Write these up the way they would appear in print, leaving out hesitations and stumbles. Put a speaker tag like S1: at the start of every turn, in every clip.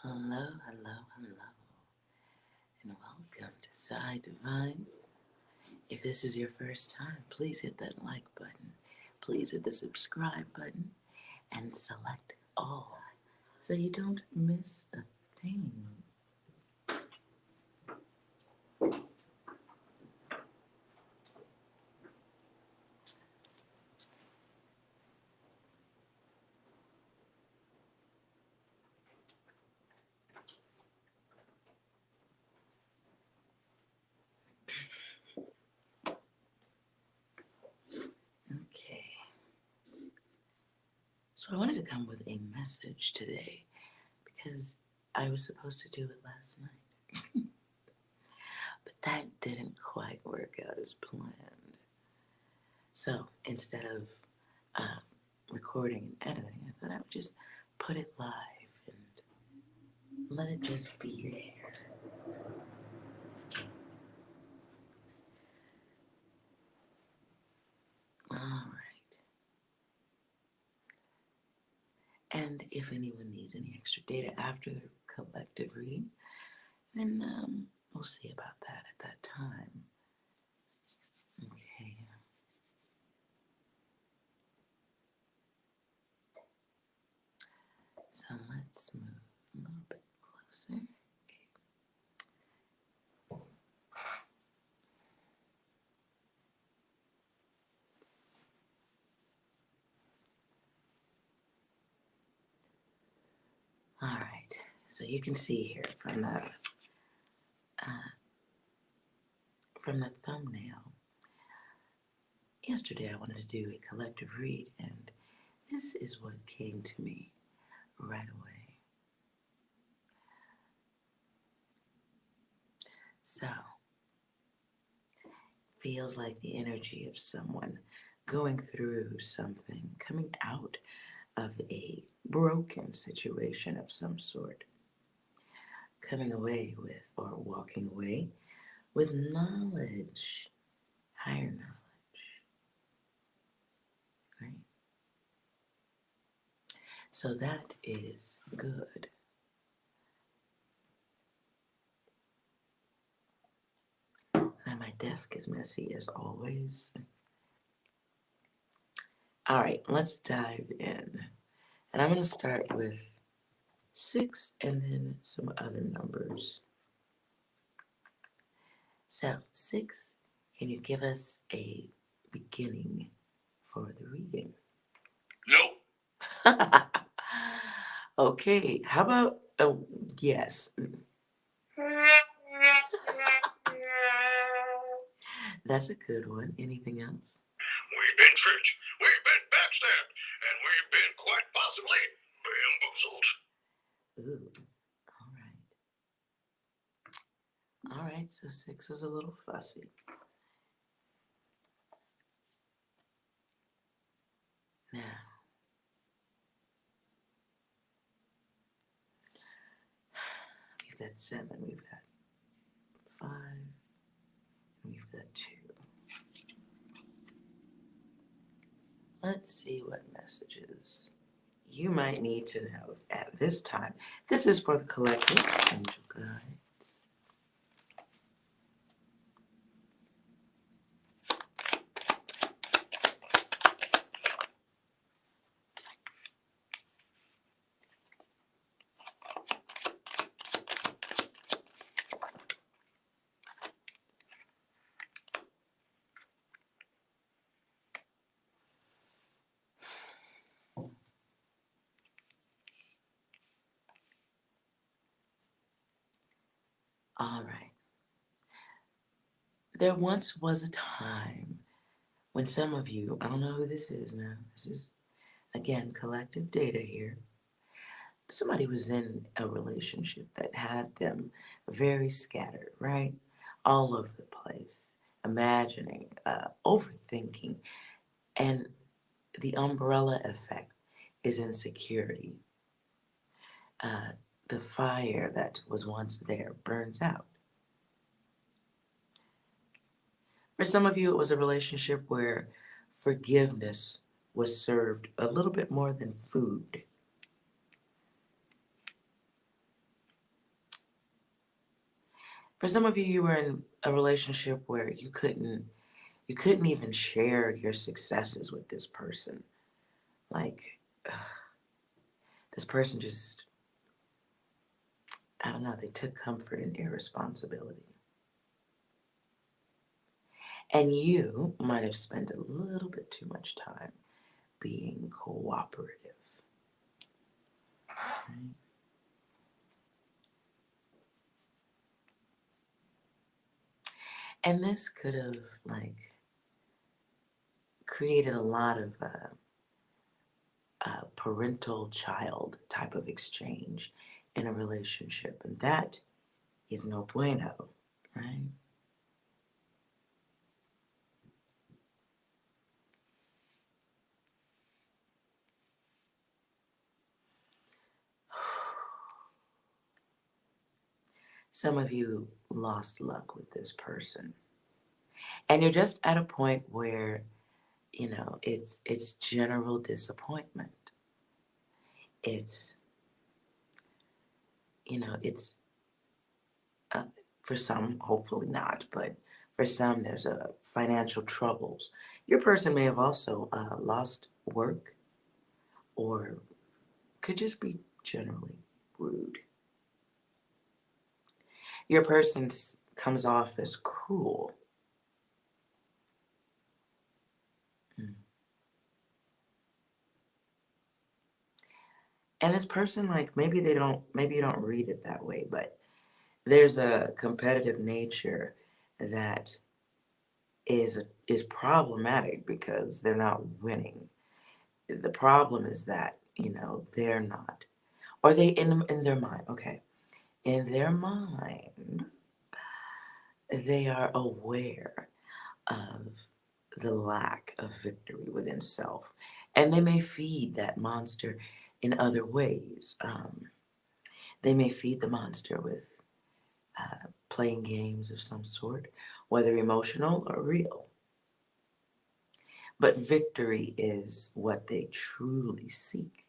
S1: Hello, hello, hello, and welcome to Psi Divine. If this is your first time, please hit that like button. Please hit the subscribe button and select all so you don't miss a thing. Okay. So I wanted to come with a message today because I was supposed to do it last night. But that didn't quite work out as planned. So instead of recording and editing, I thought I would just put it live and let it just be there. All right. And if anyone needs any extra data after the collective reading, then we'll see about that at that time. Okay. So let's move a little bit closer. All right. So you can see here from the thumbnail. Yesterday I wanted to do a collective read, and this is what came to me right away. So, feels like the energy of someone going through something, coming out of a broken situation of some sort, coming away with, or walking away with knowledge, higher knowledge, right? So that is good. Now my desk is messy as always. All right, let's dive in. And I'm going to start with 6 and then some other numbers. So, 6, can you give us a beginning for the reading?
S2: No.
S1: Okay, how about, yes. That's a good one. Anything else?
S2: We've been tricked, we've been backstabbed, and we've been quite possibly bamboozled.
S1: Ooh, all right. All right, so 6 is a little fussy. Now, we've got 7, we've got 5, and we've got 2. Let's see what messages you might need to know at this time. This is for the collective angel guides. All right. There once was a time when some of you, I don't know who this is now, this is, again, collective data here. Somebody was in a relationship that had them very scattered, right? All over the place, imagining, overthinking, and the umbrella effect is insecurity. The fire that was once there burns out. For some of you, it was a relationship where forgiveness was served a little bit more than food. For some of you, you were in a relationship where you couldn't even share your successes with this person. Like, this person just, I don't know, they took comfort in irresponsibility. And you might have spent a little bit too much time being cooperative. Right? And this could have, like, created a lot of parental-child type of exchange in a relationship. And that is no bueno, right? Some of you lost luck with this person. And you're just at a point where, you know, it's general disappointment. It's, you know, it's, for some, hopefully not, but for some, there's financial troubles. Your person may have also lost work or could just be generally rude. Your person comes off as cruel. And this person, like, maybe you don't read it that way, but there's a competitive nature that is problematic because they're not winning. The problem is that, you know, they're not, or they in their mind, okay, in their mind, they are aware of the lack of victory within self, and they may feed that monster in other ways. They may feed the monster with playing games of some sort, whether emotional or real. But victory is what they truly seek.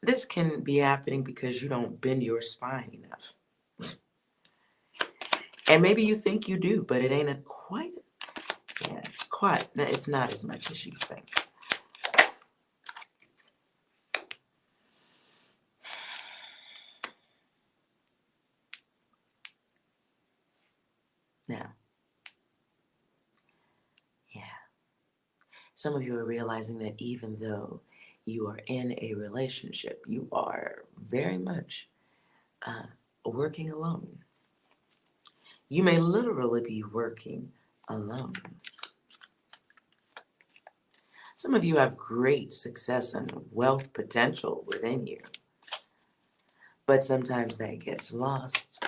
S1: This can be happening because you don't bend your spine enough. And maybe you think you do, but it ain't quite, yeah, it's not as much as you think. Now, yeah, some of you are realizing that even though you are in a relationship, you are very much working alone. You may literally be working alone. Some of you have great success and wealth potential within you, but sometimes that gets lost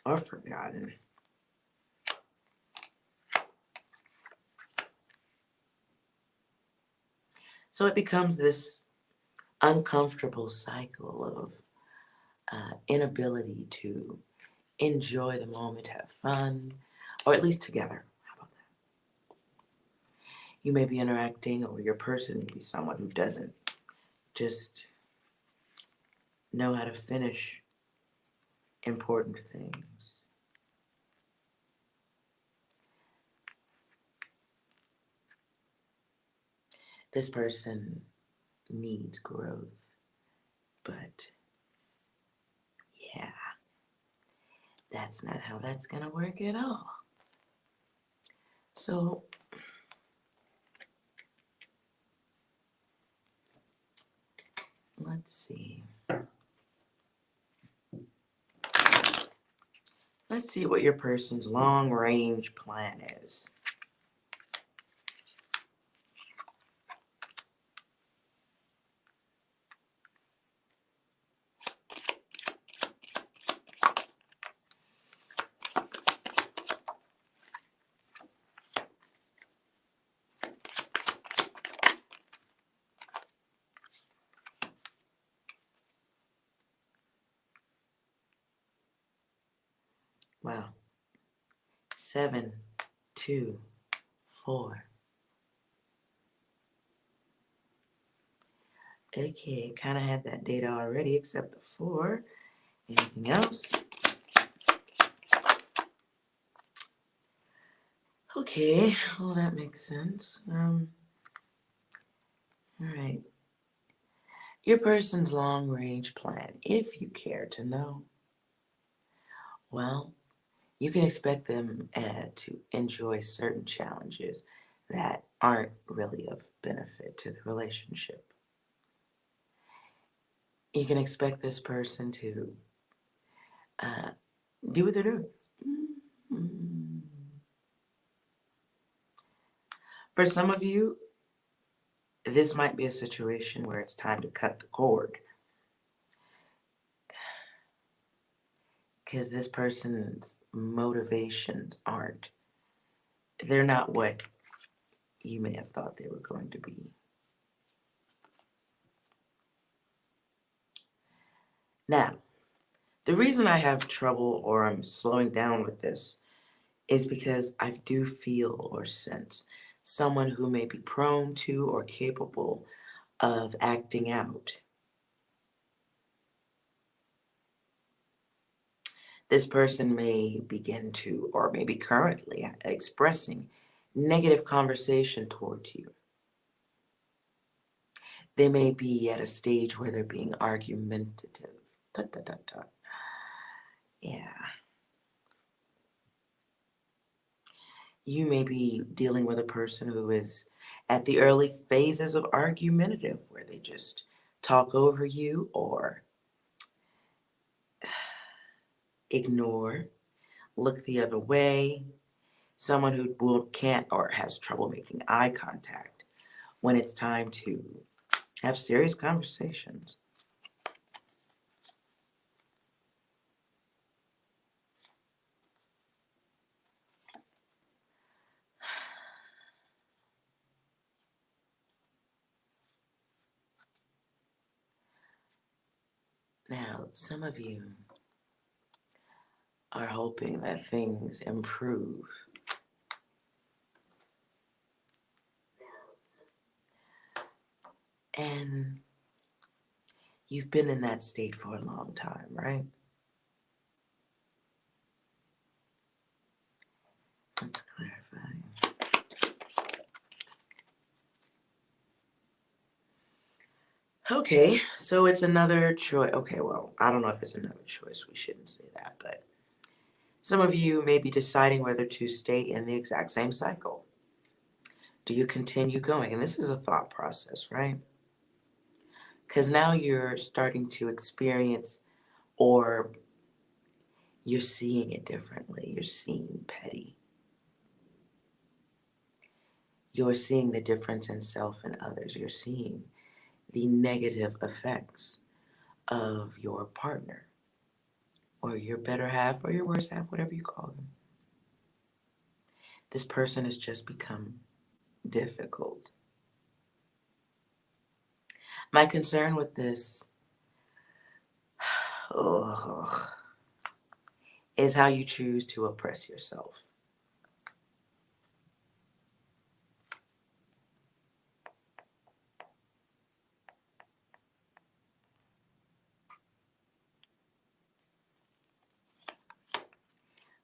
S1: or forgotten. So it becomes this uncomfortable cycle of inability to enjoy the moment, have fun, or at least together. How about that? You may be interacting, or your person may be someone who doesn't just know how to finish important things. This person needs growth, but yeah, that's not how that's gonna work at all. So let's see. Let's see what your person's long-range plan is. Wow. 7, 2, 4. Okay, kind of had that data already, except the 4. Anything else? Okay, well, that makes sense. All right. Your person's long-range plan, if you care to know. Well, you can expect them to enjoy certain challenges that aren't really of benefit to the relationship. You can expect this person to uh, do what they're doing. Mm. For some of you, this might be a situation where it's time to cut the cord, because this person's motivations they're not what you may have thought they were going to be. Now, the reason I have trouble or I'm slowing down with this is because I do feel or sense someone who may be prone to or capable of acting out. This person may begin to, or maybe currently expressing negative conversation towards you. They may be at a stage where they're being argumentative. Dot, dot, dot, dot. Yeah. You may be dealing with a person who is at the early phases of argumentative, where they just talk over you or ignore, look the other way. Someone who can't or has trouble making eye contact when it's time to have serious conversations. Now, some of you are hoping that things improve. And you've been in that state for a long time, right? Let's clarify. Okay, so it's another choice. Okay, well, I don't know if it's another choice. We shouldn't say that, but some of you may be deciding whether to stay in the exact same cycle. Do you continue going? And this is a thought process, right? Because now you're starting to experience, or you're seeing it differently. You're seeing petty. You're seeing the difference in self and others. You're seeing the negative effects of your partner, or your better half, or your worse half, whatever you call them. This person has just become difficult. My concern with this is how you choose to oppress yourself.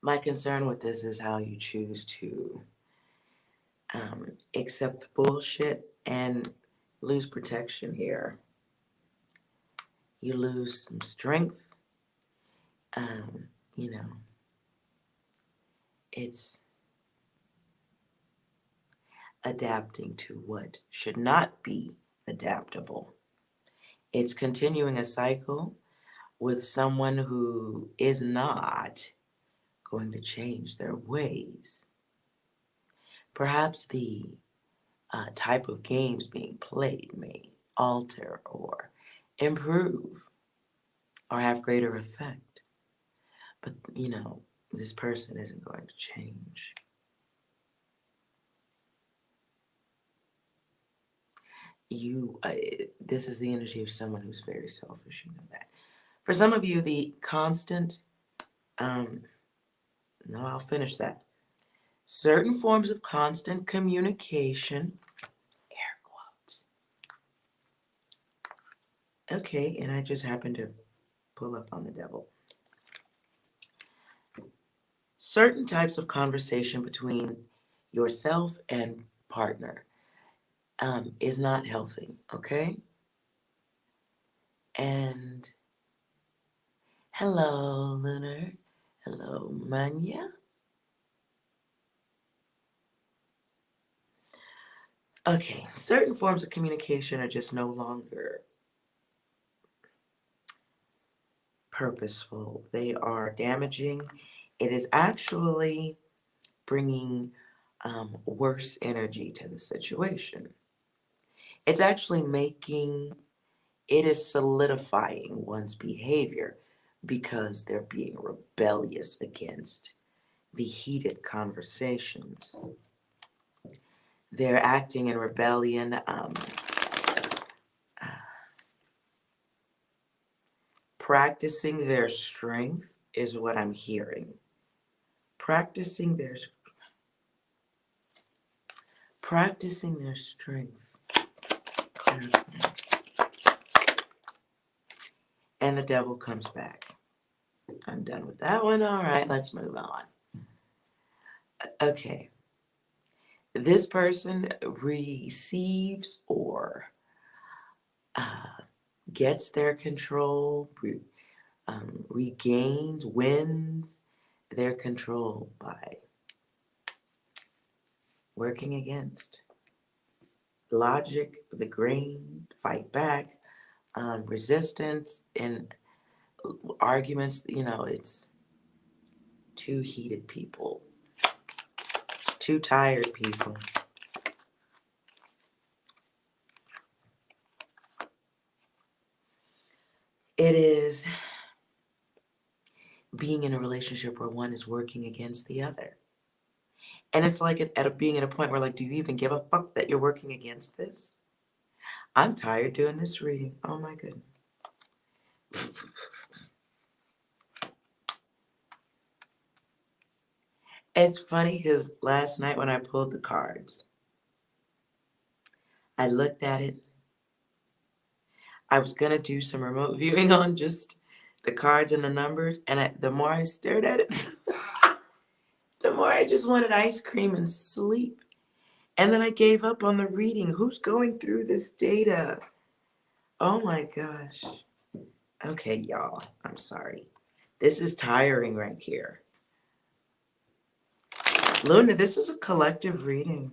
S1: My concern with this is how you choose to accept the bullshit and lose protection here. You lose some strength. You know, it's adapting to what should not be adaptable. It's continuing a cycle with someone who is not going to change their ways. Perhaps the type of games being played may alter or improve or have greater effect. But, this person isn't going to change. This is the energy of someone who's very selfish, you know that. For some of you, the constant, no, I'll finish that. Certain forms of constant communication, air quotes, Okay, and I just happened to pull up on the devil. Certain types of conversation between yourself and partner is not healthy, okay? And hello, Lunar. Hello, Manya. Okay, certain forms of communication are just no longer purposeful. They are damaging. It is actually bringing worse energy to the situation. It's actually it is solidifying one's behavior because they're being rebellious against the heated conversations. They're acting in rebellion. Practicing their strength is what I'm hearing. Practicing their strength. And the devil comes back. I'm done with that one. All right, let's move on. Okay. This person receives or gets their control, regains, wins their control by working against logic, the grain, fight back, resistance, and arguments. It's too heated people, too tired people. It is being in a relationship where one is working against the other. And it's like being at a point where, like, do you even give a fuck that you're working against this? I'm tired doing this reading. Oh my goodness. It's funny because last night when I pulled the cards, I looked at it. I was going to do some remote viewing on just the cards and the numbers. And the more I stared at it, the more I just wanted ice cream and sleep. And then I gave up on the reading. Who's going through this data? Oh my gosh. Okay, y'all. I'm sorry. This is tiring right here. Luna, this is a collective reading.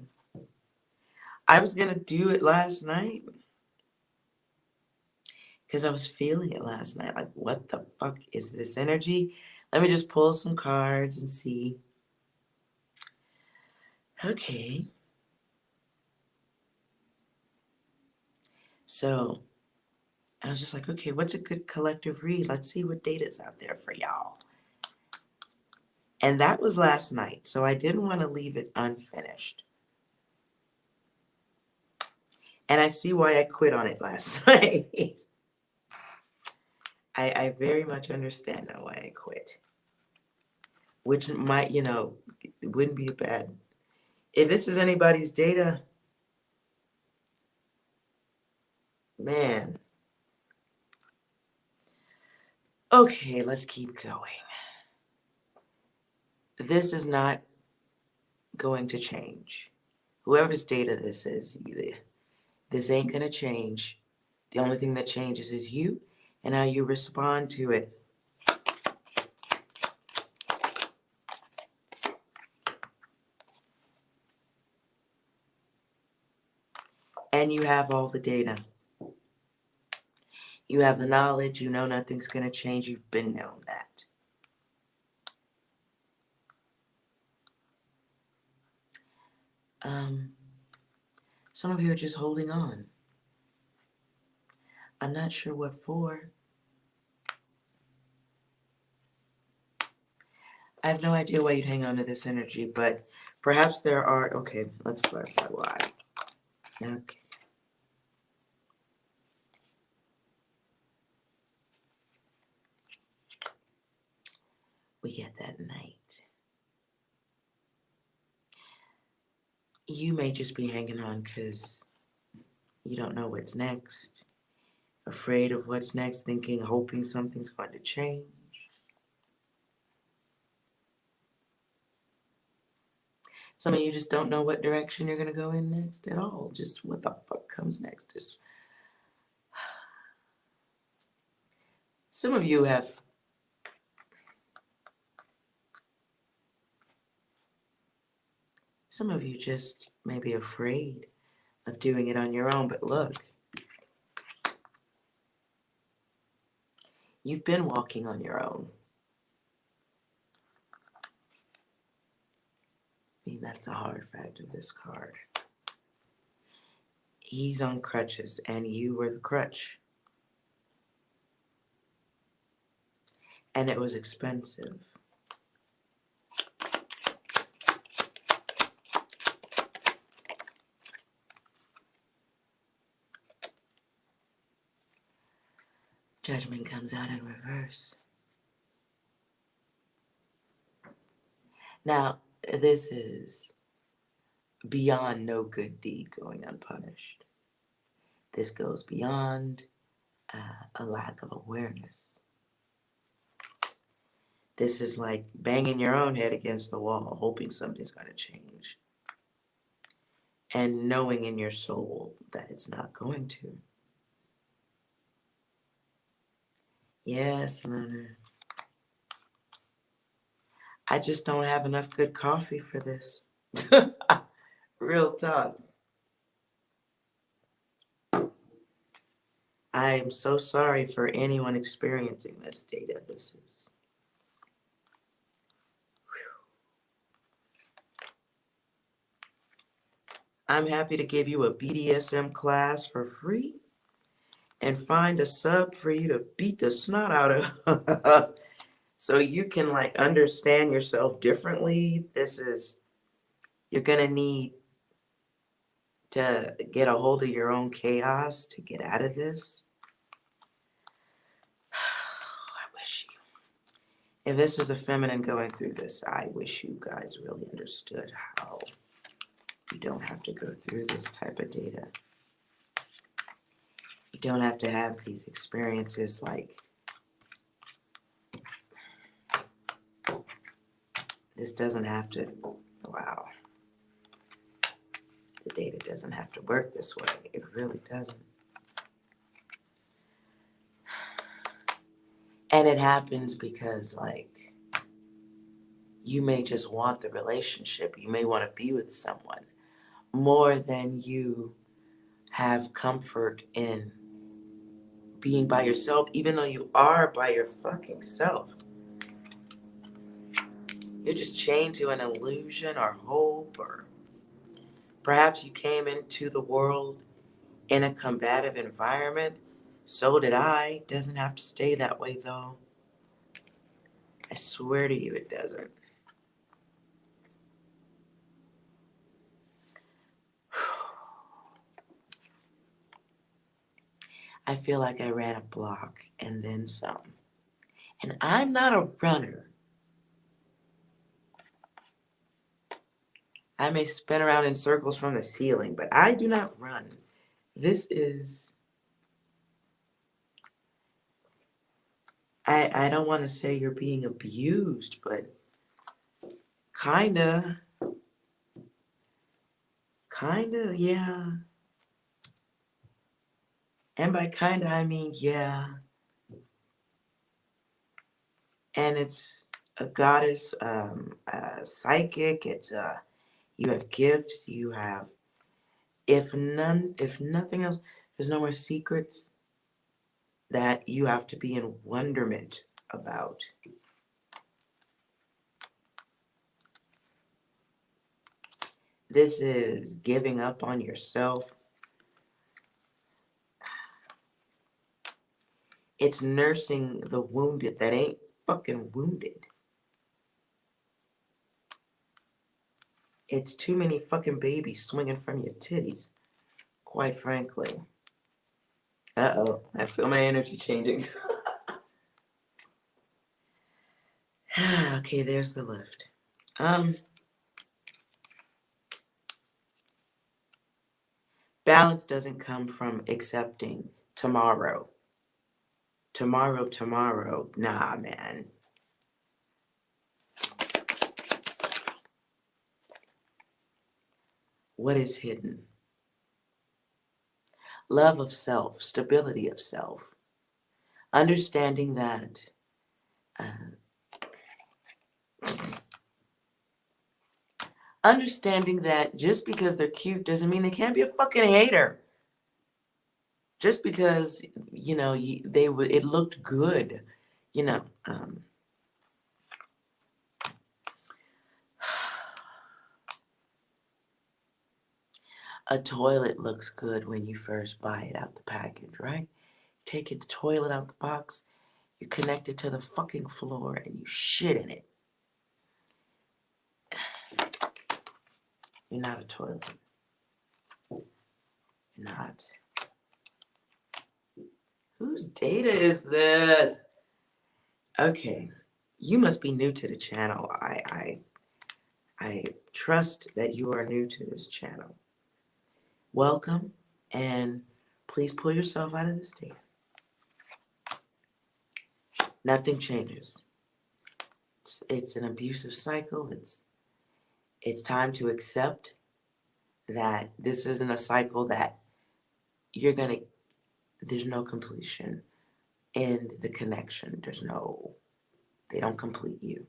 S1: I was going to do it last night because I was feeling it last night. Like, what the fuck is this energy? Let me just pull some cards and see. Okay. So I was just like, okay, what's a good collective read? Let's see what data's out there for y'all. And that was last night. So I didn't want to leave it unfinished. And I see why I quit on it last night. I very much understand now why I quit. Which might, it wouldn't be bad. If this is anybody's data, man. Okay, let's keep going. This is not going to change. Whoever's data this is, this ain't going to change. The only thing that changes is you and how you respond to it. And you have all the data. You have the knowledge. You know nothing's going to change. You've been known that. Some of you are just holding on. I'm not sure what for. I have no idea why you'd hang on to this energy, but perhaps there are. Okay, let's clarify why. Okay. We get that night. You may just be hanging on because you don't know what's next. afraid of what's next, thinking, hoping something's going to change. Some of you just don't know what direction you're going to go in next at all. Just what the fuck comes next. Just... Some of you just may be afraid of doing it on your own. But look, you've been walking on your own. I mean, that's the hard fact of this card. He's on crutches, and you were the crutch. And it was expensive. Judgment comes out in reverse. Now, this is beyond no good deed going unpunished. This goes beyond a lack of awareness. This is like banging your own head against the wall, hoping something's going to change. And knowing in your soul that it's not going to. Yes, Leonard. I just don't have enough good coffee for this. Real talk. I am so sorry for anyone experiencing this data. This is... I'm happy to give you a BDSM class for free and find a sub for you to beat the snot out of so you can like understand yourself differently. This is... You're going to need to get a hold of your own chaos to get out of this. I wish you... If this is a feminine going through this, I wish you guys really understood how you don't have to go through this type of data. You don't have to have these experiences like... This doesn't have to... Wow. The data doesn't have to work this way. It really doesn't. And it happens because, like, you may just want the relationship. You may want to be with someone more than you have comfort in being by yourself, even though you are by your fucking self. You're just chained to an illusion or hope, or perhaps you came into the world in a combative environment. So did I. Doesn't have to stay that way, though. I swear to you, it doesn't. I feel like I ran a block and then some. And I'm not a runner. I may spin around in circles from the ceiling, but I do not run. This is... I don't want to say you're being abused, but kinda, yeah. And by kinda, I mean yeah. And it's a goddess, a psychic. It's you have gifts. You have, if nothing else, there's no more secrets that you have to be in wonderment about. This is giving up on yourself. It's nursing the wounded that ain't fucking wounded. It's too many fucking babies swinging from your titties, quite frankly. Uh-oh, I feel my energy changing. Okay, there's the lift. Balance doesn't come from accepting tomorrow tomorrow. Nah, man. What is hidden? Love of self, stability of self, understanding that just because they're cute doesn't mean they can't be a fucking hater. Just because it looked good, you know. A toilet looks good when you first buy it out the package, right? Take the toilet out the box, you connect it to the fucking floor, and you shit in it. You're not a toilet. You're not. Whose data is this? Okay, you must be new to the channel. I trust that you are new to this channel. Welcome, and please pull yourself out of this data. Nothing changes. It's an abusive cycle. It's time to accept that this isn't a cycle that there's no completion in the connection. They don't complete you.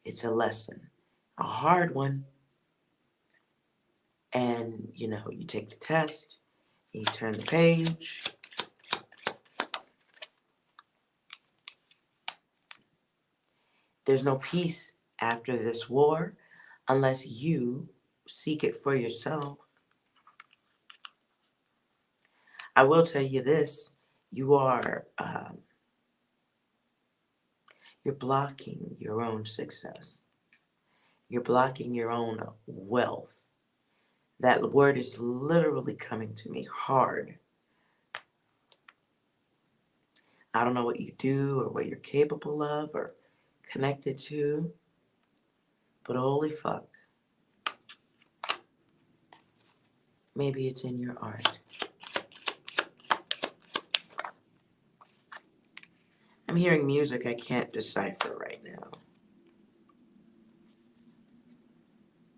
S1: It's a lesson, a hard one. And, you take the test, and you turn the page. There's no peace after this war unless you seek it for yourself. I will tell you this, you're blocking your own success. You're blocking your own wealth. That word is literally coming to me hard. I don't know what you do or what you're capable of or connected to, but holy fuck. Maybe it's in your art. I'm hearing music I can't decipher right now.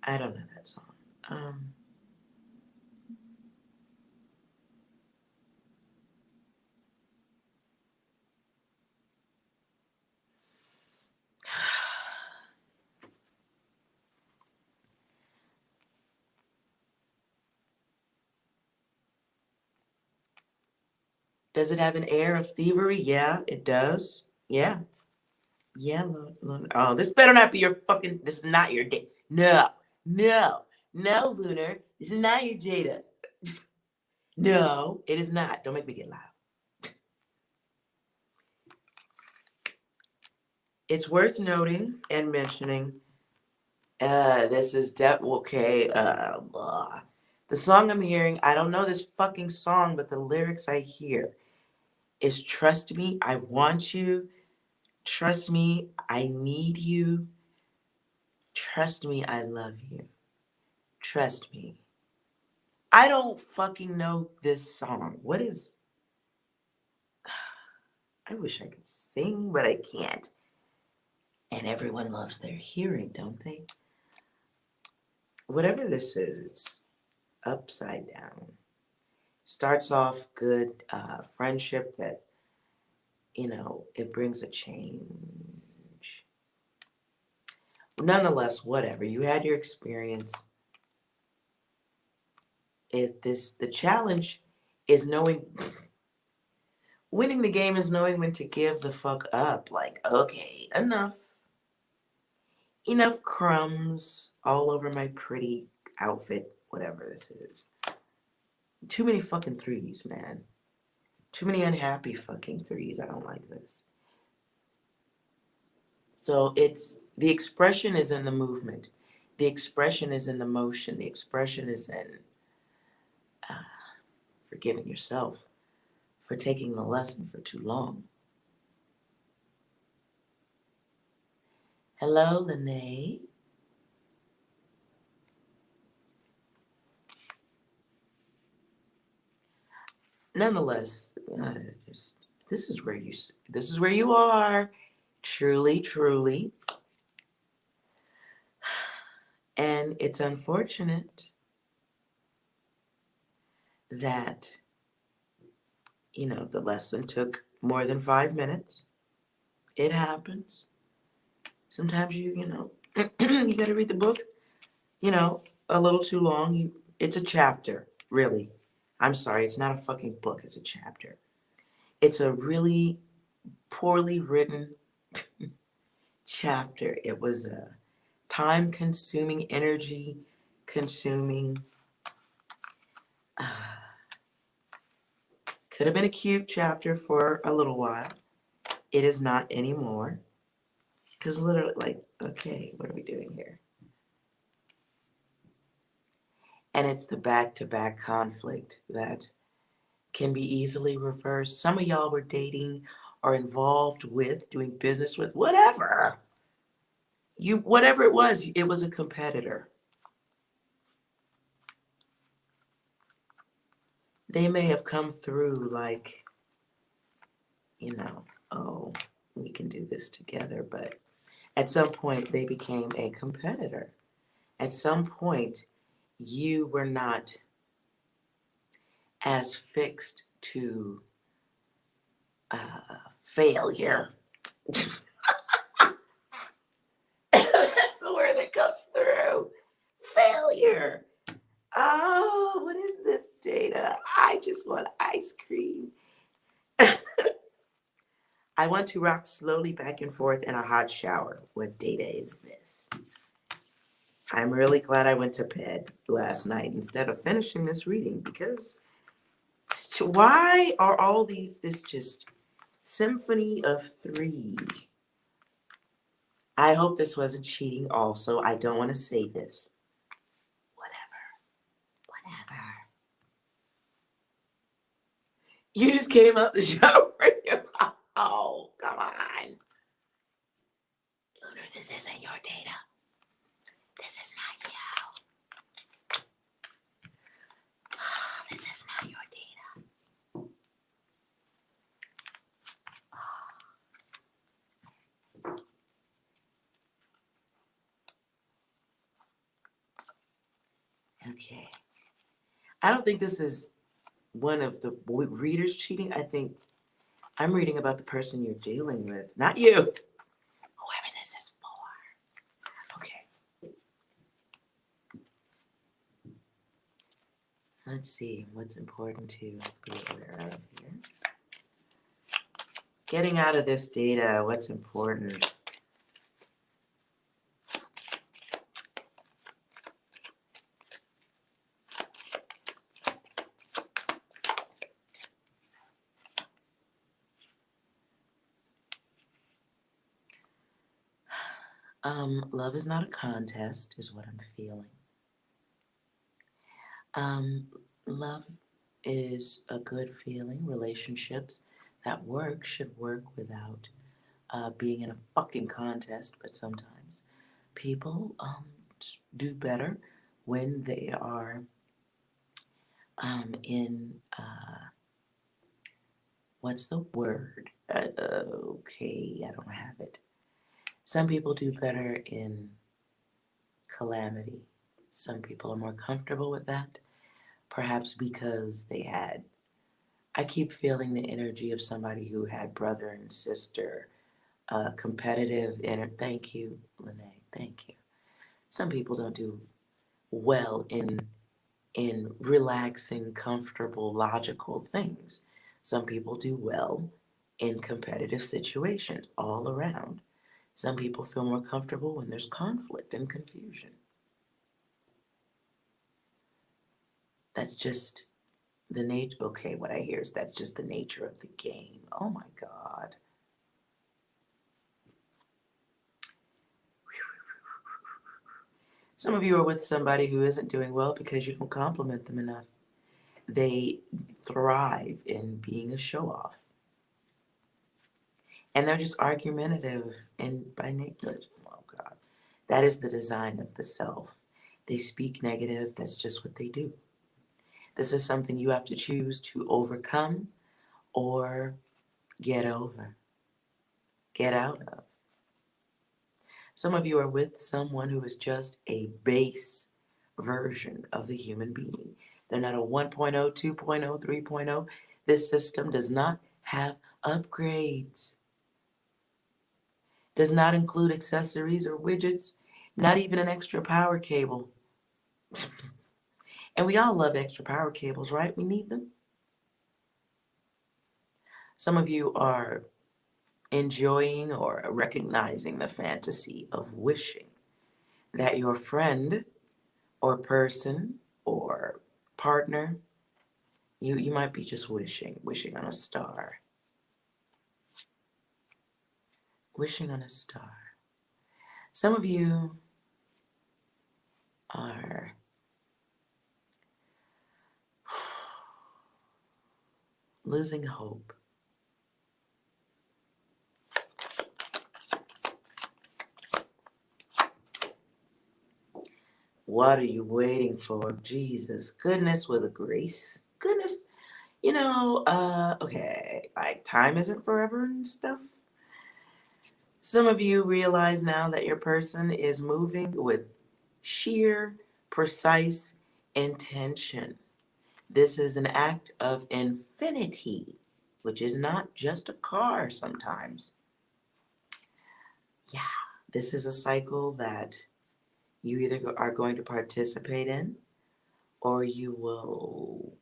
S1: I don't know that song. Does it have an air of thievery? Yeah, it does. Yeah. Yeah, Lunar. Oh, this better not be your fucking. This is not your day. No, Lunar. This is not your Jada. No, it is not. Don't make me get loud. It's worth noting and mentioning. This is okay. The song I'm hearing. I don't know this fucking song, but the lyrics I hear is "Trust me, I want you. Trust me, I need you. Trust me, I love you. Trust me." I don't fucking know this song. What is... I wish I could sing, but I can't. And everyone loves their hearing, don't they? Whatever this is, upside down. Starts off good, friendship that, it brings a change. Nonetheless, whatever. You had your experience. The challenge is knowing... Winning the game is knowing when to give the fuck up. Like, okay, enough. Enough crumbs all over my pretty outfit, whatever this is. Too many fucking threes, man. Too many unhappy fucking threes. I don't like this. So the expression is in the movement. The expression is in the motion. The expression is in forgiving yourself for taking the lesson for too long. Hello, Lene. Nonetheless, this is where you are, truly, truly. And it's unfortunate that, the lesson took more than 5 minutes. It happens. Sometimes you got to read the book, a little too long. It's a chapter, really. I'm sorry, it's not a fucking book, it's a chapter. It's a really poorly written chapter. It was a time consuming, energy consuming. Could have been a cute chapter for a little while. It is not anymore. Because literally, okay, what are we doing here? And it's the back-to-back conflict that can be easily reversed. Some of y'all were dating or involved with, doing business with, whatever. Whatever it was a competitor. They may have come through like, oh, we can do this together, but at some point they became a competitor. At some point, you were not as fixed to failure. That's the word that comes through. Failure. Oh, what is this data? I just want ice cream. I want to rock slowly back and forth in a hot shower. What data is this? I'm really glad I went to bed last night instead of finishing this reading, because why are all this just symphony of three? I hope this wasn't cheating also. I don't want to say this. Whatever. You just came out the shower. Oh, come on. Lunar, this isn't your data. This is not you. This is not your data. Okay. I don't think this is one of the readers cheating. I think I'm reading about the person you're dealing with, not you. Whoever this is for. Okay. Let's see what's important to be aware of here. Getting out of this data, what's important? Love is not a contest, is what I'm feeling. Love is a good feeling. Relationships that work should work without being in a fucking contest, but sometimes people do better when they are in, what's the word? Okay, I don't have it. Some people do better in calamity. Some people are more comfortable with that, perhaps because they had, I keep feeling the energy of somebody who had brother and sister, competitive thank you, Lene, thank you. Some people don't do well in relaxing, comfortable, logical things. Some people do well in competitive situations all around. Some people feel more comfortable when there's conflict and confusion. That's just the nature. Okay, what I hear is that's just the nature of the game. Oh my God. Some of you are with somebody who isn't doing well because you don't compliment them enough. They thrive in being a show-off. And they're just argumentative and by nature. Oh God. That is the design of the self. They speak negative. That's just what they do. This is something you have to choose to overcome or get over, get out of. Some of you are with someone who is just a base version of the human being. They're not a 1.0, 2.0, 3.0. This system does not have upgrades, does not include accessories or widgets, not even an extra power cable. And we all love extra power cables, right? We need them. Some of you are enjoying or recognizing the fantasy of wishing that your friend or person or partner, you might be just wishing on a star. Wishing on a star. Some of you are losing hope. What are you waiting for? Jesus, goodness with a grace. Goodness, okay, like time isn't forever and stuff. Some of you realize now that your person is moving with sheer, precise intention. This is an act of infinity, which is not just a car sometimes. Yeah, this is a cycle that you either are going to participate in or you will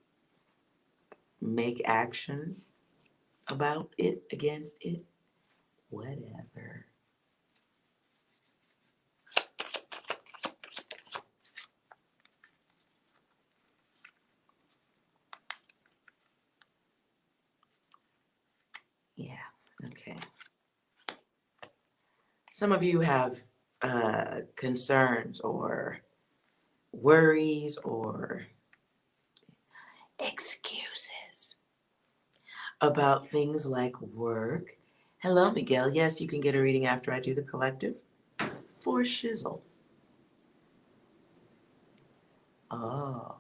S1: make action about it, against it, whatever. Yeah, okay. Some of you have concerns or worries or excuses about things like work. Hello, Miguel. Yes, you can get a reading after I do the collective. For shizzle. Oh.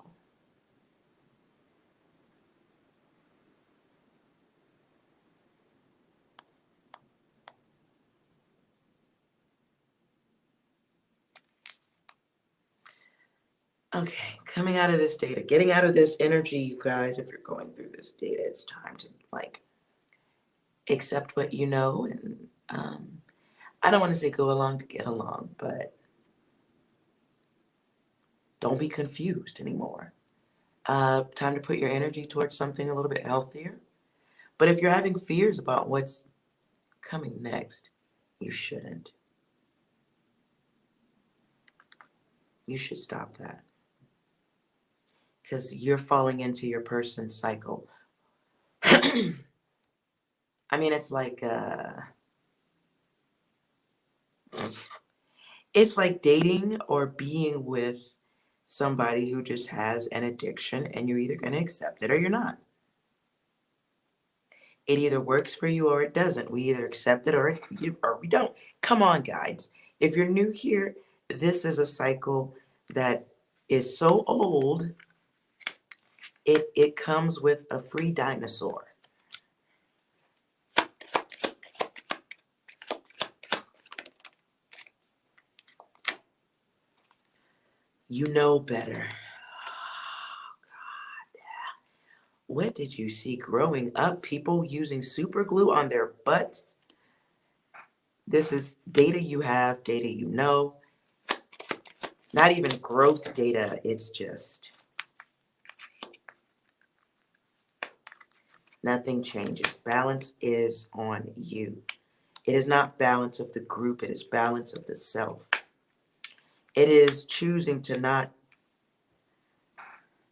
S1: Okay, coming out of this data, getting out of this energy, you guys, if you're going through this data, it's time to accept what you know. And I don't want to say go along to get along, but don't be confused anymore. Time to put your energy towards something a little bit healthier. But if you're having fears about what's coming next, you shouldn't. You should stop that. Because you're falling into your person's cycle. I mean, it's like dating or being with somebody who just has an addiction, and you're either going to accept it or you're not. It either works for you or it doesn't. We either accept it or we don't. Come on, guys. If you're new here, this is a cycle that is so old, it comes with a free dinosaur. You know better. What did you see growing up? People using super glue on their butts? This is data you have, data you know. Not even growth data, it's just nothing changes. Balance is on you. It is not balance of the group, it is balance of the self. It is choosing to not.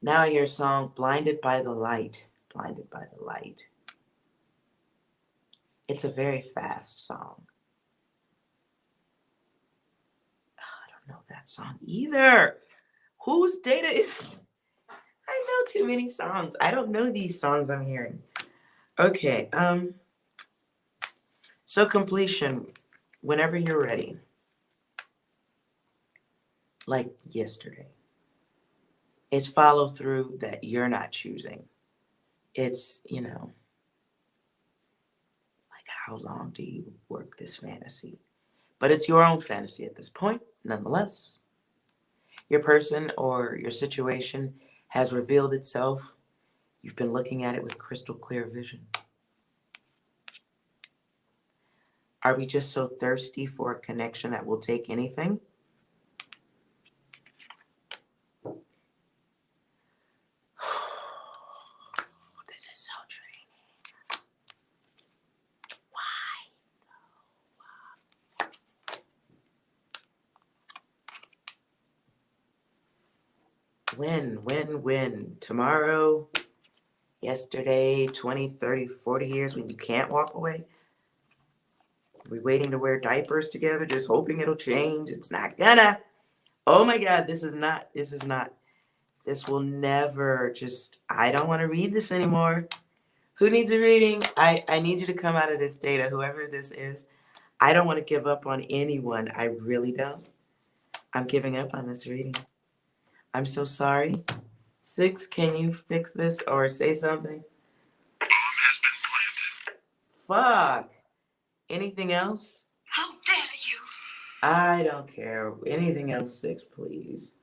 S1: Now your song, Blinded by the Light. Blinded by the Light. It's a very fast song. I don't know that song either. Whose data is... I know too many songs. I don't know these songs I'm hearing. Okay, so completion, whenever you're ready. Like yesterday. It's follow through that you're not choosing. It's, how long do you work this fantasy? But it's your own fantasy at this point, nonetheless. Your person or your situation has revealed itself. You've been looking at it with crystal clear vision. Are we just so thirsty for a connection that will take anything? This is so draining. Why? When? Tomorrow? Yesterday? 20, 30, 40 years when you can't walk away? Are we waiting to wear diapers together, just hoping it'll change? It's not gonna. Oh my God, this will never I don't want to read this anymore. Who needs a reading? I need you to come out of this data, whoever this is. I don't want to give up on anyone. I really don't. I'm giving up on this reading. I'm so sorry. 6, can you fix this or say something?
S2: Bomb has been planted.
S1: Fuck. Anything else?
S2: How dare you?
S1: I don't care. Anything else, 6, please.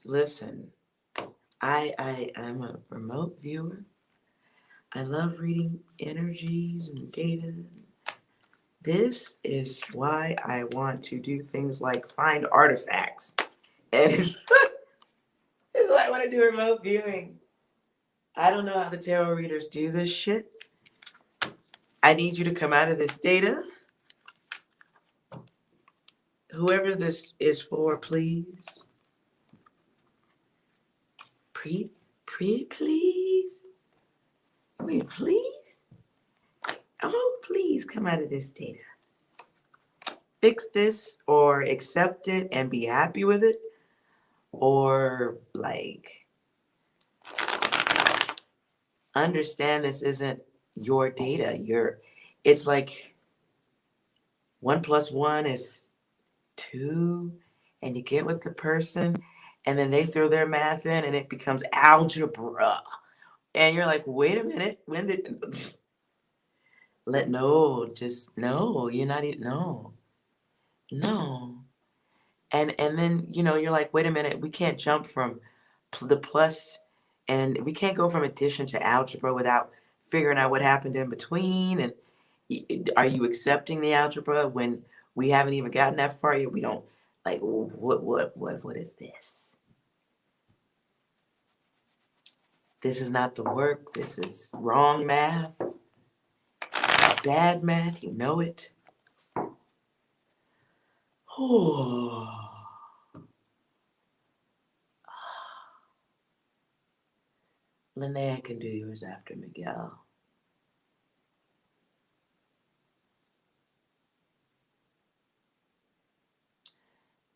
S1: Listen, I'm a remote viewer. I love reading energies and data. This is why I want to do things like find artifacts. And this is why I want to do remote viewing. I don't know how the tarot readers do this shit. I need you to come out of this data. Whoever this is for, please. Please? Wait, please? Oh, please come out of this data. Fix this or accept it and be happy with it. Or, understand this isn't your data. It's like 1 + 1 is 2, and you get with the person, and then they throw their math in, and it becomes algebra. And you're like, wait a minute, when did... no, you're not even, no. And then, you're like, wait a minute, we can't jump from the plus, and we can't go from addition to algebra without figuring out what happened in between. And are you accepting the algebra when we haven't even gotten that far yet? We don't, what is this? This is not the work. This is wrong math. Bad math, you know it. Oh. Linnea can do yours after Miguel.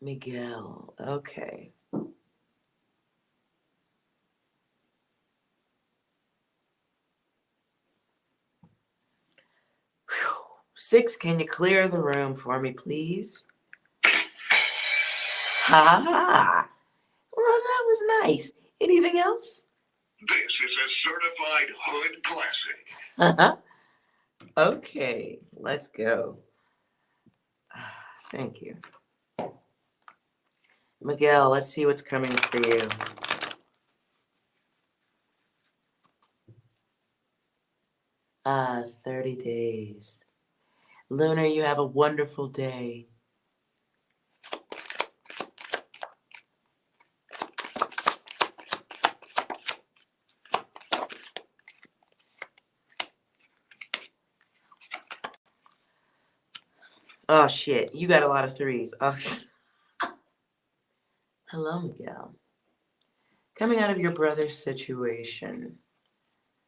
S1: Miguel, okay. Whew. 6, can you clear the room for me, please? Ha! Well, that was nice. Anything else?
S2: This is a certified hood classic.
S1: Okay, let's go. Thank you. Miguel, let's see what's coming for you. Ah, 30 days. Lunar, you have a wonderful day. Oh, shit. You got a lot of 3s. Oh. Hello, Miguel. Coming out of your brother's situation,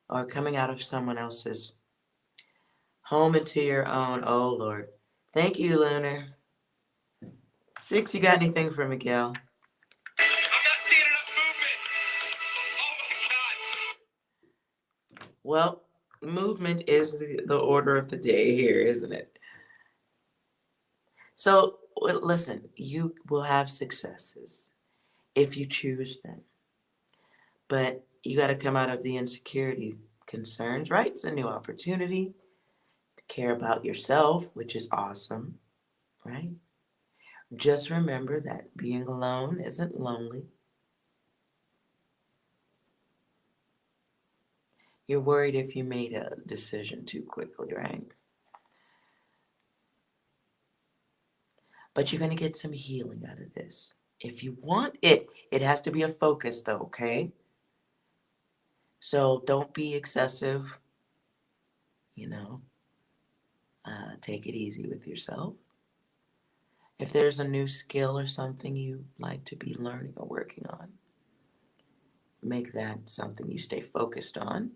S1: or coming out of someone else's home into your own. Oh, Lord. Thank you, Lunar. 6, you got anything for Miguel?
S2: I'm not
S1: Well, movement is the order of the day here, isn't it? So, listen, you will have successes if you choose them. But you got to come out of the insecurity concerns, right? It's a new opportunity to care about yourself, which is awesome, right? Just remember that being alone isn't lonely. You're worried if you made a decision too quickly, right? But you're going to get some healing out of this. If you want it, it has to be a focus though, okay? So don't be excessive, you know, take it easy with yourself. If there's a new skill or something you like to be learning or working on, make that something you stay focused on.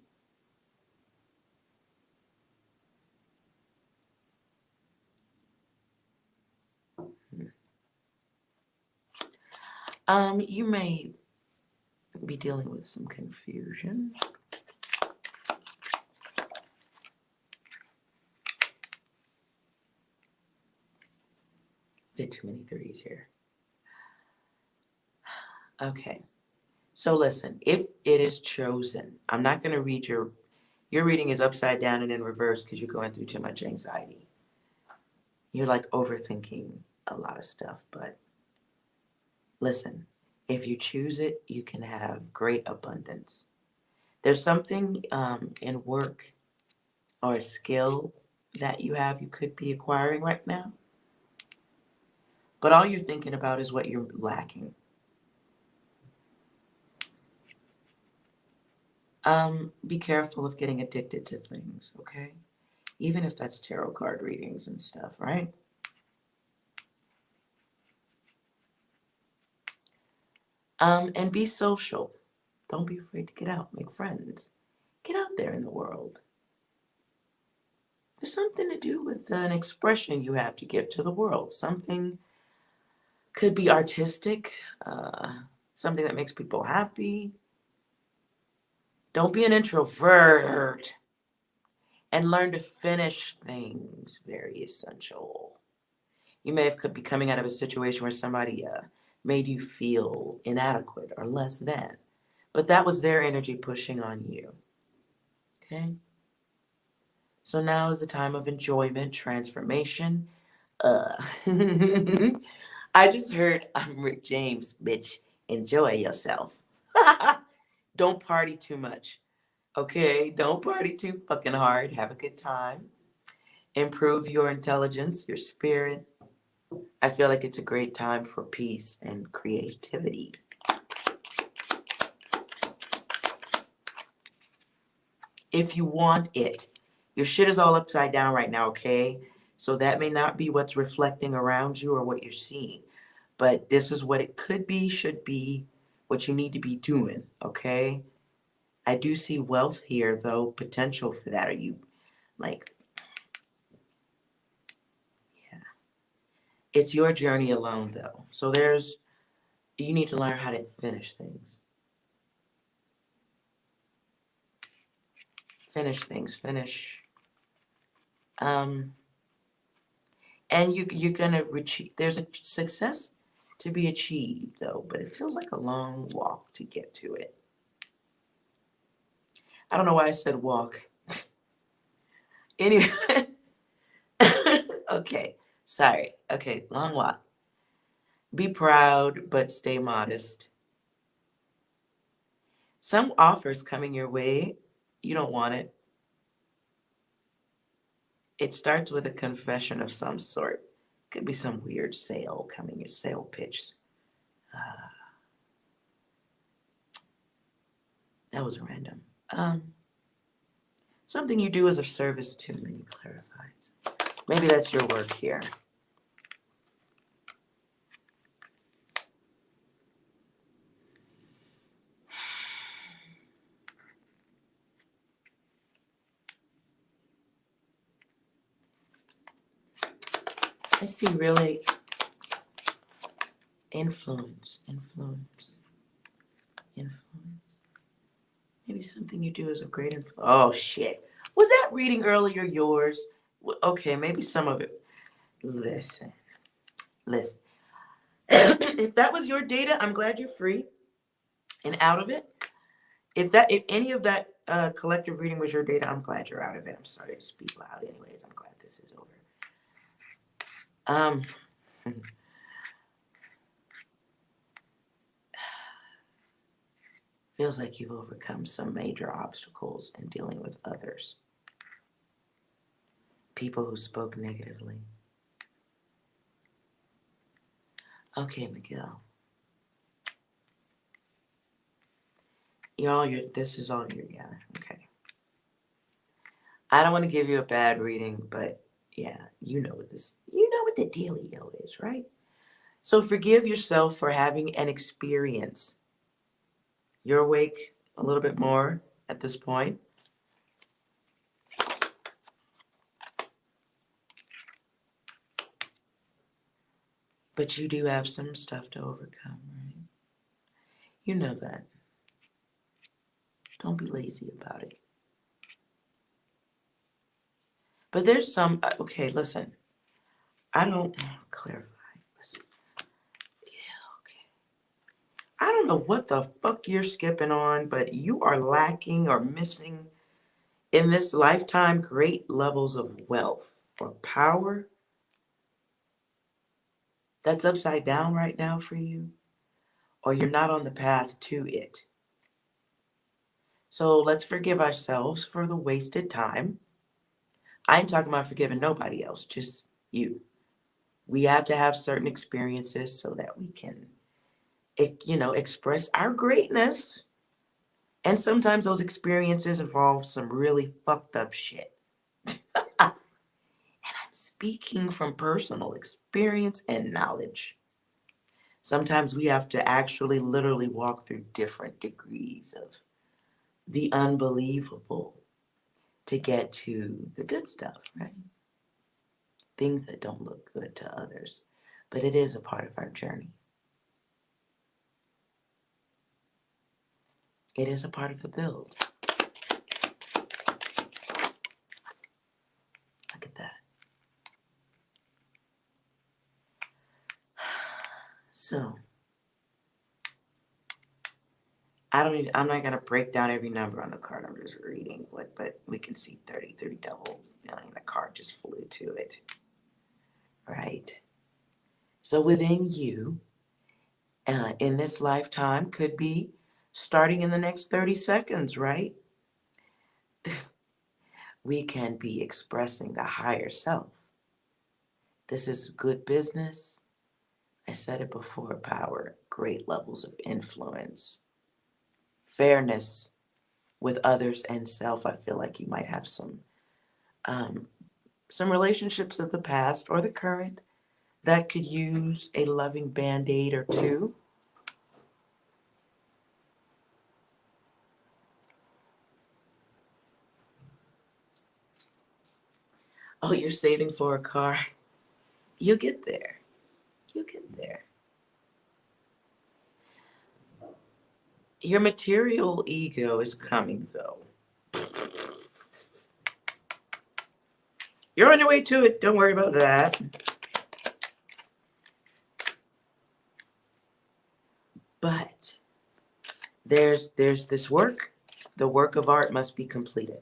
S1: You may be dealing with some confusion. Did too many threes here. Okay. So listen, if it is chosen, I'm not going to read your reading is upside down and in reverse because you're going through too much anxiety. You're like overthinking a lot of stuff, but listen, if you choose it, you can have great abundance. There's something in work or a skill that you have you could be acquiring right now, but all you're thinking about is what you're lacking. Be careful of getting addicted to things, okay? Even if that's tarot card readings and stuff, right? And be social. Don't be afraid to get out, make friends. Get out there in the world. There's something to do with an expression you have to give to the world. Something could be artistic, something that makes people happy. Don't be an introvert. And learn to finish things. Very essential. You may have could be coming out of a situation where somebody made you feel inadequate or less than. But that was their energy pushing on you. Okay? So now is the time of enjoyment, transformation. I just heard I'm Rick James, bitch. Enjoy yourself. Don't party too much. Okay? Don't party too fucking hard. Have a good time. Improve your intelligence, your spirit. I feel like it's a great time for peace and creativity. If you want it. Your shit is all upside down right now, okay? So that may not be what's reflecting around you or what you're seeing. But this is what it could be, should be, what you need to be doing, okay? I do see wealth here, though, potential for that. Are you, like, yeah. It's your journey alone, though. So you need to learn how to finish things. Um, and you're gonna achieve. There's a success to be achieved, though, but it feels like a long walk to get to it. I don't know why I said walk. Anyway, okay, sorry. Okay, long walk. Be proud, but stay modest. Some offers coming your way, you don't want it. It starts with a confession of some sort. Could be some weird sale coming, a sale pitch. That was random. Something you do as a service to many clarifies. Maybe that's your work here. I see really influence. Maybe Maybe something you do is of great influence. Oh, shit. Was that reading earlier yours? Okay, maybe some of it. Listen. If that was your data, I'm glad you're free and out of it. If any of that collective reading was your data, I'm glad you're out of it. I'm sorry to speak loud. Anyways, I'm glad this is over. Feels like you've overcome some major obstacles in dealing with others. People who spoke negatively. Okay, Miguel. This is all your, yeah, okay. I don't want to give you a bad reading, but yeah, you know what the dealio is, right? So forgive yourself for having an experience. You're awake a little bit more at this point. But you do have some stuff to overcome, right? You know that. Don't be lazy about it. But there's some, okay, listen. I don't clarify. Listen. Yeah, okay. I don't know what the fuck you're skipping on, but you are lacking or missing in this lifetime great levels of wealth or power that's upside down right now for you, or you're not on the path to it. So let's forgive ourselves for the wasted time. I ain't talking about forgiving nobody else, just you. We have to have certain experiences so that we can, express our greatness. And sometimes those experiences involve some really fucked up shit. And I'm speaking from personal experience and knowledge. Sometimes we have to actually literally walk through different degrees of the unbelievable to get to the good stuff, right? Things that don't look good to others. But it is a part of our journey. It is a part of the build. Look at that. So, I'm not going to break down every number on the card. I'm just reading but we can see 33 doubles. The card just flew to it. Right? So within you, in this lifetime, could be starting in the next 30 seconds, right? We can be expressing the higher self. This is good business. I said it before, power, great levels of influence, fairness with others and self. I feel like you might have some relationships of the past or the current that could use a loving band-aid or two. Oh, you're saving for a car. You'll get there. You'll get there. Your material ego is coming, though. You're on your way to it. Don't worry about that. But there's this work. The work of art must be completed.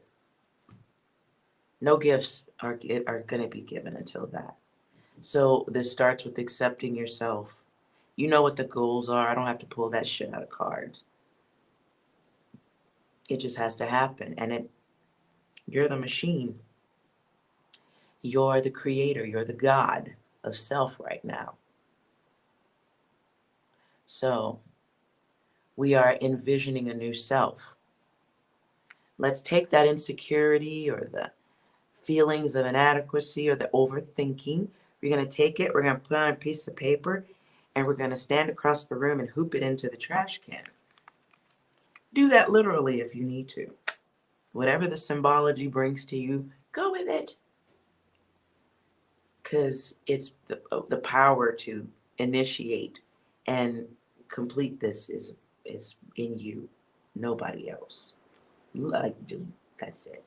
S1: No gifts are going to be given until that. So this starts with accepting yourself. You know what the goals are. I don't have to pull that shit out of cards. It just has to happen. And you're the machine. You're the creator. You're the God of self right now. So we are envisioning a new self. Let's take that insecurity or the feelings of inadequacy or the overthinking. We're going to take it, we're going to put on a piece of paper, and we're going to stand across the room and hoop it into the trash can. Do that literally if you need to. Whatever the symbology brings to you, go with it. Because it's the power to initiate and complete this is in you, nobody else. Like, just, that's it.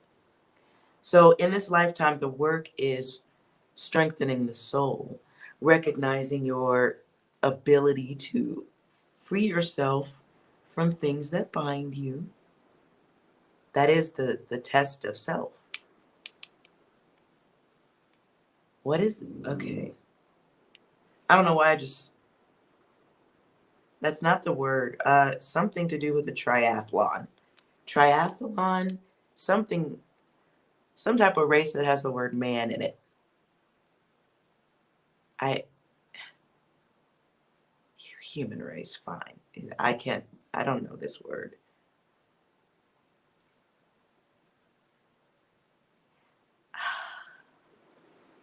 S1: So in this lifetime, the work is strengthening the soul, recognizing your ability to free yourself from things that bind you. That is the test of self. What is, okay. I don't know why that's not the word. Something to do with a triathlon. Triathlon, something, some type of race that has the word man in it. I, human race, fine. I don't know this word.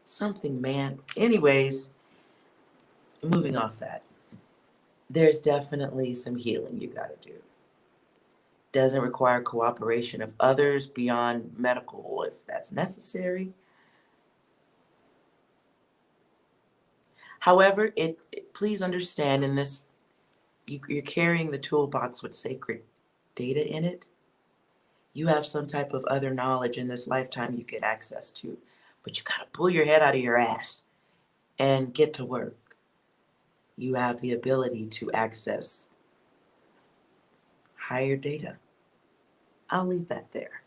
S1: Something man. Anyways, moving off that. There's definitely some healing you got to do. Doesn't require cooperation of others beyond medical if that's necessary. However, please understand in this, you're carrying the toolbox with sacred data in it. You have some type of other knowledge in this lifetime you get access to, but you got to pull your head out of your ass and get to work. You have the ability to access higher data. I'll leave that there.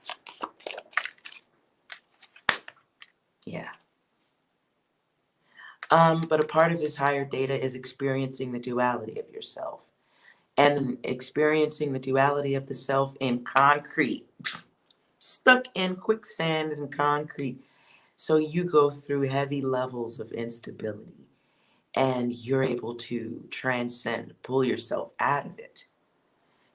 S1: Yeah. But a part of this higher data is experiencing the duality of yourself and experiencing the duality of the self in concrete, stuck in quicksand and concrete. So you go through heavy levels of instability and you're able to transcend, pull yourself out of it.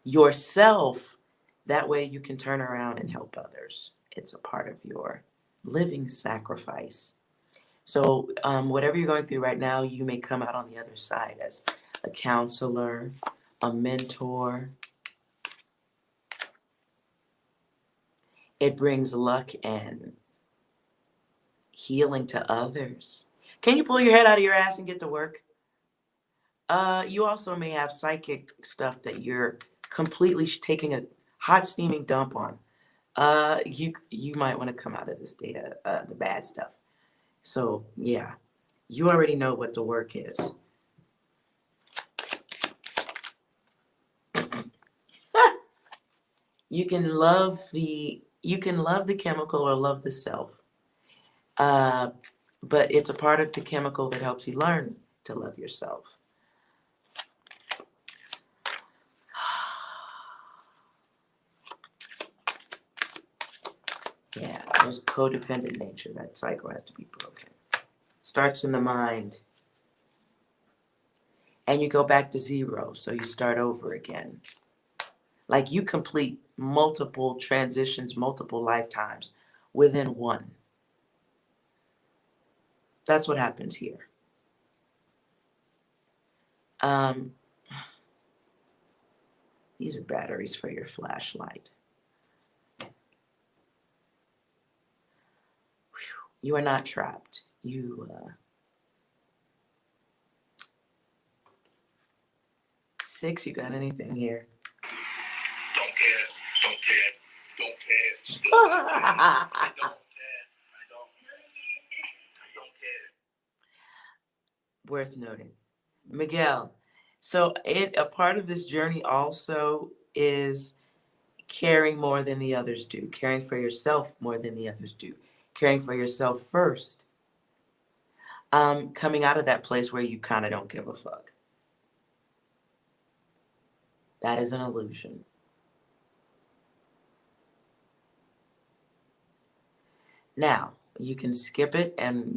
S1: Yourself, that way you can turn around and help others. It's a part of your living sacrifice. So, whatever you're going through right now, you may come out on the other side as a counselor, a mentor. It brings luck and healing to others. Can you pull your head out of your ass and get to work? You also may have psychic stuff that you're completely taking a hot steaming dump on. You might want to come out of this data, the bad stuff. So yeah, you already know what the work is. You can love the chemical or love the self, but it's a part of the chemical that helps you learn to love yourself. Yeah, there's codependent nature. That cycle has to be broken. Starts in the mind, and you go back to zero, so you start over again. Like you complete multiple transitions, multiple lifetimes within one. That's what happens here. These are batteries for your flashlight. You are not trapped. Six, you got anything here?
S2: Don't care. Don't care. Don't care. Still don't care. I don't care. I don't care.
S1: Worth noting. Miguel, so a part of this journey also is caring more than the others do, caring for yourself more than the others do, caring for yourself first. Coming out of that place where you kind of don't give a fuck. That is an illusion. Now, you can skip it and,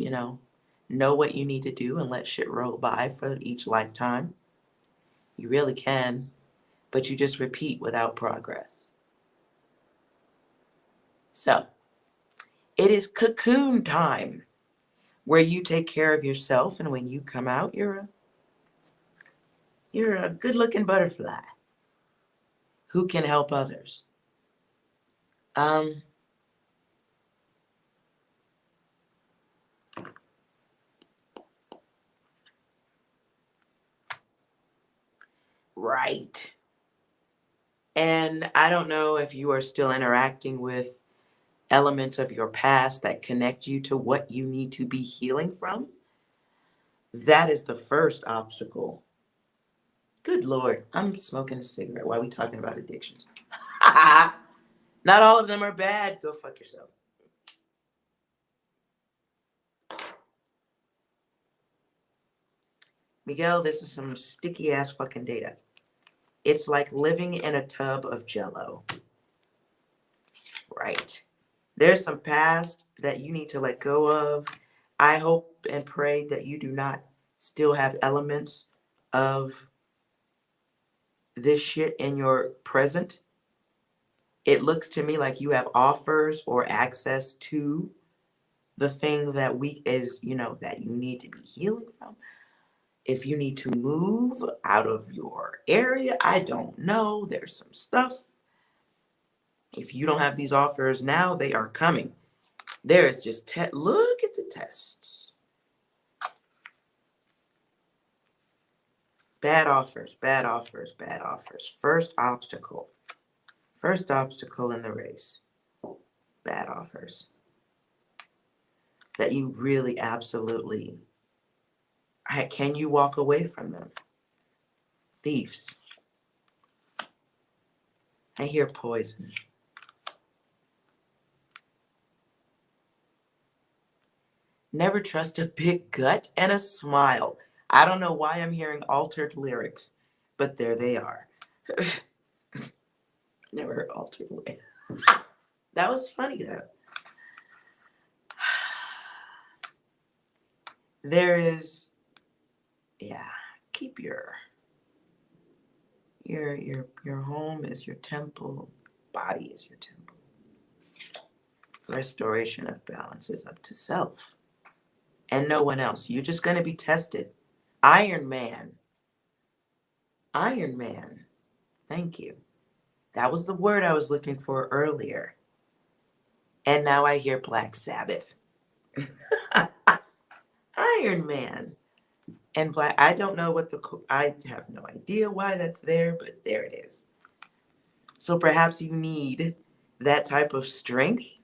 S1: know what you need to do and let shit roll by for each lifetime. You really can, but you just repeat without progress. So, it is cocoon time, where you take care of yourself, and when you come out, you're a good-looking butterfly who can help others. Right. And I don't know if you are still interacting with elements of your past that connect you to what you need to be healing from. That is the first obstacle. Good Lord, I'm smoking a cigarette while we talking about addictions. Not all of them are bad. Go fuck yourself. Miguel, this is some sticky ass fucking data. It's like living in a tub of jello. Right. There's some past that you need to let go of. I hope and pray that you do not still have elements of this shit in your present. It looks to me like you have offers or access to the thing that that you need to be healing from. If you need to move out of your area, I don't know. There's some stuff. If you don't have these offers now, they are coming. There is just look at the tests. Bad offers, bad offers, bad offers. First obstacle in the race. Bad offers. That you really absolutely, can you walk away from them? Thieves. I hear poison. Never trust a big gut and a smile. I don't know why I'm hearing altered lyrics, but there they are. Never heard altered lyrics. That was funny though. There is, yeah, keep your home is your temple, body is your temple. Restoration of balance is up to self and no one else. You're just going to be tested. Iron Man. Thank you. That was the word I was looking for earlier. And now I hear Black Sabbath. Iron Man. And Black, I don't know I have no idea why that's there, but there it is. So perhaps you need that type of strength.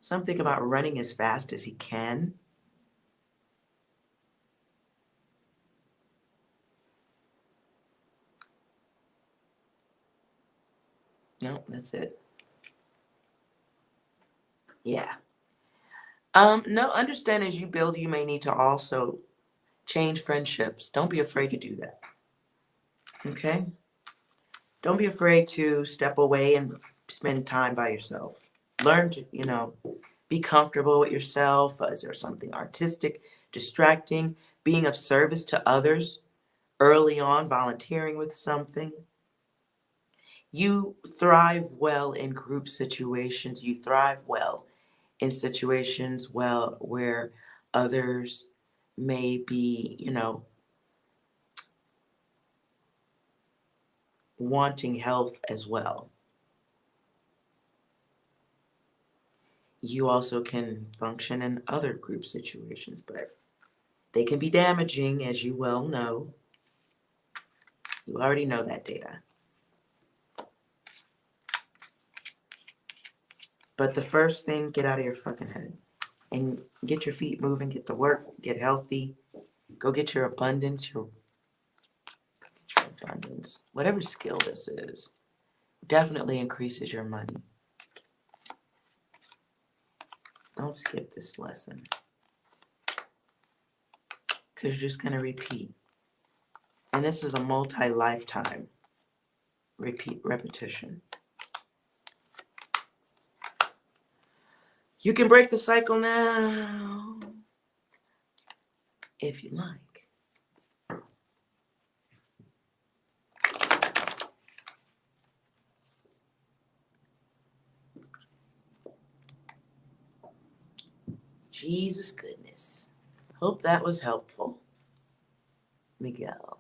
S1: Something about running as fast as he can. No, that's it. Yeah. No, understand as you build, you may need to also change friendships. Don't be afraid to do that. Okay? Don't be afraid to step away and spend time by yourself. Learn to, be comfortable with yourself. Is there something artistic, distracting, being of service to others early on, volunteering with something? You thrive well in group situations. You thrive well in situations where others may be, wanting health as well. You also can function in other group situations, but they can be damaging, as you well know. You already know that data. But the first thing, get out of your fucking head and get your feet moving, get to work, get healthy, go get your abundance, whatever skill this is, definitely increases your money. Don't skip this lesson because you're just going to repeat. And this is a multi-lifetime repetition. You can break the cycle now if you like. Jesus goodness. Hope that was helpful. Miguel.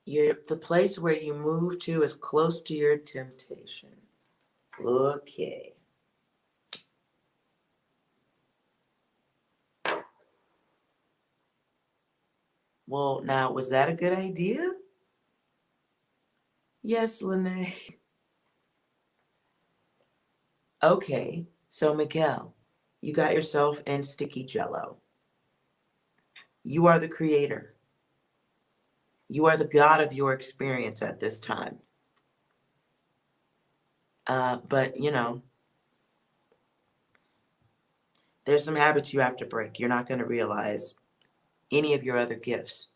S1: The place where you move to is close to your temptation. Okay. Well, now, was that a good idea? Yes, Lene. Okay, so Miguel, you got yourself in sticky jello. You are the creator. You are the God of your experience at this time. But, you know, there's some habits you have to break. You're not going to realize any of your other gifts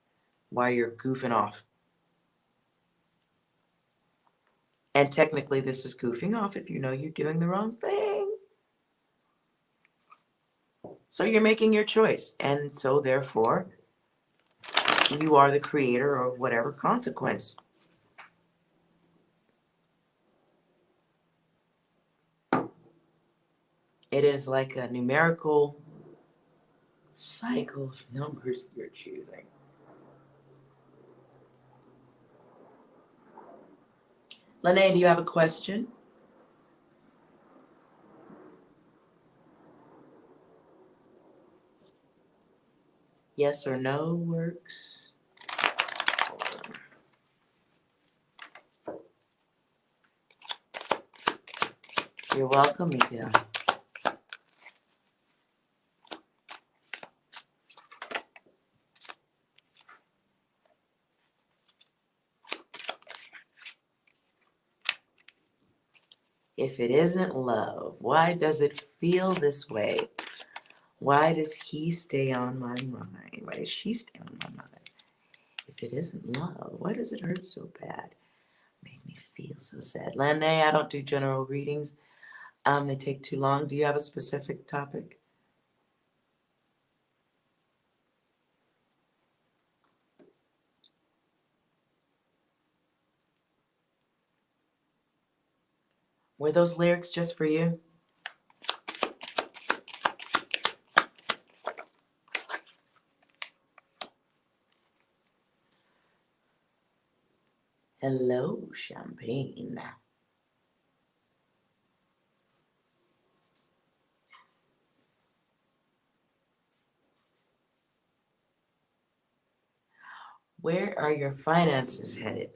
S1: while you're goofing off. And technically, this is goofing off if you know you're doing the wrong thing. So you're making your choice. And so, therefore, you are the creator of whatever consequence. It is like a numerical cycle of numbers you're choosing. Lene, do you have a question? Yes or no works. You're welcome, Miguel. If it isn't love, why does it feel this way? Why does he stay on my mind? Why does she stay on my mind? If it isn't love, why does it hurt so bad? Make me feel so sad. Lene, I don't do general readings. They take too long. Do you have a specific topic? Were those lyrics just for you? Hello, champagne. Where are your finances headed?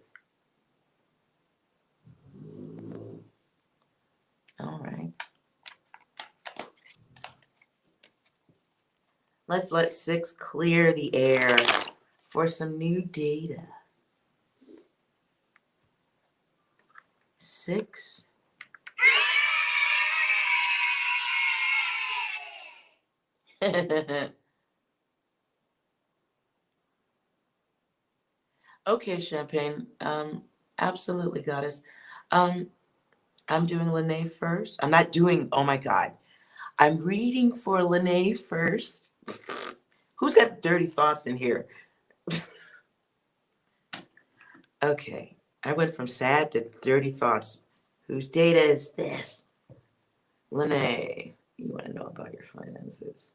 S1: All right. Let's let 6 clear the air for some new data. 6. Okay, Champagne. Absolutely, goddess. Um, I'm doing Lene first. I'm not doing, oh my God. I'm reading for Lene first. Who's got dirty thoughts in here? Okay, I went from sad to dirty thoughts. Whose data is this? Lene, you want to know about your finances?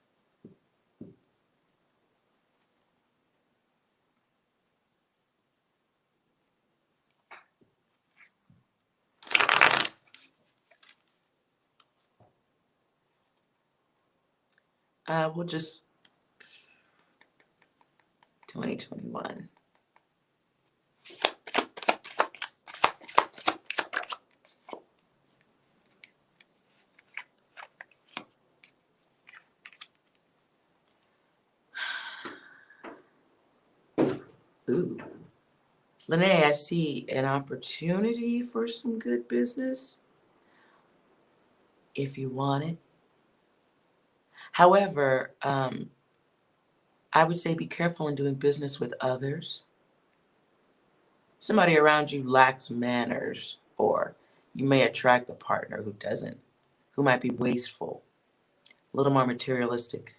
S1: We'll just 2021. Ooh. Lene, I see an opportunity for some good business if you want it. However, I would say be careful in doing business with others. Somebody around you lacks manners, or you may attract a partner who doesn't, who might be wasteful, a little more materialistic.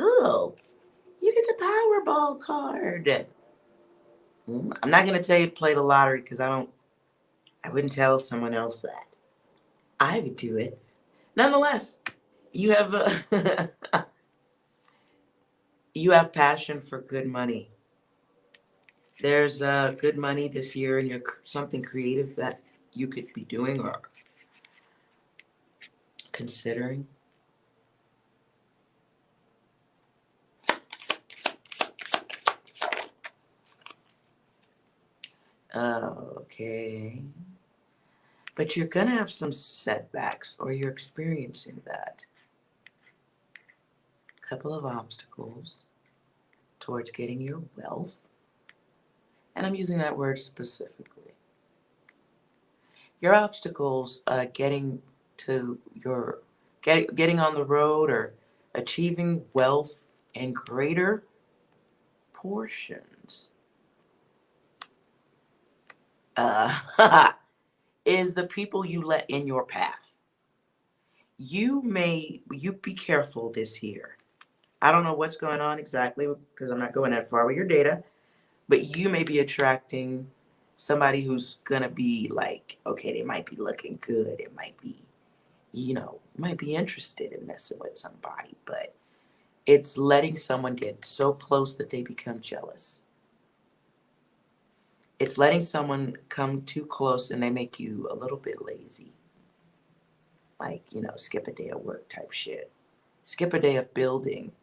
S1: Oh, you get the Powerball card. I'm not going to tell you to play the lottery because I I wouldn't tell someone else that. I would do it. Nonetheless, you have you have passion for good money. There's good money this year, and you're something creative that you could be doing or considering. Okay. But you're going to have some setbacks, or you're experiencing that. A couple of obstacles towards getting your wealth. And I'm using that word specifically. Your obstacles getting to your getting on the road or achieving wealth in greater portions is the people you let in your path. You be careful this year. I don't know what's going on exactly because I'm not going that far with your data, but you may be attracting somebody who's gonna be like, okay, they might be looking good. It might be, might be interested in messing with somebody, but it's letting someone get so close that they become jealous. It's letting someone come too close and they make you a little bit lazy. Like, skip a day of work type shit. Skip a day of building.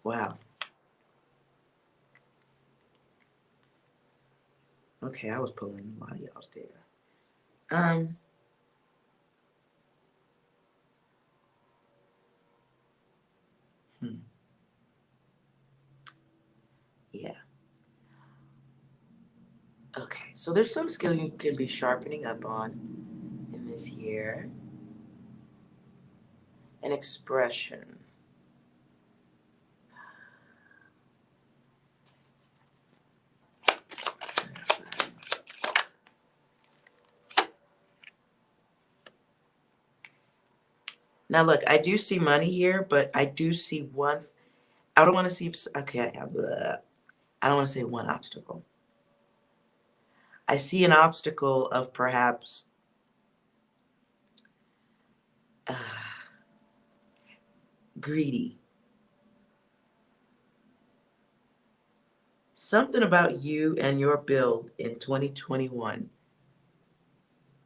S1: Wow. Okay, I was pulling a lot of y'all's data. Yeah. Okay, so there's some skill you can be sharpening up on in this year. An expression. Now look, I do see money here, but I do see one. I don't want to see. Okay, I don't want to say one obstacle. I see an obstacle of perhaps greedy. Something about you and your build in 2021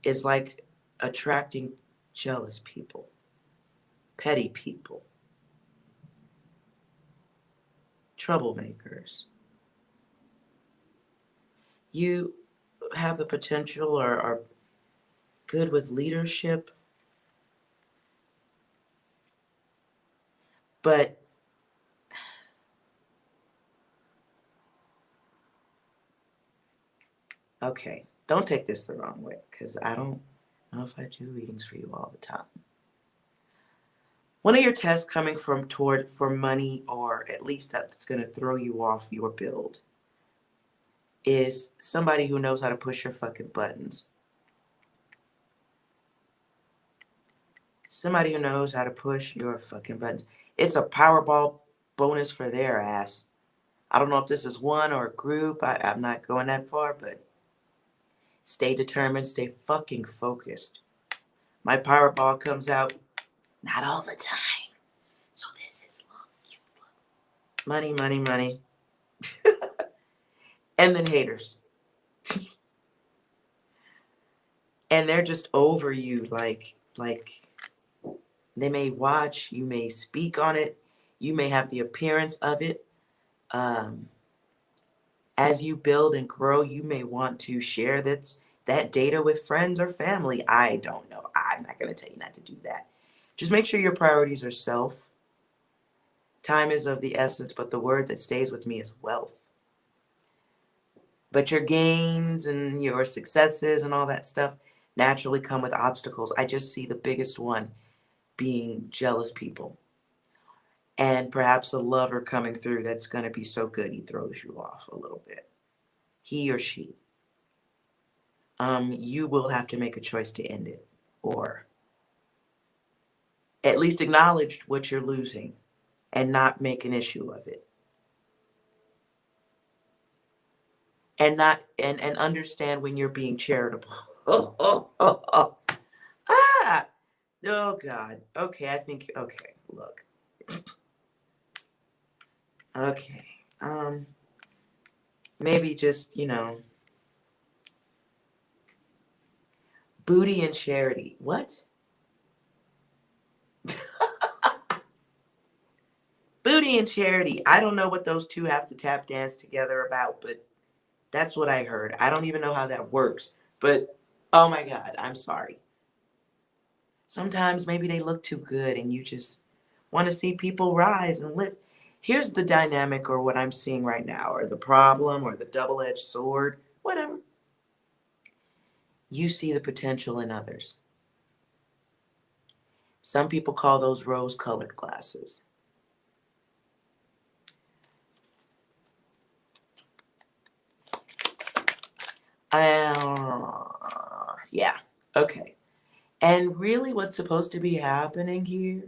S1: is like attracting jealous people, petty people, troublemakers. You have the potential or are good with leadership, but okay, don't take this the wrong way because I don't know if I do readings for you all the time. One of your tests coming from toward for money, or at least that's going to throw you off your build, is somebody who knows how to push your fucking buttons. Somebody who knows how to push your fucking buttons. It's a Powerball bonus for their ass. I don't know if this is one or a group. I'm not going that far, but stay determined, stay fucking focused. My Powerball comes out not all the time. So this is money, money, money. And then haters. And they're just over you like they may watch, you may speak on it, you may have the appearance of it. As you build and grow, you may want to share that data with friends or family. I don't know. I'm not going to tell you not to do that. Just make sure your priorities are self. Time is of the essence, but the word that stays with me is wealth. But your gains and your successes and all that stuff naturally come with obstacles. I just see the biggest one being jealous people. And perhaps a lover coming through that's going to be so good he throws you off a little bit. He or she. You will have to make a choice to end it. Or At least acknowledge what you're losing and not make an issue of it. And not and understand when you're being charitable. Oh. Ah! Oh God. Okay, I think okay, look. Okay. Maybe just, booty and charity. What? Booty and charity. I don't know what those two have to tap dance together about, but that's what I heard. I don't even know how that works. But oh my God, I'm sorry. Sometimes maybe they look too good and you just want to see people rise and live. Here's the dynamic, or what I'm seeing right now, or the problem, or the double-edged sword, whatever. You see the potential in others. Some people call those rose-colored glasses. Yeah, okay. And really what's supposed to be happening here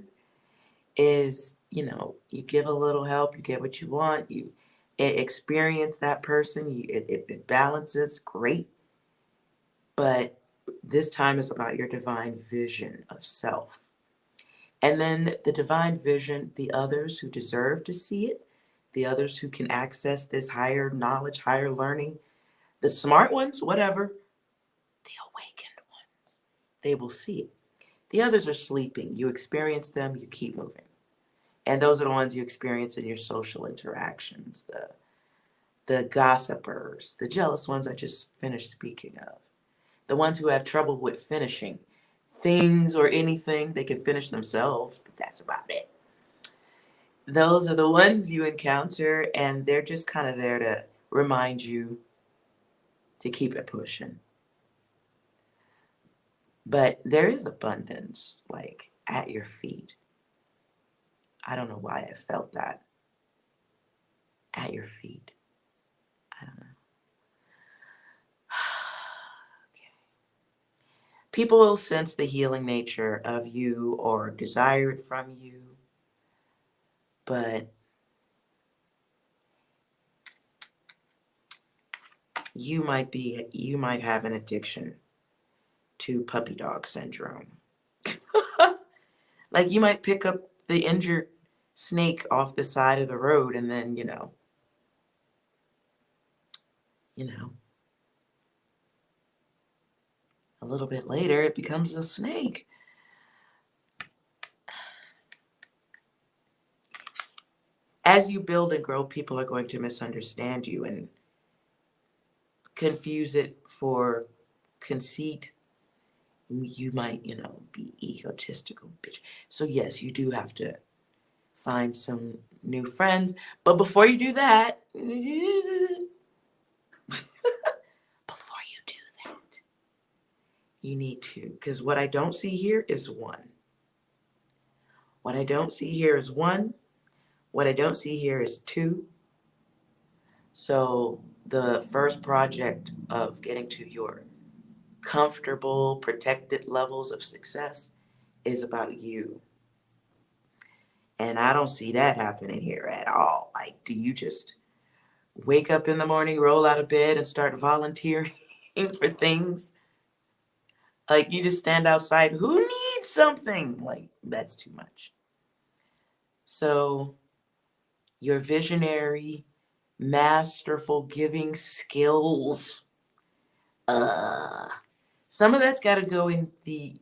S1: is, you give a little help, you get what you want, you experience that person, if it balances, great. But this time is about your divine vision of self. And then the divine vision, the others who deserve to see it, the others who can access this higher knowledge, higher learning, the smart ones, whatever, the awakened ones, they will see it. The others are sleeping. You experience them, you keep moving. And those are the ones you experience in your social interactions, the gossipers, the jealous ones I just finished speaking of, the ones who have trouble with finishing things or anything. They can finish themselves, but that's about it. Those are the ones you encounter, and they're just kind of there to remind you to keep it pushing. But there is abundance, like at your feet. I don't know why I felt that. At your feet. I don't know. Okay. People will sense the healing nature of you or desire it from you, but you might have an addiction to puppy dog syndrome. Like you might pick up the injured snake off the side of the road and then, a little bit later it becomes a snake. As you build and grow, people are going to misunderstand you and confuse it for conceit. You might, be egotistical, bitch. So yes, you do have to find some new friends. But before you do that, you need to, because what I don't see here is one. What I don't see here is one. What I don't see here is two. So the first project of getting to your comfortable, protected levels of success is about you. And I don't see that happening here at all. Like, do you just wake up in the morning, roll out of bed, and start volunteering for things? Like, you just stand outside, who needs something? Like, that's too much. So, your visionary, masterful giving skills, some of that's got to go in the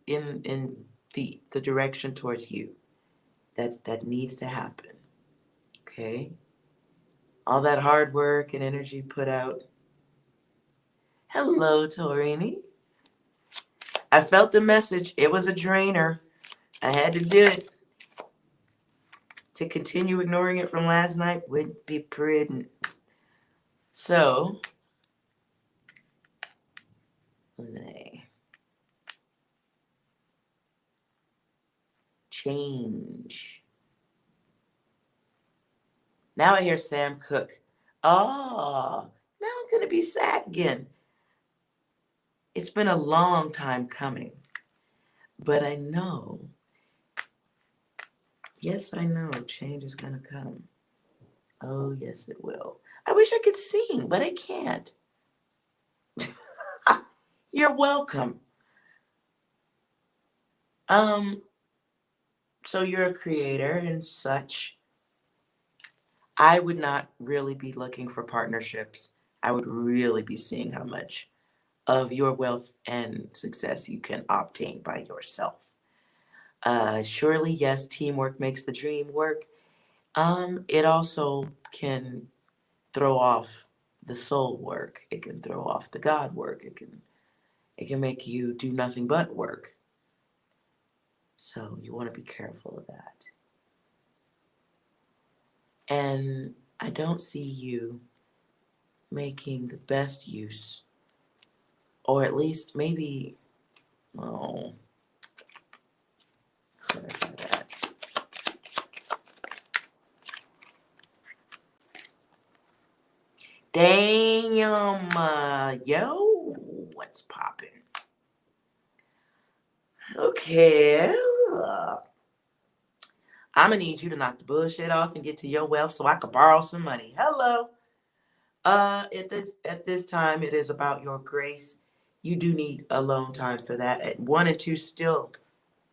S1: direction towards you. That needs to happen. Okay? All that hard work and energy put out. Hello, Torini. I felt the message. It was a drainer. I had to do it. To continue ignoring it from last night would be prudent. So, change. Now I hear Sam Cooke. Oh, now I'm going to be sad again. It's been a long time coming. But I know Yes, I know. Change is gonna come. Oh, yes, it will. I wish I could sing, but I can't. You're welcome. Um, so you're a creator and such. I would not really be looking for partnerships. I would really be seeing how much of your wealth and success you can obtain by yourself. Surely, yes, teamwork makes the dream work. It also can throw off the soul work. It can throw off the God work. It can make you do nothing but work. So you want to be careful of that. And I don't see you making the best use, or at least maybe, oh, clarify that. Damn, yo, what's popping? Okay, I'm gonna need you to knock the bullshit off and get to your wealth so I could borrow some money. Hello. At this time, it is about your grace. You do need alone time for that. At 1 and 2 still.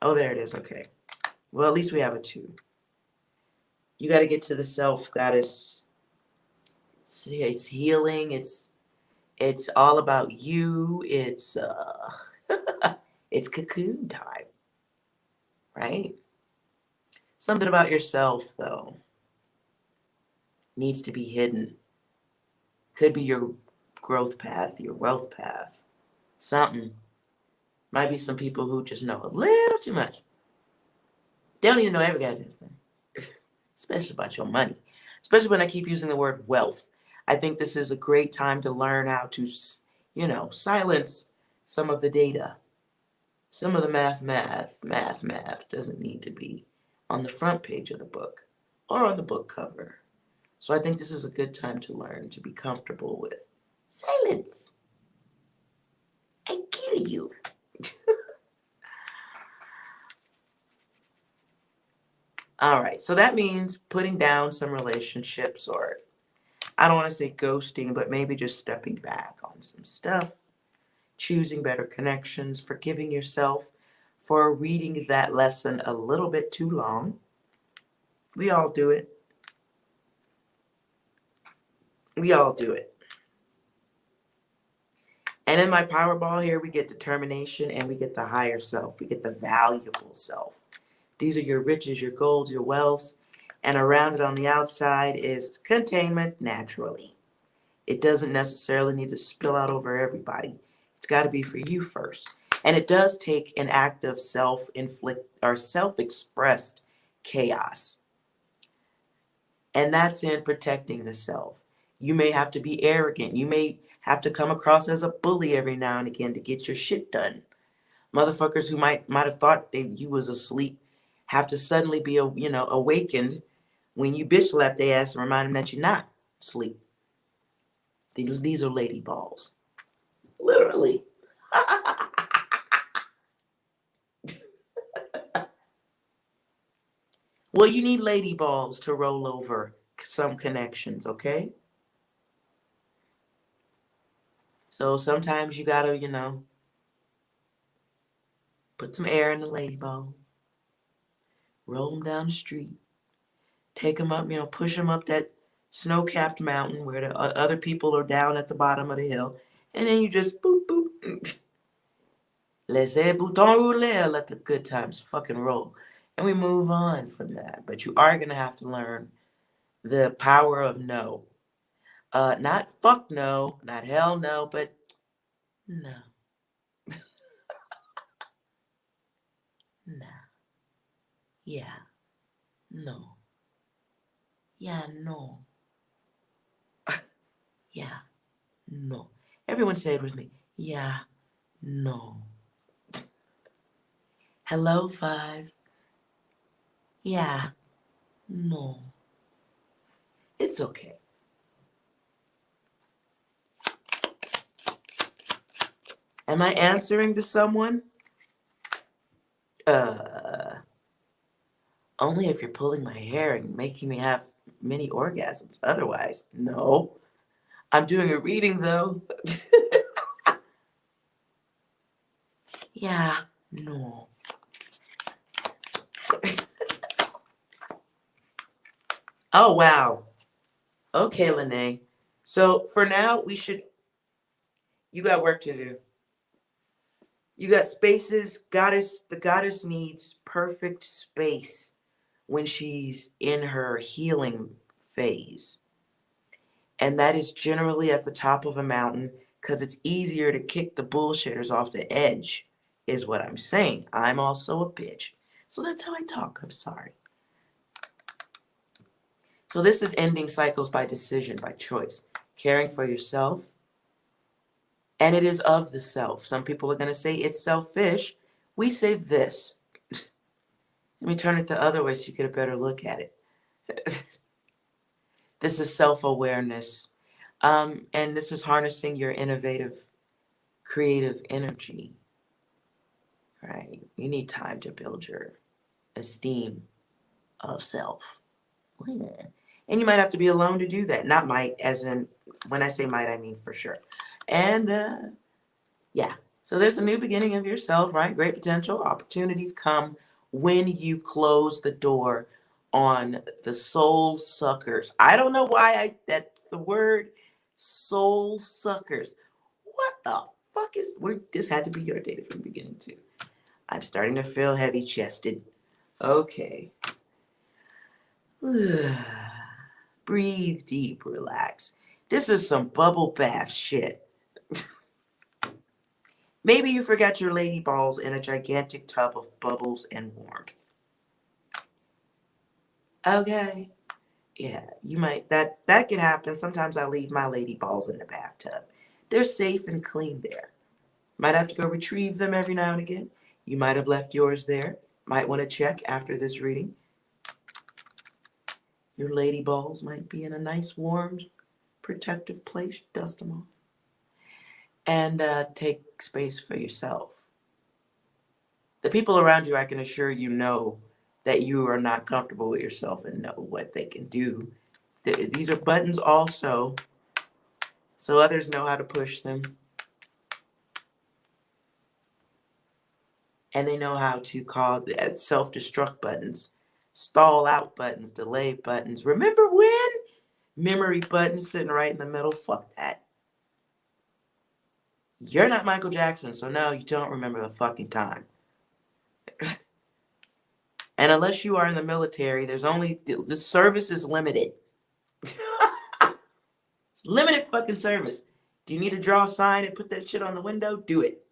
S1: Oh, there it is. Okay. Well, at least we have a 2. You got to get to the self, goddess. See, it's healing. It's all about you. It's it's cocoon time, right? Something about yourself though needs to be hidden. Could be your growth path, your wealth path. Something. Might be some people who just know a little too much. They don't even know every goddamn thing, especially about your money. Especially when I keep using the word wealth. I think this is a great time to learn how to, silence some of the data. Some of the math doesn't need to be on the front page of the book or on the book cover. So I think this is a good time to learn to be comfortable with silence. I kill you. All right, so that means putting down some relationships, or I don't want to say ghosting, but maybe just stepping back on some stuff, choosing better connections, forgiving yourself for reading that lesson a little bit too long. We all do it. We all do it. And in my Powerball here, we get determination and we get the higher self. We get the valuable self. These are your riches, your golds, your wealths. And around it on the outside is containment naturally. It doesn't necessarily need to spill out over everybody. It's got to be for you first. And it does take an act of self-inflict or self-expressed chaos. And that's in protecting the self. You may have to be arrogant. You may have to come across as a bully every now and again to get your shit done. Motherfuckers who might have thought you was asleep have to suddenly be awakened when you bitch slap their ass and remind them that you're not asleep. These are lady balls. Literally. Well, you need lady balls to roll over some connections, okay? So sometimes you gotta, put some air in the lady ball, roll them down the street, take them up, push them up that snow-capped mountain where the other people are down at the bottom of the hill, and then you just boop, boop. Laissez bouton rouler, let the good times fucking roll. And we move on from that. But you are gonna have to learn the power of no. Not fuck no, not hell no, but no. No. Yeah. No. Yeah, no. Yeah. No. Everyone say it with me. Yeah. No. Hello, 5. Yeah. No. It's okay. Am I answering to someone? Only if you're pulling my hair and making me have many orgasms. Otherwise, no. I'm doing a reading though. Yeah, no. Oh, wow. Okay, Lene. So for now, you got work to do. You got spaces. The goddess needs perfect space when she's in her healing phase. And that is generally at the top of a mountain because it's easier to kick the bullshitters off the edge, is what I'm saying. I'm also a bitch. So that's how I talk. I'm sorry. So this is ending cycles by decision, by choice, caring for yourself. And it is of the self. Some people are going to say it's selfish. We say this. Let me turn it the other way so you get a better look at it. This is self-awareness. And this is harnessing your innovative, creative energy, right? You need time to build your esteem of self. And you might have to be alone to do that. Not might, as in, when I say might, I mean for sure. And yeah, so there's a new beginning of yourself, right? Great potential. Opportunities come when you close the door on the soul suckers. I don't know why that's the word, soul suckers. What the fuck this had to be your data from the beginning too. I'm starting to feel heavy chested. Okay. Breathe deep, relax. This is some bubble bath shit. Maybe you forgot your lady balls in a gigantic tub of bubbles and warmth. Okay. Yeah, you might, that could happen. Sometimes I leave my lady balls in the bathtub. They're safe and clean there. Might have to go retrieve them every now and again. You might have left yours there. Might want to check after this reading. Your lady balls might be in a nice, warm, protective place. Dust them off. And take space for yourself. The people around you, I can assure you, know that you are not comfortable with yourself and know what they can do. These are buttons also, so others know how to push them. And they know how to call self-destruct buttons, stall out buttons, delay buttons. Remember when? Memory buttons sitting right in the middle. Fuck that. You're not Michael Jackson, so no, you don't remember the fucking time. And unless you are in the military, the service is limited. It's limited fucking service. Do you need to draw a sign and put that shit on the window? Do it.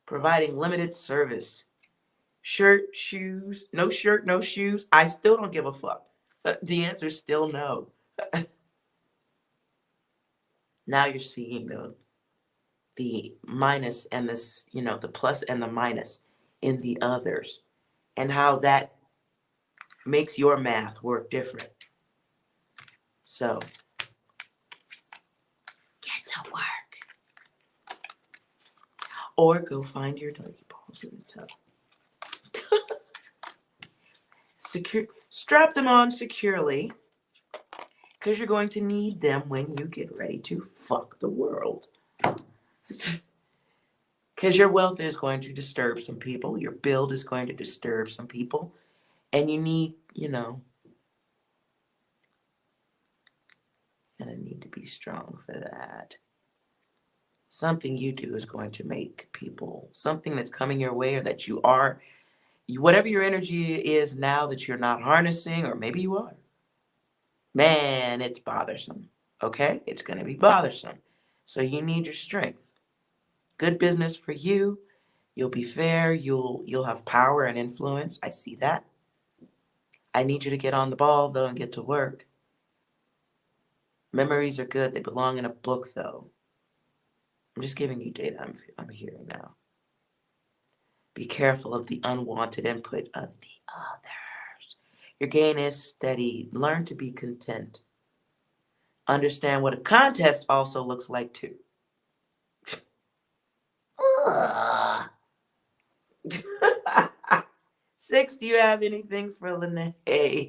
S1: Providing limited service. Shirt, shoes, no shirt, no shoes. I still don't give a fuck. The answer is still no. Now you're seeing the minus and this, the plus and the minus in the others and how that makes your math work different. So get to work. Or go find your dirty balls in the tub. Strap them on securely because you're going to need them when you get ready to fuck the world. Because your wealth is going to disturb some people. Your build is going to disturb some people. And you need, and I need to be strong for that. Something you do is going to make people, something that's coming your way or that you are, whatever your energy is now that you're not harnessing, or maybe you are. Man, it's bothersome. Okay? It's going to be bothersome. So you need your strength. Good business for you. You'll be fair. You'll have power and influence. I see that. I need you to get on the ball, though, and get to work. Memories are good. They belong in a book, though. I'm just giving you data I'm hearing now. Be careful of the unwanted input of the others. Your gain is steady. Learn to be content. Understand what a contest also looks like, too. 6, do you have anything for Lene?
S2: Yeah,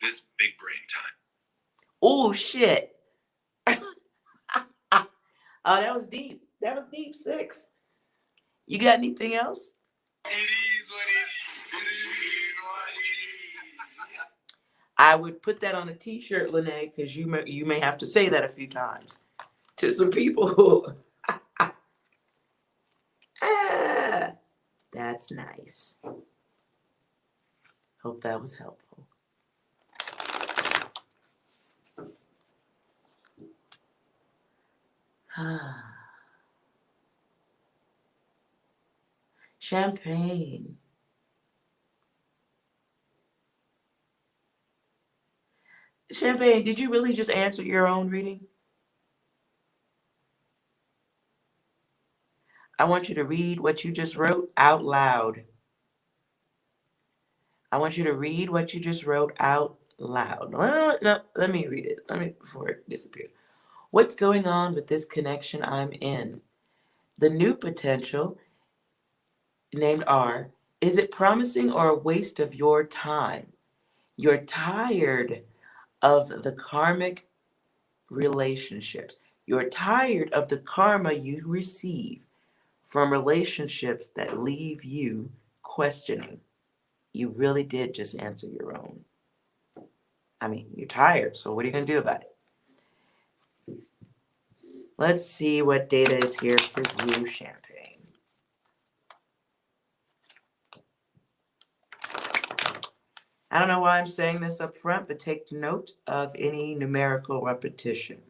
S2: this big brain time.
S1: Oh, shit. Oh, that was deep. That was deep, 6. You got anything else?
S2: It is what it is. It is what it is.
S1: I would put that on a t-shirt, Lene, because you may have to say that a few times to some people. Ah, that's nice. Hope that was helpful. Champagne. Champagne, did you really just answer your own reading? I want you to read what you just wrote out loud. I want you to read what you just wrote out loud. No, let me read it. Before it disappears. What's going on with this connection I'm in? The new potential, named R, is it promising or a waste of your time? You're tired of the karmic relationships. You're tired of the karma you receive from relationships that leave you questioning. You really did just answer your own. I mean, you're tired, so what are you going to do about it? Let's see what data is here for you, Champagne. I don't know why I'm saying this up front, but take note of any numerical repetition.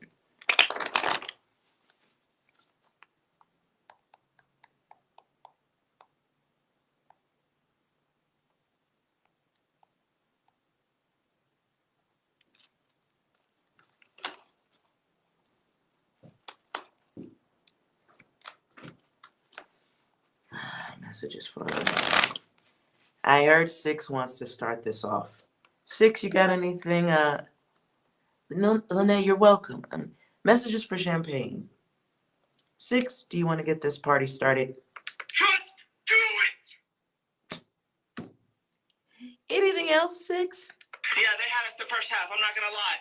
S1: Messages for I heard 6 wants to start this off. 6, you got anything? No, Lene, you're welcome. Messages for Champagne. 6, do you want to get this party started?
S2: Just do it.
S1: Anything else, 6?
S3: Yeah, they had us the first half. I'm not gonna lie.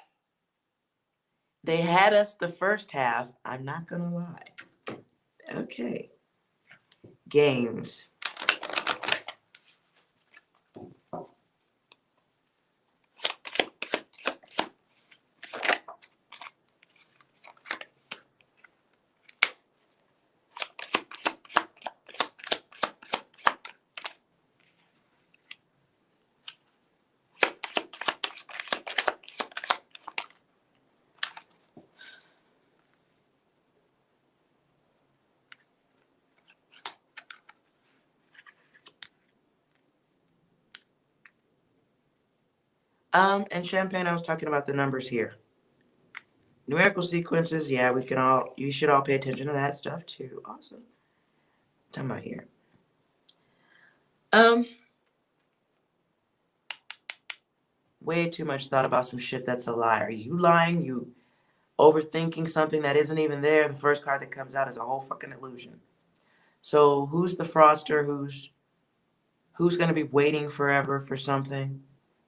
S1: They had us the first half. I'm not gonna lie. Okay. Games. And Champagne, I was talking about the numbers here. Numerical sequences, yeah, you should all pay attention to that stuff too. Awesome. Talking about here. Way too much thought about some shit that's a lie. Are you lying? You overthinking something that isn't even there? The first card that comes out is a whole fucking illusion. So who's the fraudster? Who's gonna be waiting forever for something?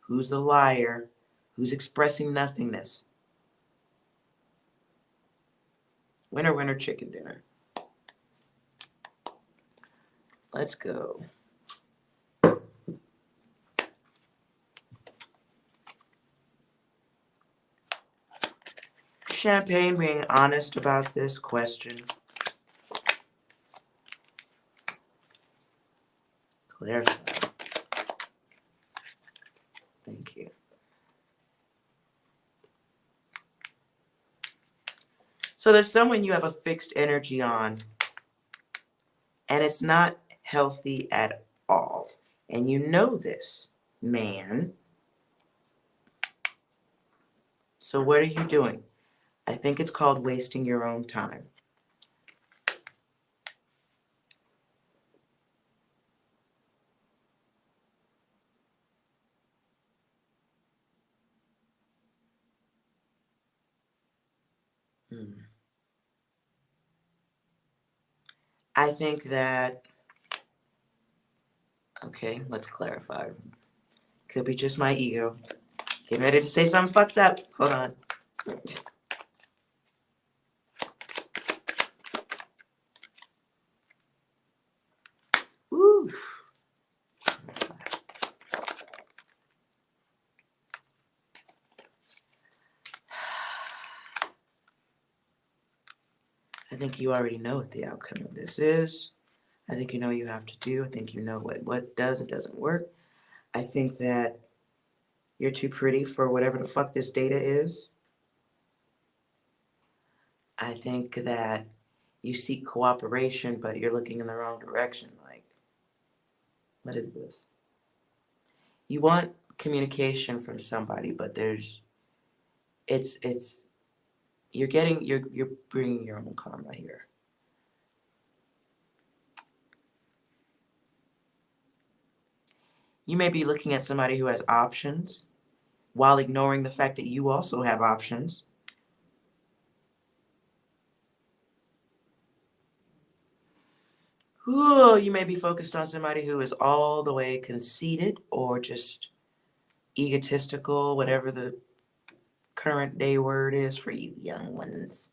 S1: Who's the liar? Who's expressing nothingness? Winner, winner, chicken dinner. Let's go. Champagne being honest about this question. Clarify. Thank you. So there's someone you have a fixed energy on, and it's not healthy at all. And you know this, man. So what are you doing? I think it's called wasting your own time. I think that Okay, let's clarify. Could be just my ego. Getting ready to say something fucked up. Hold on. Woo. I think you already know what the outcome of this is. I think you know what you have to do. I think you know what does and doesn't work. I think that you're too pretty for whatever the fuck this data is. I think that you seek cooperation, but you're looking in the wrong direction. Like, what is this? You want communication from somebody, but you're bringing your own karma here. You may be looking at somebody who has options while ignoring the fact that you also have options. Ooh, you may be focused on somebody who is all the way conceited or just egotistical, whatever the current day word is for you young ones.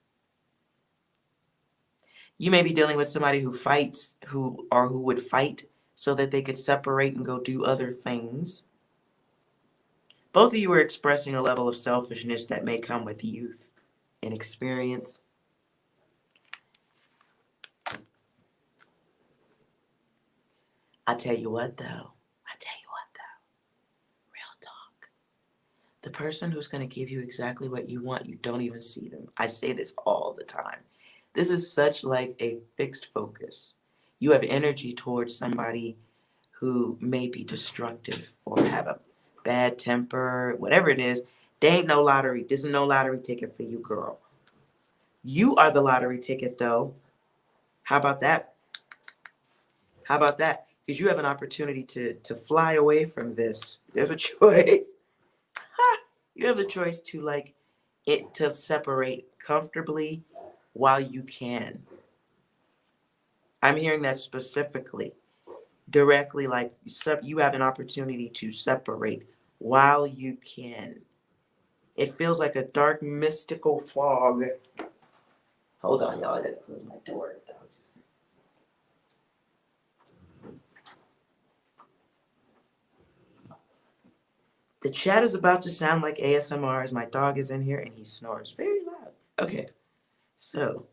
S1: You may be dealing with somebody who fights, who would fight so that they could separate and go do other things. Both of you are expressing a level of selfishness that may come with youth and experience. I tell you what though, real talk. The person who's going to give you exactly what you want, you don't even see them. I say this all the time. This is such like a fixed focus. You have energy towards somebody who may be destructive or have a bad temper, whatever it is. They ain't no lottery. This is no lottery ticket for you, girl. You are the lottery ticket, though. How about that? How about that? Because you have an opportunity to fly away from this. There's a choice. You have the choice to separate comfortably while you can. I'm hearing that specifically. Directly, like you have an opportunity to separate while you can. It feels like a dark, mystical fog. Hold on, y'all. I gotta close my door. The chat is about to sound like ASMR as my dog is in here and he snores very loud. Okay, so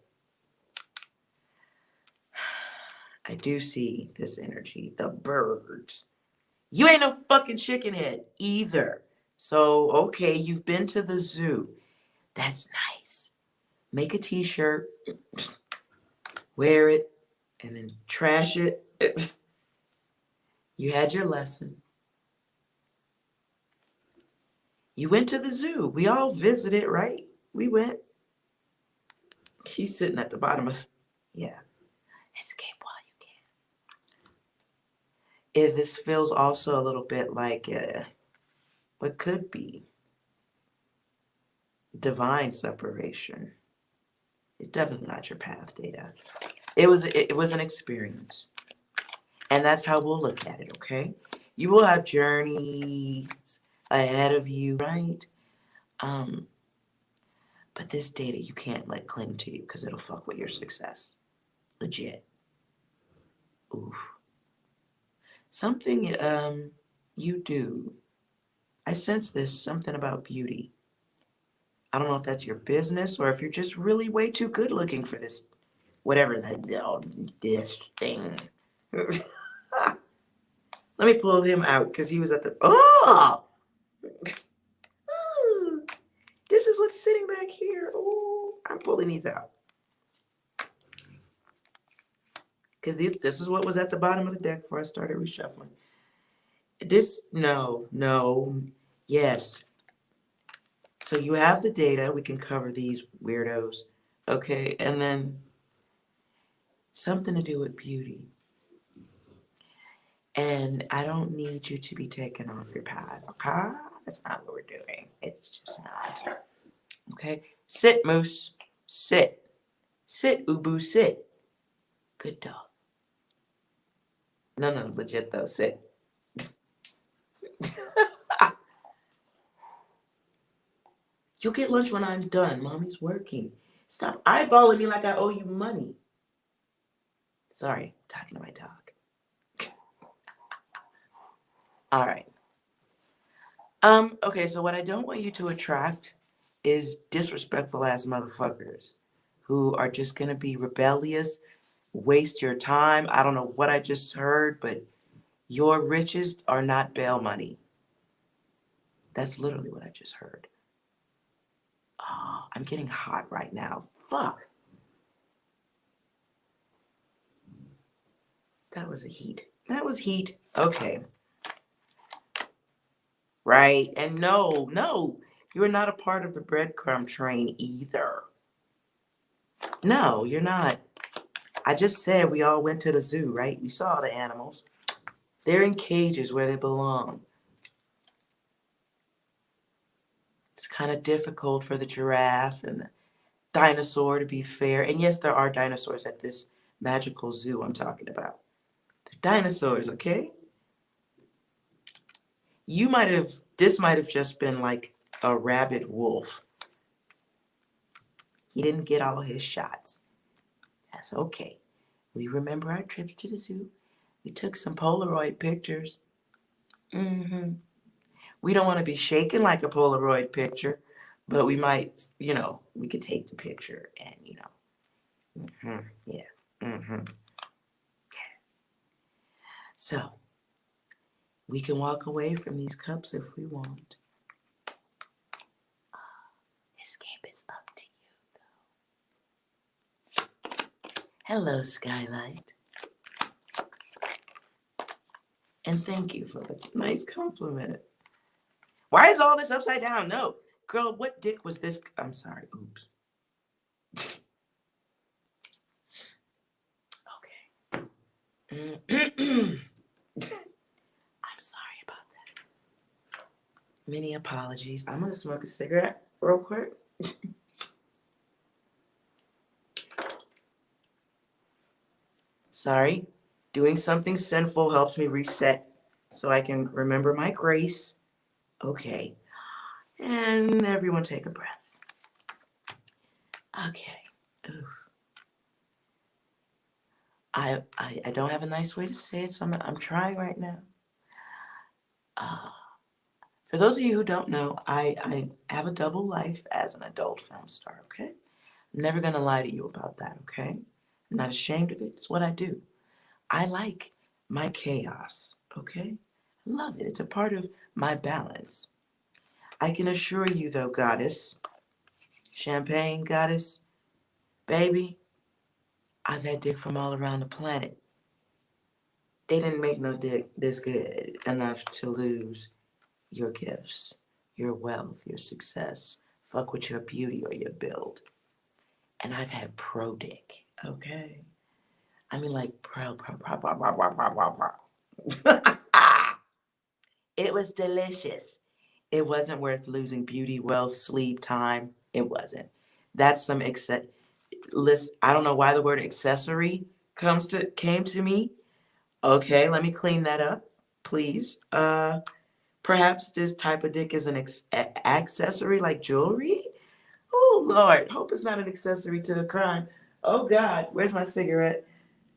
S1: I do see this energy. The birds. You ain't no fucking chicken head either. So, okay, you've been to the zoo. That's nice. Make a t-shirt, wear it, and then trash it. You had your lesson. You went to the zoo. We all visited, right? We went. He's sitting at the bottom of, yeah. Escape while you can. This feels also a little bit like what could be divine separation. It's definitely not your path, Data. It was an experience. And that's how we'll look at it, okay? You will have journeys ahead of you, right? But this data you can't let cling to you because it'll fuck with your success. Legit. Oof. Something you do. I sense this something about beauty. I don't know if that's your business or if you're just really way too good looking for this, whatever this thing. Let me pull him out because he was at the. Oh! This is what's sitting back here. Oh, I'm pulling these out. Because this is what was at the bottom of the deck before I started reshuffling. No, yes. So you have the data. We can cover these weirdos. Okay, and then something to do with beauty. And I don't need you to be taken off your path, okay? That's not what we're doing. It's just not. Okay? Sit, Moose. Sit. Sit, Ubu, sit. Good dog. No, legit though. Sit. You'll get lunch when I'm done. Mommy's working. Stop eyeballing me like I owe you money. Sorry, talking to my dog. All right. Okay, so what I don't want you to attract is disrespectful ass motherfuckers who are just gonna be rebellious, waste your time. I don't know what I just heard, but your riches are not bail money. That's literally what I just heard. Oh, I'm getting hot right now. Fuck. That was a heat. That was heat. Okay. Right. And no, you're not a part of the breadcrumb train either. No, you're not. I just said we all went to the zoo, right? We saw the animals. They're in cages where they belong. It's kind of difficult for the giraffe and the dinosaur to be fair. And yes, there are dinosaurs at this magical zoo I'm talking about. They're dinosaurs, okay? This might have just been like a rabid wolf. He didn't get all his shots. That's okay. We remember our trips to the zoo. We took some Polaroid pictures. We don't want to be shaken like a Polaroid picture, but we might, we could take the picture and, yeah. So, we can walk away from these cups if we want. Escape is up to you, though. Hello, Skylight. And thank you for the nice compliment. Why is all this upside down? No. Girl, what dick was this? I'm sorry. Oops. Okay. I'm sorry about that. Many apologies. I'm going to smoke a cigarette real quick. Sorry. Doing something sinful helps me reset so I can remember my grace. Okay. And everyone take a breath. Okay. Ooh. I don't have a nice way to say it, so I'm trying right now. For those of you who don't know, I have a double life as an adult film star, okay? I'm never going to lie to you about that, okay? I'm not ashamed of it. It's what I do. I like my chaos, okay? I love it. It's a part of my balance. I can assure you, though, goddess, champagne goddess, baby, I've had dick from all around the planet. They didn't make no dick this good enough to lose your gifts, your wealth, your success, fuck with your beauty or your build. And I've had pro dick, okay? I mean like pro. It was delicious. It wasn't worth losing beauty, wealth, sleep, time. It wasn't. That's some I don't know why the word accessory came to me. Okay, let me clean that up, please. Perhaps this type of dick is an accessory like jewelry? Oh, Lord. Hope it's not an accessory to the crime. Oh, God. Where's my cigarette?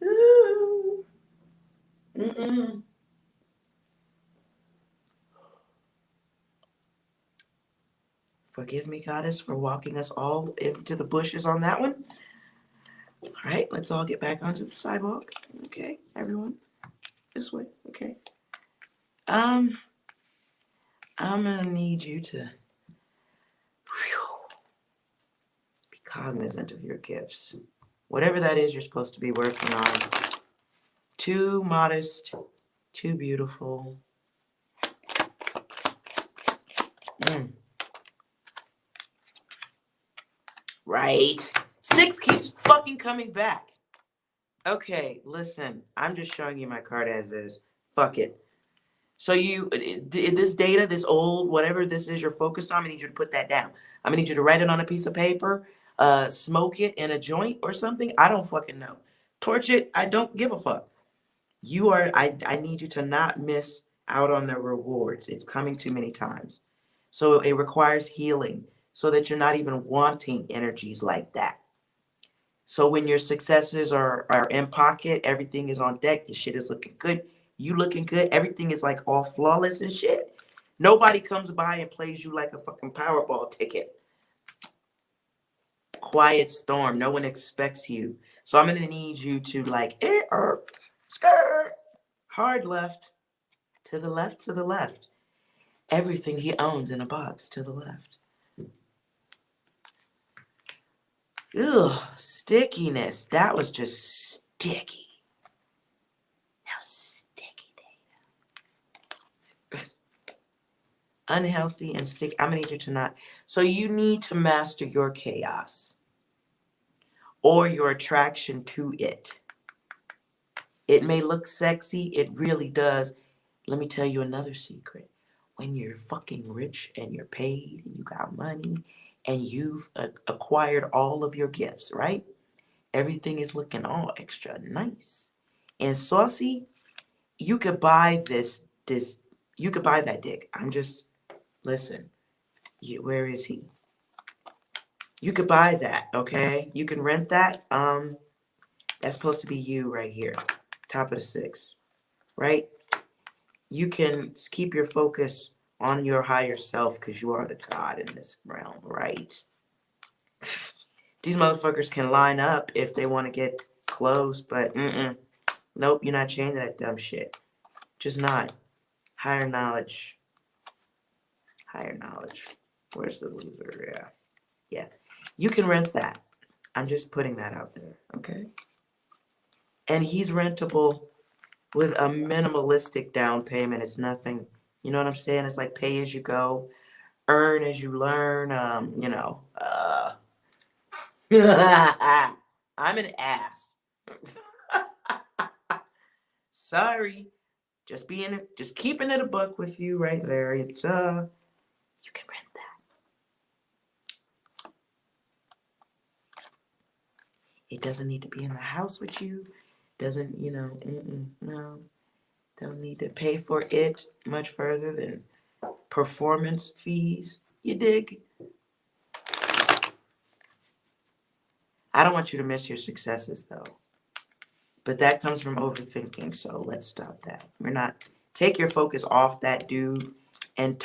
S1: Ooh. Mm-mm. Forgive me, goddess, for walking us all into the bushes on that one. All right, let's all get back onto the sidewalk. Okay, everyone. This way. Okay. I'm gonna need you to be cognizant of your gifts. Whatever that is you're supposed to be working on. Too modest, too beautiful. Right. 6 keeps fucking coming back. Okay, listen. I'm just showing you my card as is. Fuck it. So this data, this old, whatever this is you're focused on, I need you to put that down. I'm gonna need you to write it on a piece of paper, smoke it in a joint or something. I don't fucking know. Torch it. I don't give a fuck. I need you to not miss out on the rewards. It's coming too many times. So it requires healing so that you're not even wanting energies like that. So when your successes are in pocket, everything is on deck, your shit is looking good, you looking good, everything is like all flawless and shit. Nobody comes by and plays you like a fucking Powerball ticket. Quiet storm. No one expects you. So I'm gonna need you to like skirt, hard left, to the left, to the left. Everything he owns in a box to the left. Ugh, stickiness. That was just sticky. That was sticky data. Unhealthy and sticky. I'm gonna need you to not. So you need to master your chaos or your attraction to it. It may look sexy, it really does. Let me tell you another secret. When you're fucking rich and you're paid and you got money and you've acquired all of your gifts, right? Everything is looking all extra nice and saucy. You could buy you could buy that dick. Listen, where is he? You could buy that, okay? You can rent that. That's supposed to be you right here, top of the 6, right? You can keep your focus on your higher self because you are the god in this realm, right? These motherfuckers can line up if they want to get close, but nope, you're not changing that dumb shit. Just not. Higher knowledge. Higher knowledge. Where's the loser? Yeah. Yeah. You can rent that. I'm just putting that out there, okay? And he's rentable with a minimalistic down payment. It's nothing. You know what I'm saying? It's like pay as you go, earn as you learn. I'm an ass. Sorry. Just keeping it a buck with you right there. It's you can rent that. It doesn't need to be in the house with you. Doesn't, no. Don't need to pay for it much further than performance fees. You dig? I don't want you to miss your successes though. But that comes from overthinking, so let's stop that. Take your focus off that dude and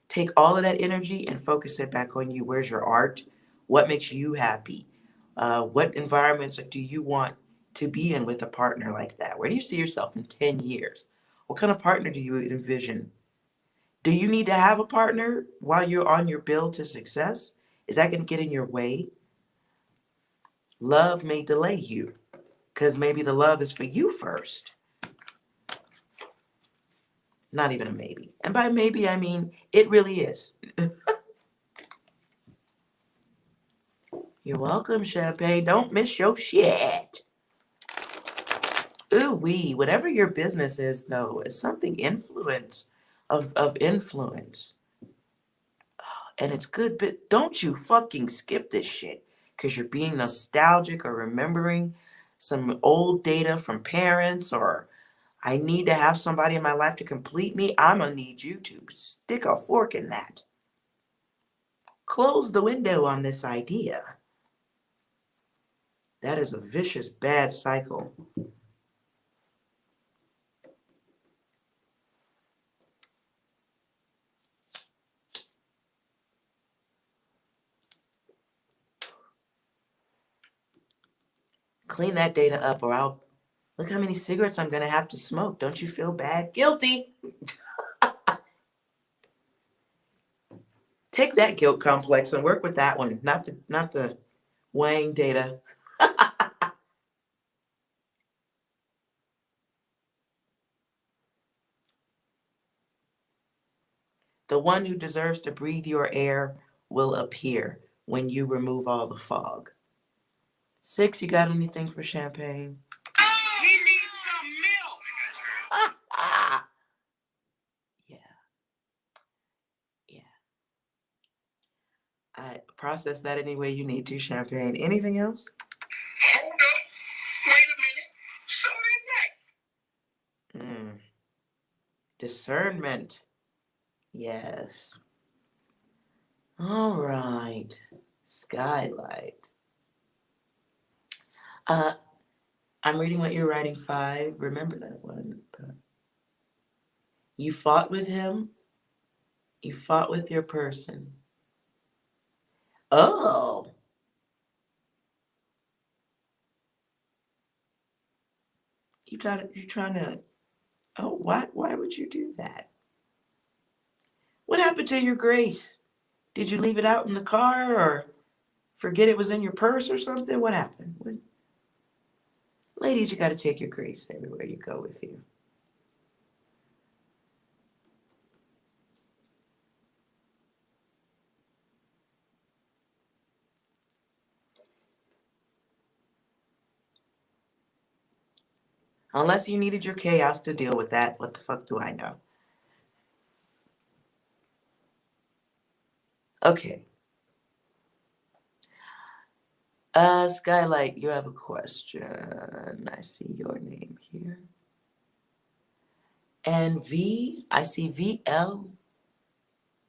S1: take all of that energy and focus it back on you. Where's your art? What makes you happy? What environments do you want to be in with a partner like that? Where do you see yourself in 10 years? What kind of partner do you envision? Do you need to have a partner while you're on your build to success? Is that going to get in your way? Love may delay you because maybe the love is for you first. Not even a maybe. And by maybe, I mean it really is. You're welcome, Champagne. Don't miss your shit. Ooh wee. Whatever your business is, though, is something of influence. And it's good, but don't you fucking skip this shit because you're being nostalgic or remembering some old data from parents, or I need to have somebody in my life to complete me. I'm gonna need you to stick a fork in that. Close the window on this idea. That is a vicious, bad cycle. Clean that data up or I'll look how many cigarettes I'm gonna have to smoke. Don't you feel bad? Guilty. Take that guilt complex and work with that one, not the weighing data. The one who deserves to breathe your air will appear when you remove all the fog. 6, you got anything for Champagne?
S3: He needs some milk.
S1: Yeah. Yeah. I process that any way you need to, Champagne. Anything else?
S2: Hold up. Wait a minute. So that.
S1: Discernment. Yes. All right. Skylight. I'm reading what you're writing, 5. Remember that one. You fought with him. You fought with your person. Oh. You're trying to, oh, why would you do that? What happened to your grace? Did you leave it out in the car or forget it was in your purse or something? What happened? Ladies, you got to take your grace everywhere you go with you. Unless you needed your chaos to deal with that, what the fuck do I know? Okay. Skylight, you have a question. I see your name here. And V, I see VL.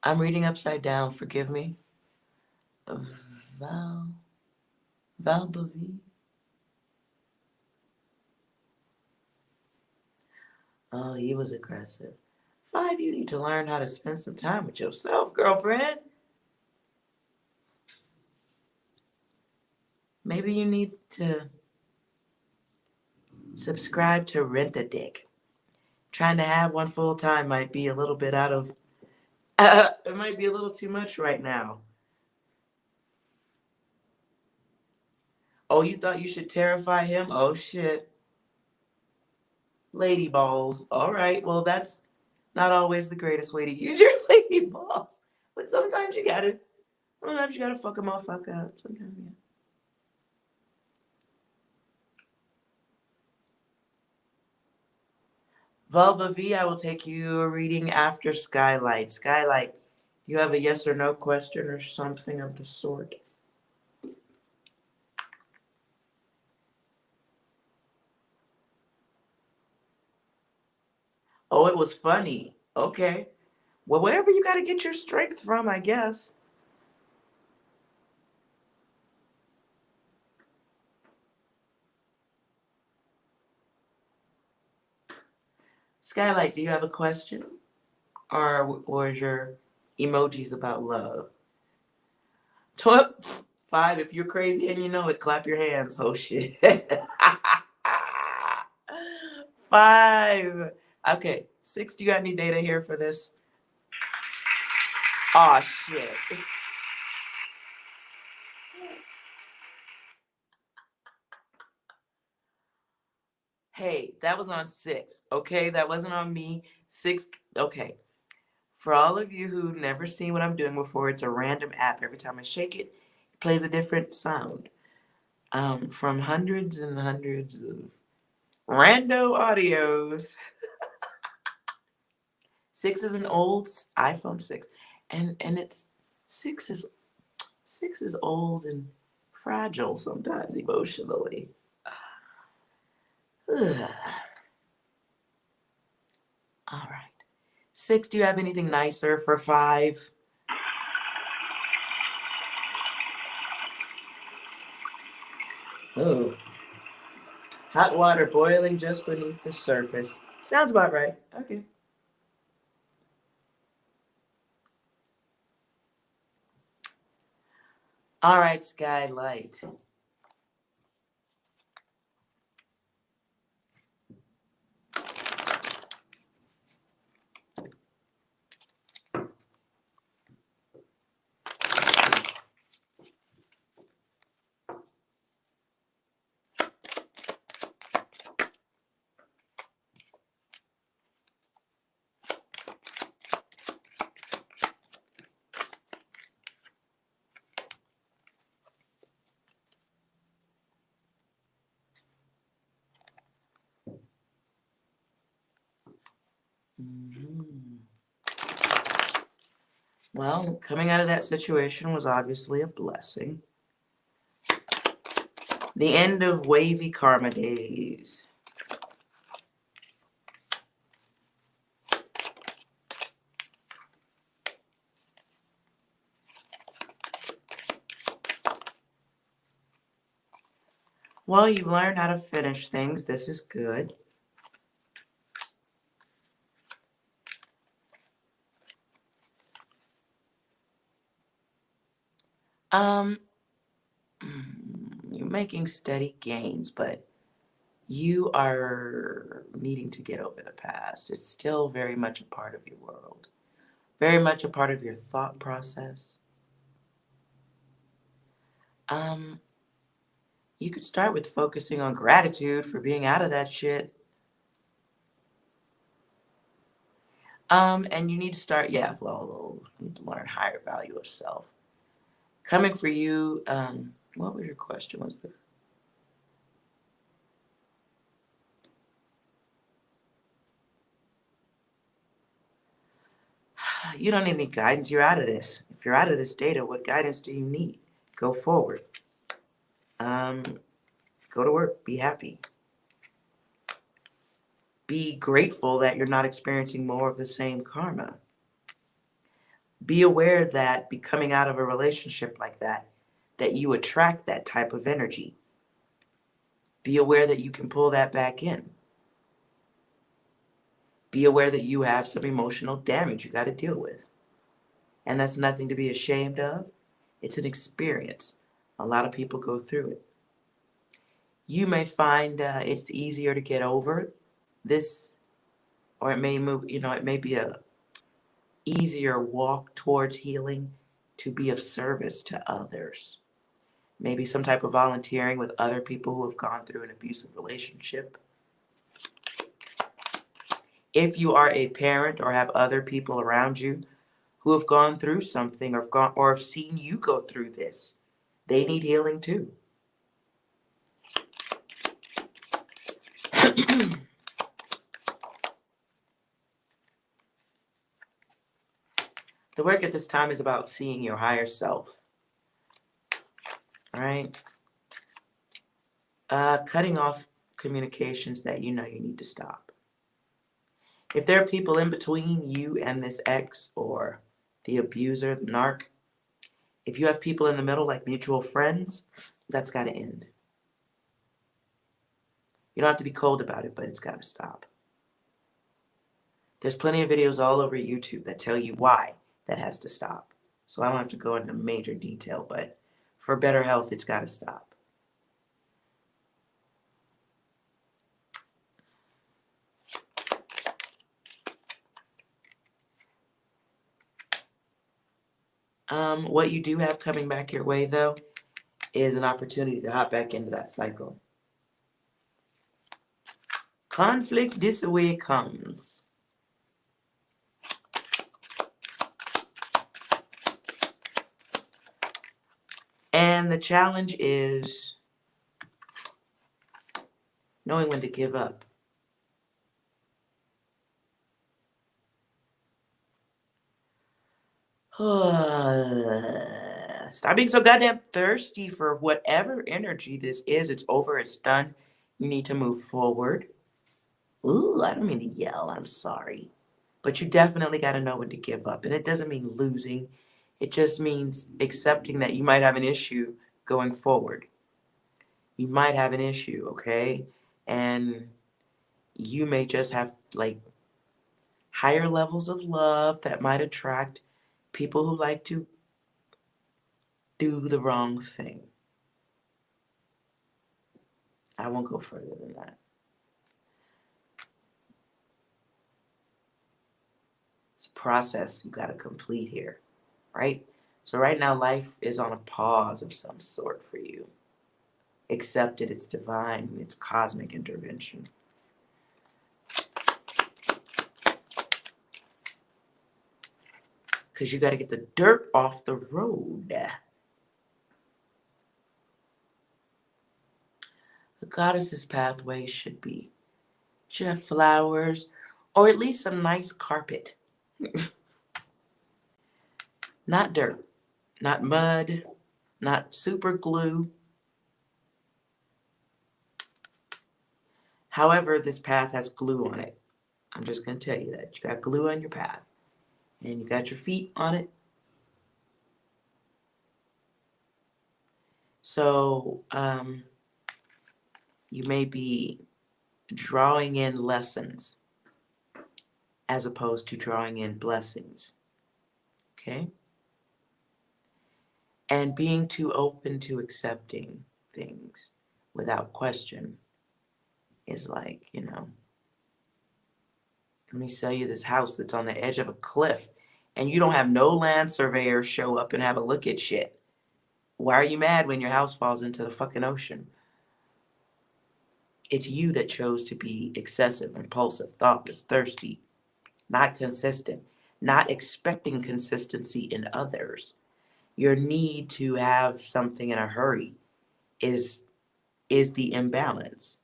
S1: I'm reading upside down, forgive me. Valbavi. Oh, he was aggressive. 5, you need to learn how to spend some time with yourself, girlfriend. Maybe you need to subscribe to Rent a Dick. Trying to have one full time might be a little bit out of, it might be a little too much right now. Oh, you thought you should terrify him? Oh, shit. Lady balls. All right, well, that's not always the greatest way to use your lady balls. But sometimes you gotta fuck a motherfucker up. Sometimes, yeah. Vulva V, I will take you a reading after Skylight. Skylight, you have a yes or no question or something of the sort? Oh, it was funny. Okay. Well, wherever you got to get your strength from, I guess. Skylight, do you have a question? Or is your emojis about love? 5, if you're crazy and you know it, clap your hands. Oh, shit. 5. Okay. 6, do you got any data here for this? Aw, shit. Hey, that was on 6, okay? That wasn't on me. 6, okay. For all of you who never seen what I'm doing before, it's a random app. Every time I shake it, it plays a different sound. From hundreds and hundreds of rando audios. 6 is an old iPhone 6, and it's 6 is old and fragile sometimes emotionally. Ugh. All right. 6, do you have anything nicer for 5? Ooh. Hot water boiling just beneath the surface. Sounds about right. Okay. All right, Skylight. Well, coming out of that situation was obviously a blessing. The end of wavy karma days. Well, you learned how to finish things. This is good. Um, you're making steady gains, but you are needing to get over the past. It's still very much a part of your world, very much a part of your thought process. Um, you could start with focusing on gratitude for being out of that shit. And you need to start, yeah, well, you need to learn higher value of self. Coming for you, what was your question? Was the You don't need any guidance. You're out of this. If you're out of this data, what guidance do you need? Go forward. Um, go to work. Be happy. Be grateful that you're not experiencing more of the same karma. Be aware that becoming out of a relationship like that you attract that type of energy. Be aware that you can pull that back in. Be aware that you have some emotional damage you got to deal with. And that's nothing to be ashamed of. It's an experience. A lot of people go through it. You may find it's easier to get over this, or it may move, it may be a easier walk towards healing to be of service to others. Maybe some type of volunteering with other people who have gone through an abusive relationship. If you are a parent or have other people around you who have gone through something or have seen you go through this, they need healing too. The work at this time is about seeing your higher self. All right? Cutting off communications that you know you need to stop. If there are people in between you and this ex or the abuser, the narc, if you have people in the middle like mutual friends, that's got to end. You don't have to be cold about it, but it's got to stop. There's plenty of videos all over YouTube that tell you why that has to stop. So I don't have to go into major detail, but for better health, it's got to stop. What you do have coming back your way, though, is an opportunity to hop back into that cycle. Conflict, this way comes. And the challenge is knowing when to give up. Stop being so goddamn thirsty for whatever energy this is. It's over, it's done. You need to move forward. Ooh, I don't mean to yell, I'm sorry. But you definitely got to know when to give up. And it doesn't mean losing. It just means accepting that you might have an issue going forward. You might have an issue, okay? And you may just have like higher levels of love that might attract people who like to do the wrong thing. I won't go further than that. It's a process you got to complete here, right? So right now, life is on a pause of some sort for you. Accept it. It's divine. It's cosmic intervention. Because you got to get the dirt off the road. The goddess's pathway should have flowers or at least some nice carpet. Not dirt, not mud, not super glue. However, this path has glue on it. I'm just going to tell you that. You got glue on your path. And you got your feet on it. So, You may be drawing in lessons as opposed to drawing in blessings. Okay? And being too open to accepting things without question is like, let me sell you this house that's on the edge of a cliff and you don't have no land surveyor show up and have a look at shit. Why are you mad when your house falls into the fucking ocean? It's you that chose to be excessive, impulsive, thoughtless, thirsty, not consistent, not expecting consistency in others. Your need to have something in a hurry is the imbalance.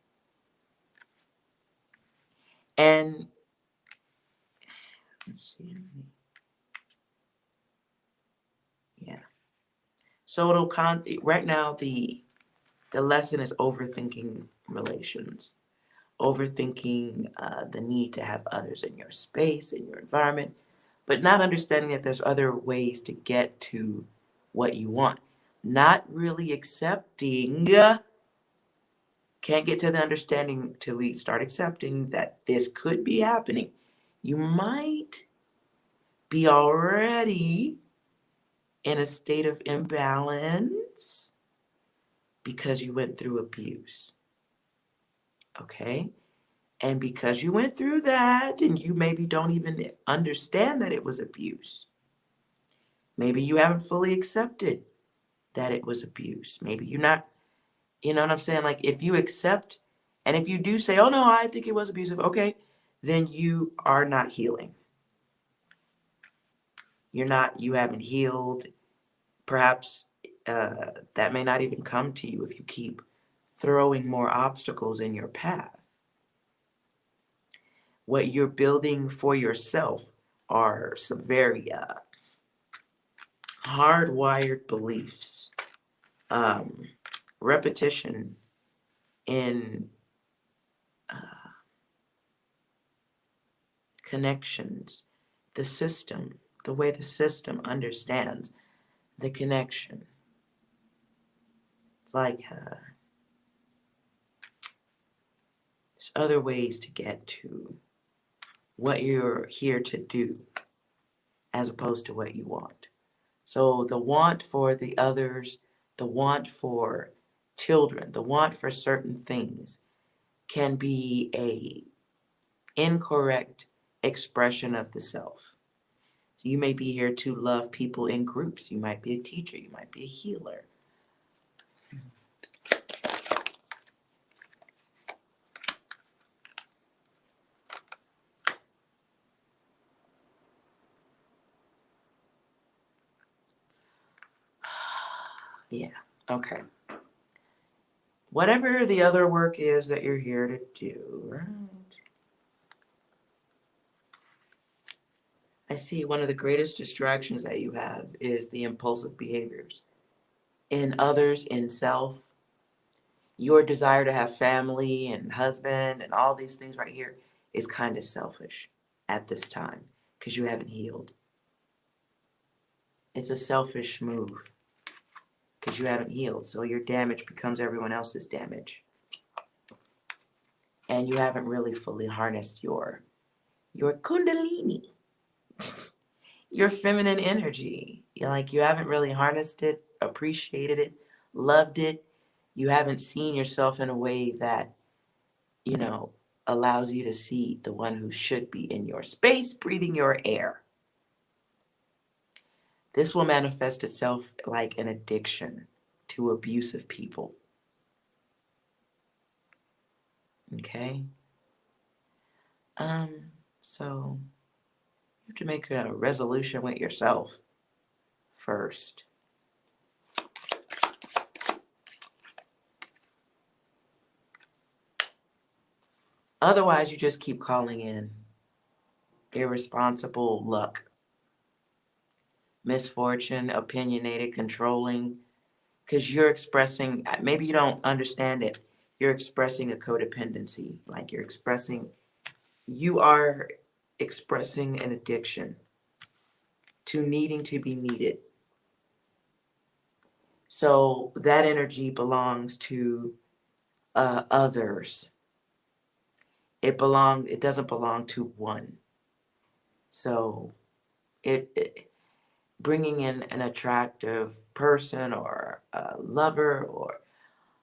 S1: And let's see. Yeah. So right now the lesson is overthinking relations, overthinking the need to have others in your space, in your environment, but not understanding that there's other ways to get to what you want. Not really accepting, can't get to the understanding till we start accepting that this could be happening. You might be already in a state of imbalance because you went through abuse. Okay? And because you went through that and you maybe don't even understand that it was abuse. Maybe you haven't fully accepted that it was abuse. Maybe you're not, you know what I'm saying? Like if you accept and if you do say, oh no, I think it was abusive, okay, then you are not healing. You haven't healed. Perhaps that may not even come to you if you keep throwing more obstacles in your path. What you're building for yourself are some very hardwired beliefs, repetition in connections, the system, the way the system understands the connection. It's like there's other ways to get to what you're here to do as opposed to what you want. So the want for the others, the want for children, the want for certain things can be a incorrect expression of the self. So you may be here to love people in groups. You might be a teacher. You might be a healer. Yeah, okay. Whatever the other work is that you're here to do, right? I see one of the greatest distractions that you have is the impulsive behaviors in others, in self. Your desire to have family and husband and all these things right here is kind of selfish at this time because you haven't healed. It's a selfish move because you haven't healed. So your damage becomes everyone else's damage. And you haven't really fully harnessed your kundalini, your feminine energy. You haven't really harnessed it, appreciated it, loved it. You haven't seen yourself in a way that, allows you to see the one who should be in your space, breathing your air. This will manifest itself like an addiction to abusive people. Okay? So you have to make a resolution with yourself first. Otherwise, you just keep calling in irresponsible luck, misfortune, opinionated, controlling, because you're expressing, maybe you don't understand it, you're expressing a codependency, like you are expressing an addiction to needing to be needed. So that energy belongs to others. It doesn't belong to one. So bringing in an attractive person or a lover or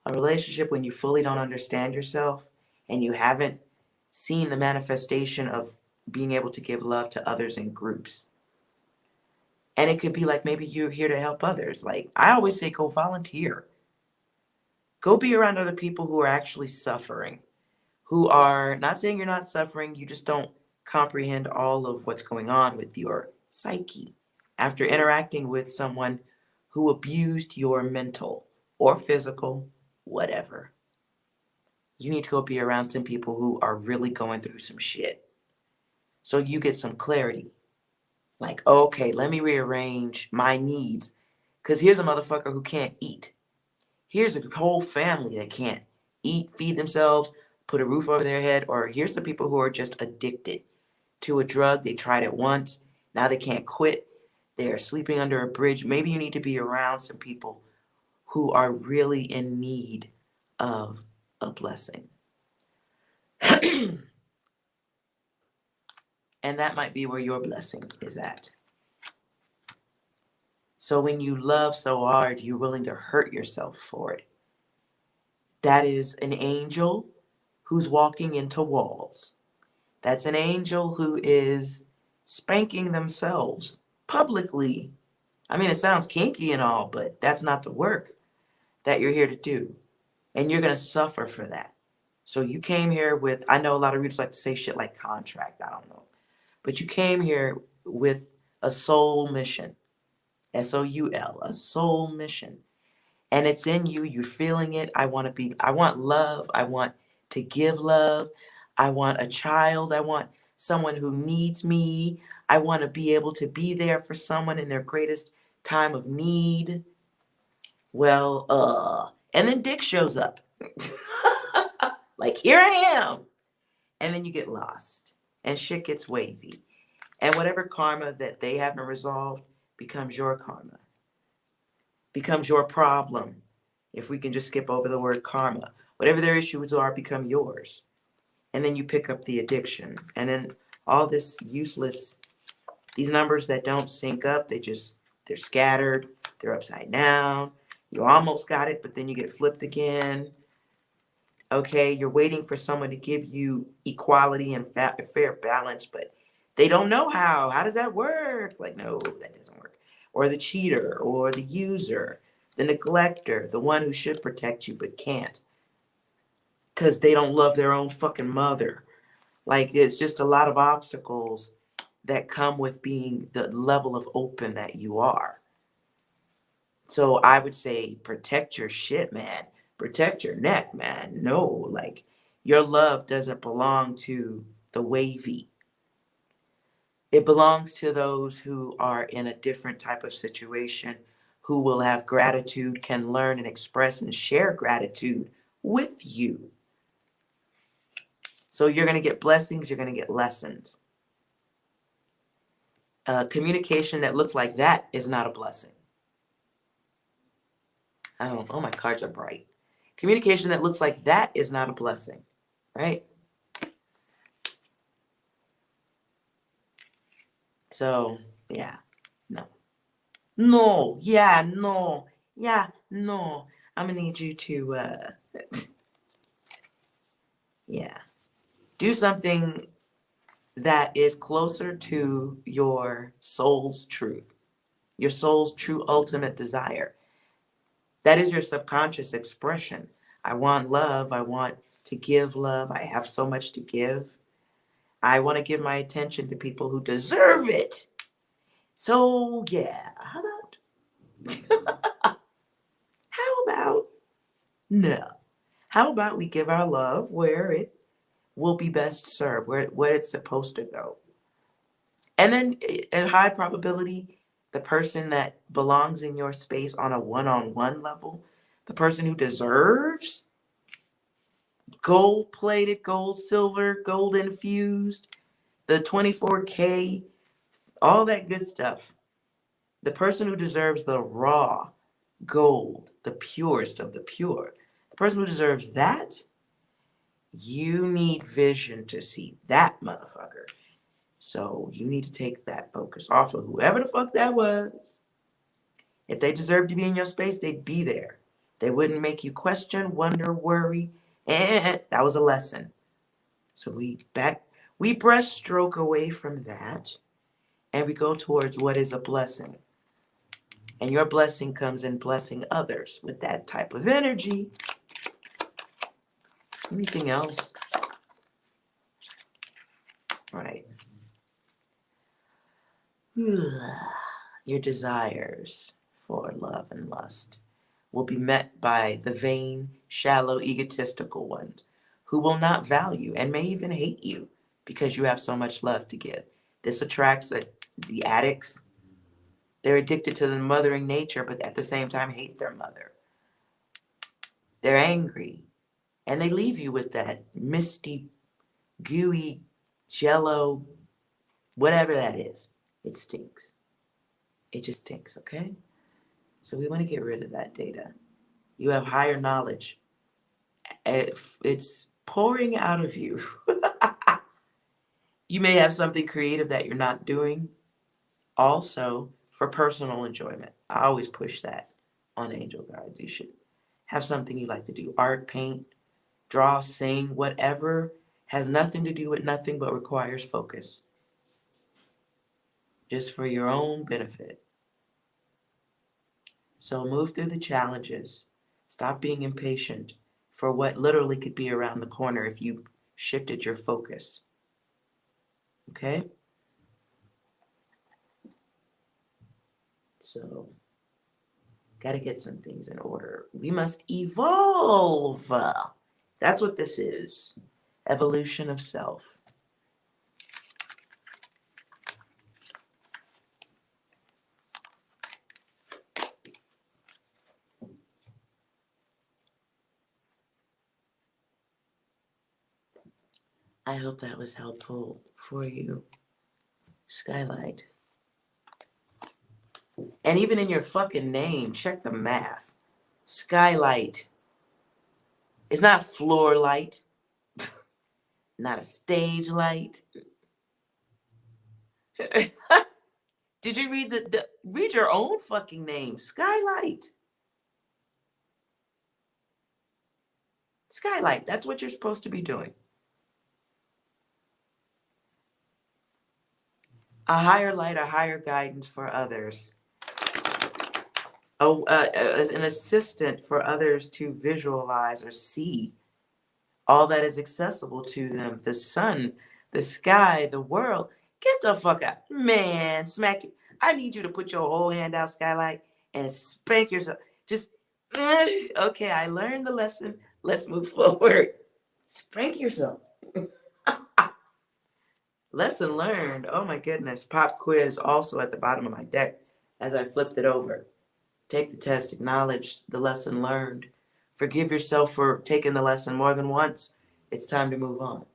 S1: a relationship when you fully don't understand yourself and you haven't seen the manifestation of being able to give love to others in groups. And it could be like maybe you're here to help others. Like I always say, go volunteer. Go be around other people who are actually suffering, who are not saying you're not suffering, you just don't comprehend all of what's going on with your psyche after interacting with someone who abused your mental or physical, whatever. You need to go be around some people who are really going through some shit. So you get some clarity. Like, okay, let me rearrange my needs. Because here's a motherfucker who can't eat. Here's a whole family that can't eat, feed themselves, put a roof over their head. Or here's some people who are just addicted to a drug. They tried it once. Now they can't quit. They're sleeping under a bridge. Maybe you need to be around some people who are really in need of a blessing. And that might be where your blessing is at. So when you love so hard, you're willing to hurt yourself for it. That is an angel who's walking into walls. That's an angel who is spanking themselves publicly. I mean, it sounds kinky and all, but that's not the work that you're here to do. And you're going to suffer for that. So you came here with, I know a lot of readers like to say shit like contract, I don't know. But you came here with a soul mission. S-O-U-L, a soul mission. And it's in you, you're feeling it. I want love. I want to give love. I want a child. I want someone who needs me. I want to be able to be there for someone in their greatest time of need. Well, and then Dick shows up. Like, here I am. And then you get lost. And shit gets wavy. And whatever karma that they haven't resolved becomes your karma. Becomes your problem. If we can just skip over the word karma. Whatever their issues are become yours. And then you pick up the addiction. And then all this useless, these numbers that don't sync up, they're scattered. They're upside down. You almost got it, but then you get flipped again. Okay, you're waiting for someone to give you equality and fair balance, but they don't know how. How does that work? Like, no, that doesn't work. Or the cheater, or the user, the neglector, the one who should protect you but can't. Because they don't love their own fucking mother. Like, it's just a lot of obstacles that come with being the level of open that you are. So I would say protect your shit, man. Protect your neck, man. No, like your love doesn't belong to the wavy. It belongs to those who are in a different type of situation, who will have gratitude, can learn and express and share gratitude with you. So you're going to get blessings, you're going to get lessons. Communication that looks like that is not a blessing. Oh, my cards are bright. Communication that looks like that is not a blessing, right? So, yeah, no. No, yeah, no, yeah, no. I'm gonna need you to, yeah, do something that is closer to your soul's truth, your soul's true ultimate desire. That is your subconscious expression. I want love. I want to give love. I have so much to give. I want to give my attention to people who deserve it. So, yeah, how about, no. How about we give our love where it will be best served, where it's supposed to go. And then, in high probability, the person that belongs in your space on a one-on-one level, the person who deserves gold-plated, gold, silver, gold infused, the 24K, all that good stuff. The person who deserves the raw gold, the purest of the pure, the person who deserves that, you need vision to see that motherfucker. So you need to take that focus off of whoever the fuck that was. If they deserved to be in your space, they'd be there. They wouldn't make you question, wonder, worry. And that was a lesson. So we breaststroke away from that and we go towards what is a blessing. And your blessing comes in blessing others with that type of energy. Anything else? Right. Your desires for love and lust will be met by the vain, shallow, egotistical ones who will not value and may even hate you because you have so much love to give. This attracts the addicts. They're addicted to the mothering nature, but at the same time hate their mother. They're angry, and they leave you with that misty, gooey, jello, whatever that is. It stinks. It just stinks, okay? So we want to get rid of that data. You have higher knowledge. It's pouring out of you. You may have something creative that you're not doing. Also, for personal enjoyment. I always push that on angel guides. You should have something you like to do. Art, paint, draw, sing, whatever has nothing to do with nothing but requires focus. Just for your own benefit. So move through the challenges. Stop being impatient for what literally could be around the corner if you shifted your focus. Okay? So, gotta get some things in order. We must evolve. That's what this is. Evolution of self. I hope that was helpful for you. Skylight. And even in your fucking name, check the math. Skylight. It's not floor light. Not a stage light. Did you read read your own fucking name? Skylight. Skylight. That's what you're supposed to be doing. A higher light, a higher guidance for others. As an assistant for others to visualize or see all that is accessible to them. The sun, the sky, the world. Get the fuck out. Man, smack you. I need you to put your whole hand out, Skylight, and spank yourself. Just, okay, I learned the lesson. Let's move forward. Spank yourself. Lesson learned. Oh my goodness. Pop quiz also at the bottom of my deck as I flipped it over. Take the test. Acknowledge the lesson learned. Forgive yourself for taking the lesson more than once. It's time to move on.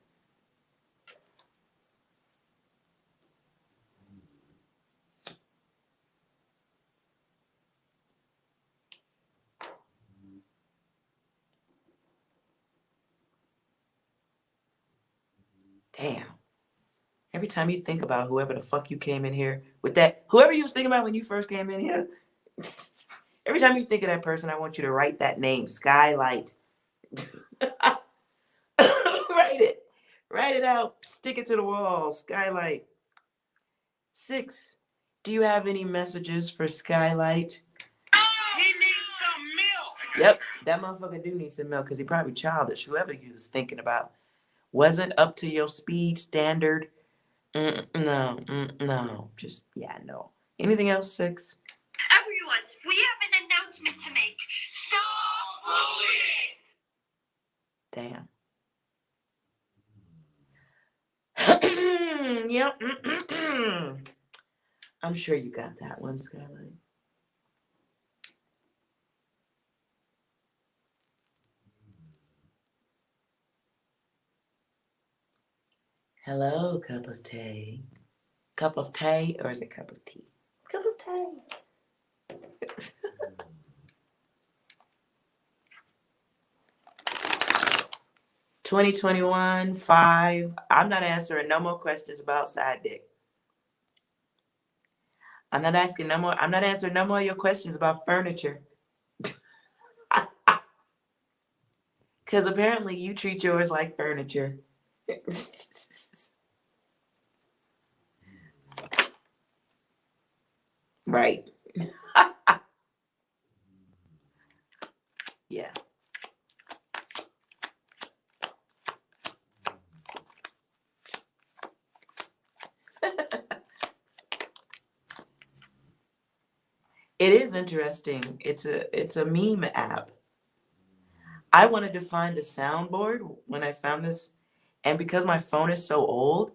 S1: Damn. Every time you think about whoever the fuck you came in here with that, whoever you was thinking about when you first came in here, every time you think of that person, I want you to write that name, Skylight. Write it. Write it out. Stick it to the wall. Skylight. 6. Do you have any messages for Skylight?
S3: He needs some milk.
S1: Yep, that motherfucker do need some milk because he probably childish. Whoever you was thinking about wasn't up to your speed standard. No. Just, yeah, no. Anything else, 6?
S4: Everyone, we have an announcement to make. Stop bullying!
S1: Damn. Yep. I'm sure you got that one, Skylight. Hello, cup of tea. Cup of tea, or is it cup of tea? Cup of tea. 2021, 5. I'm not answering no more questions about side dick. I'm not answering no more of your questions about furniture. Because apparently you treat yours like furniture. Right. Yeah. It is interesting. It's a meme app. I wanted to find a soundboard when I found this, and because my phone is so old,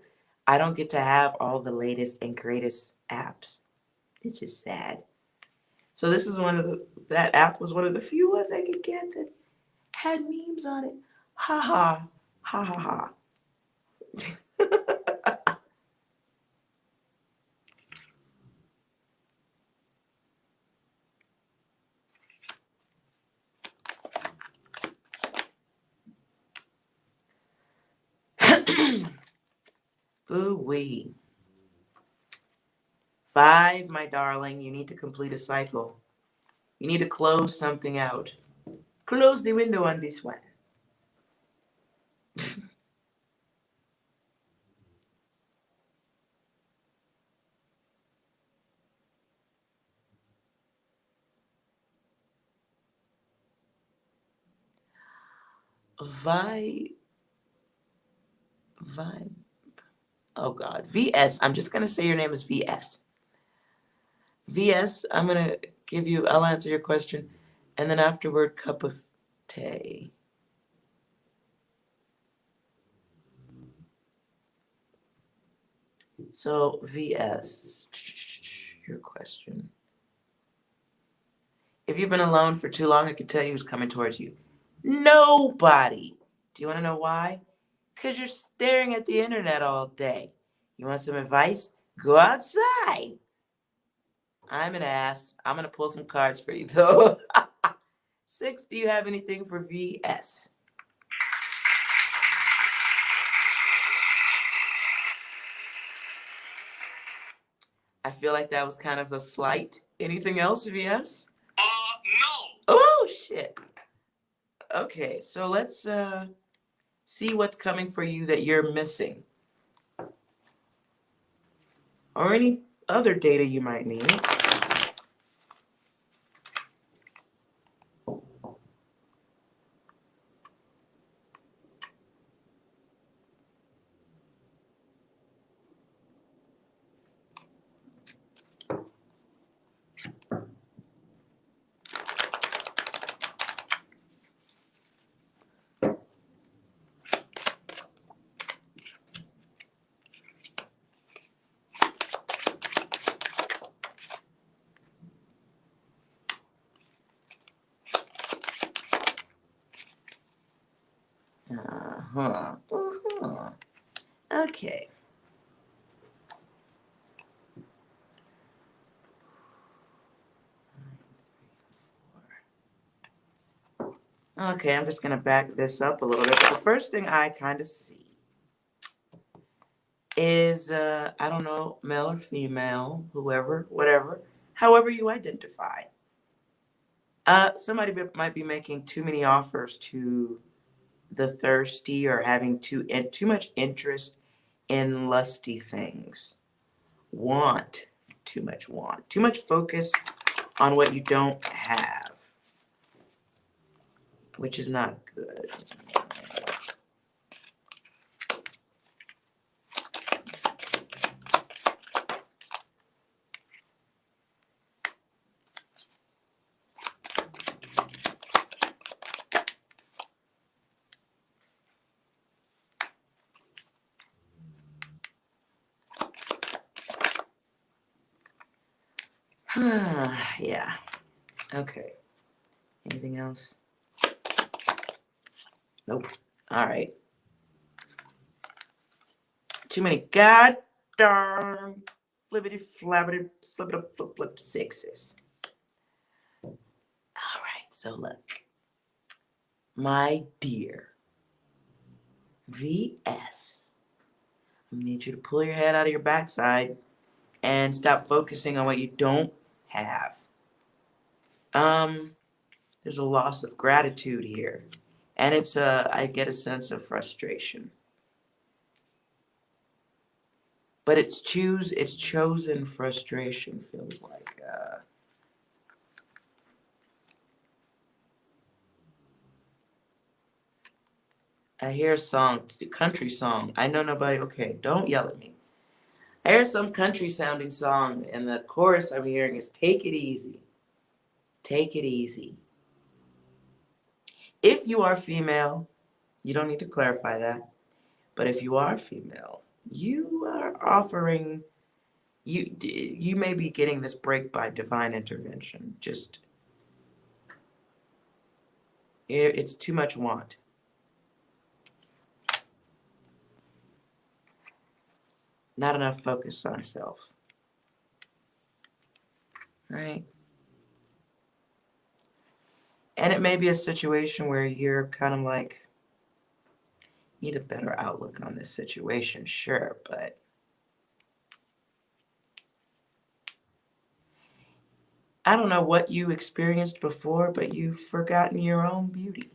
S1: I don't get to have all the latest and greatest apps. It's just sad. So this is that app was one of the few ones I could get that had memes on it. Ha ha. Ha ha ha. Ooh-wee. 5, my darling, you need to complete a cycle. You need to close something out. Close the window on this one. Vi, oh God, VS. I'm just gonna say your name is VS. VS, I'll answer your question, and then afterward, cup of tea. So, VS, your question. If you've been alone for too long, I can tell you who's coming towards you. Nobody. Do you want to know why? Because you're staring at the internet all day. You want some advice? Go outside. I'm an ass. I'm going to pull some cards for you, though. 6, do you have anything for VS? I feel like that was kind of a slight. Anything else, VS?
S2: No.
S1: Oh, shit. Okay, so let's see what's coming for you that you're missing. Or any other data you might need. Okay. Okay, I'm just going to back this up a little bit. The first thing I kind of see is, I don't know, male or female, whoever, whatever, however you identify. Somebody might be making too many offers to the thirsty or having too much interest in lusty things. Too much focus on what you don't have, which is not good. Yeah. Okay. Anything else? Nope. All right. Too many goddamn flippity flappity flip 6s. All right. So look, my dear, VS. I need you to pull your head out of your backside and stop focusing on what you don't have. There's a loss of gratitude here. And I get a sense of frustration. But it's chosen frustration, feels like. I hear a song, country song. I know nobody, okay, don't yell at me. I hear some country sounding song, and the chorus I'm hearing is take it easy. Take it easy. If you are female, you don't need to clarify that. But if you are female, you are offering, you may be getting this break by divine intervention. Just, it's too much want. Not enough focus on self. Right? And it may be a situation where you're kind of like, need a better outlook on this situation, sure, but I don't know what you experienced before, but you've forgotten your own beauty.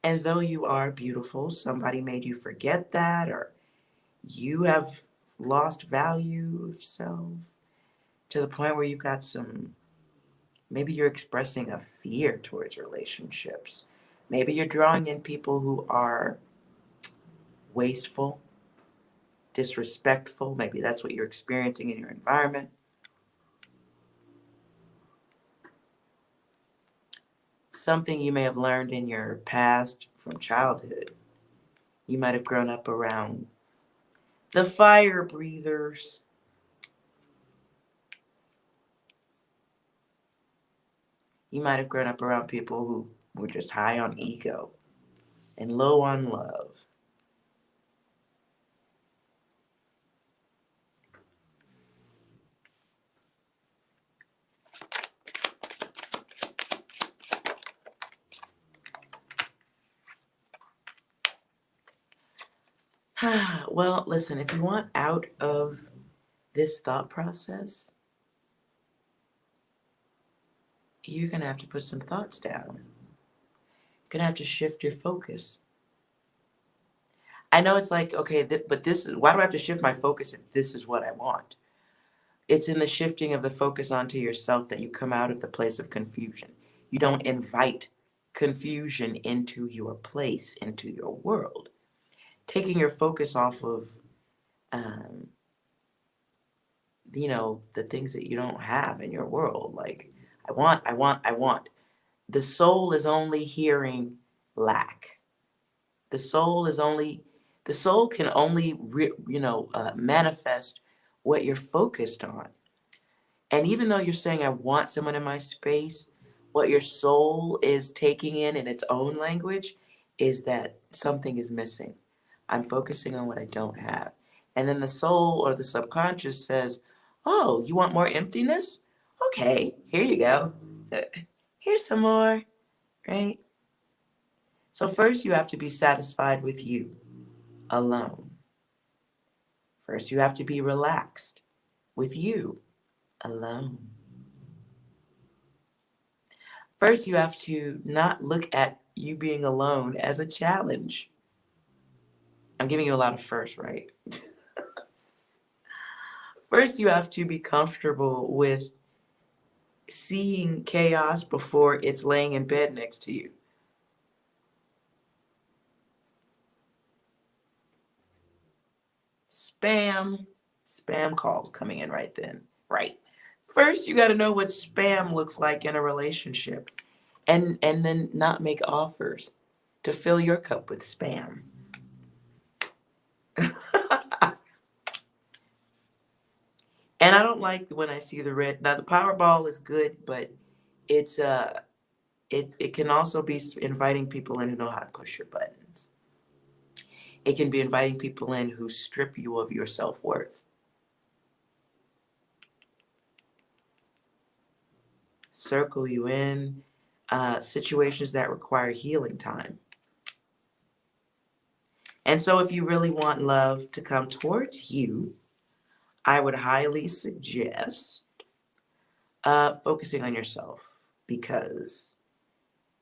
S1: And though you are beautiful, somebody made you forget that, or you have lost value of self to the point where you've got maybe you're expressing a fear towards relationships. Maybe you're drawing in people who are wasteful, disrespectful. Maybe that's what you're experiencing in your environment. Something you may have learned in your past from childhood. You might have grown up around the fire breathers. You might have grown up around people who were just high on ego and low on love. Well, listen, if you want out of this thought process, you're going to have to put some thoughts down. You're going to have to shift your focus. I know it's like, okay, but why do I have to shift my focus if this is what I want? It's in the shifting of the focus onto yourself that you come out of the place of confusion. You don't invite confusion into your place, into your world. Taking your focus off of, the things that you don't have in your world. Like, I want. The soul is only hearing lack. The soul can only, manifest what you're focused on. And even though you're saying, I want someone in my space, what your soul is taking in its own language is that something is missing. I'm focusing on what I don't have. And then the soul or the subconscious says, oh, you want more emptiness? Okay, here you go. Here's some more, right? So first you have to be satisfied with you alone. First you have to be relaxed with you alone. First you have to not look at you being alone as a challenge. I'm giving you a lot of first, right? First you have to be comfortable with seeing chaos before it's laying in bed next to you. Spam calls coming in right then, right? First, you got to know what spam looks like in a relationship, and then not make offers to fill your cup with spam. And I don't like when I see the red. Now the Powerball is good, but it can also be inviting people in who know how to push your buttons. It can be inviting people in who strip you of your self-worth. circle you in, situations that require healing time. And so if you really want love to come towards you, I would highly suggest focusing on yourself, because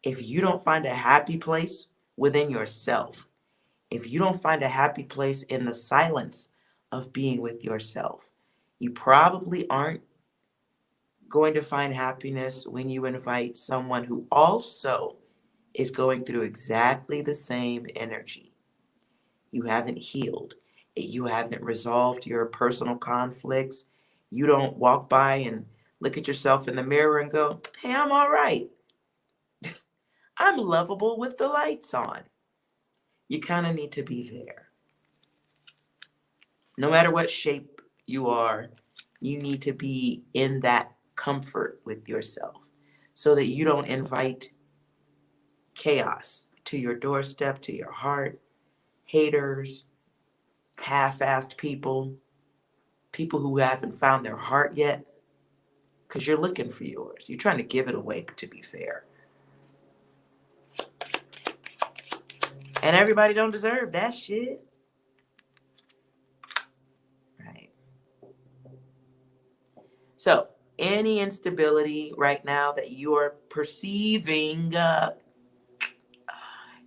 S1: if you don't find a happy place within yourself, if you don't find a happy place in the silence of being with yourself, you probably aren't going to find happiness when you invite someone who also is going through exactly the same energy. You haven't healed. You haven't resolved your personal conflicts. You don't walk by and look at yourself in the mirror and go, hey, I'm all right. I'm lovable with the lights on. You kind of need to be there. No matter what shape you are, you need to be in that comfort with yourself so that you don't invite chaos to your doorstep, to your heart, haters, half-assed people, people who haven't found their heart yet, because you're looking for yours. You're trying to give it away, to be fair. And everybody don't deserve that shit. Right. So, any instability right now that you are perceiving,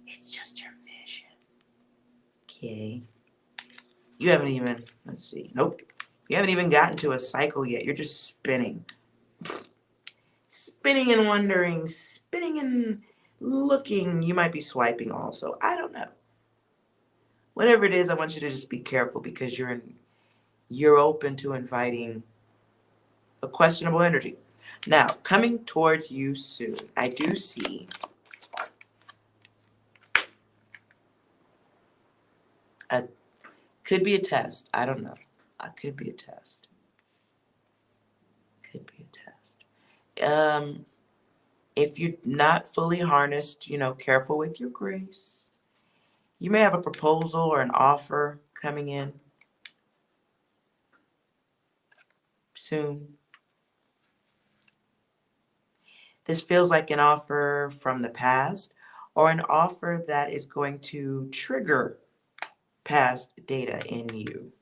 S1: it's just your vision. Okay. You haven't even, let's see, nope. You haven't even gotten to a cycle yet. You're just spinning. Spinning and wondering, spinning and looking. You might be swiping also. I don't know. Whatever it is, I want you to just be careful, because you're open to inviting a questionable energy. Now, coming towards you soon, I do see could be a test. I don't know. Could be a test. Could be a test. If you're not fully harnessed, careful with your grace. You may have a proposal or an offer coming in soon. This feels like an offer from the past, or an offer that is going to trigger past data in you.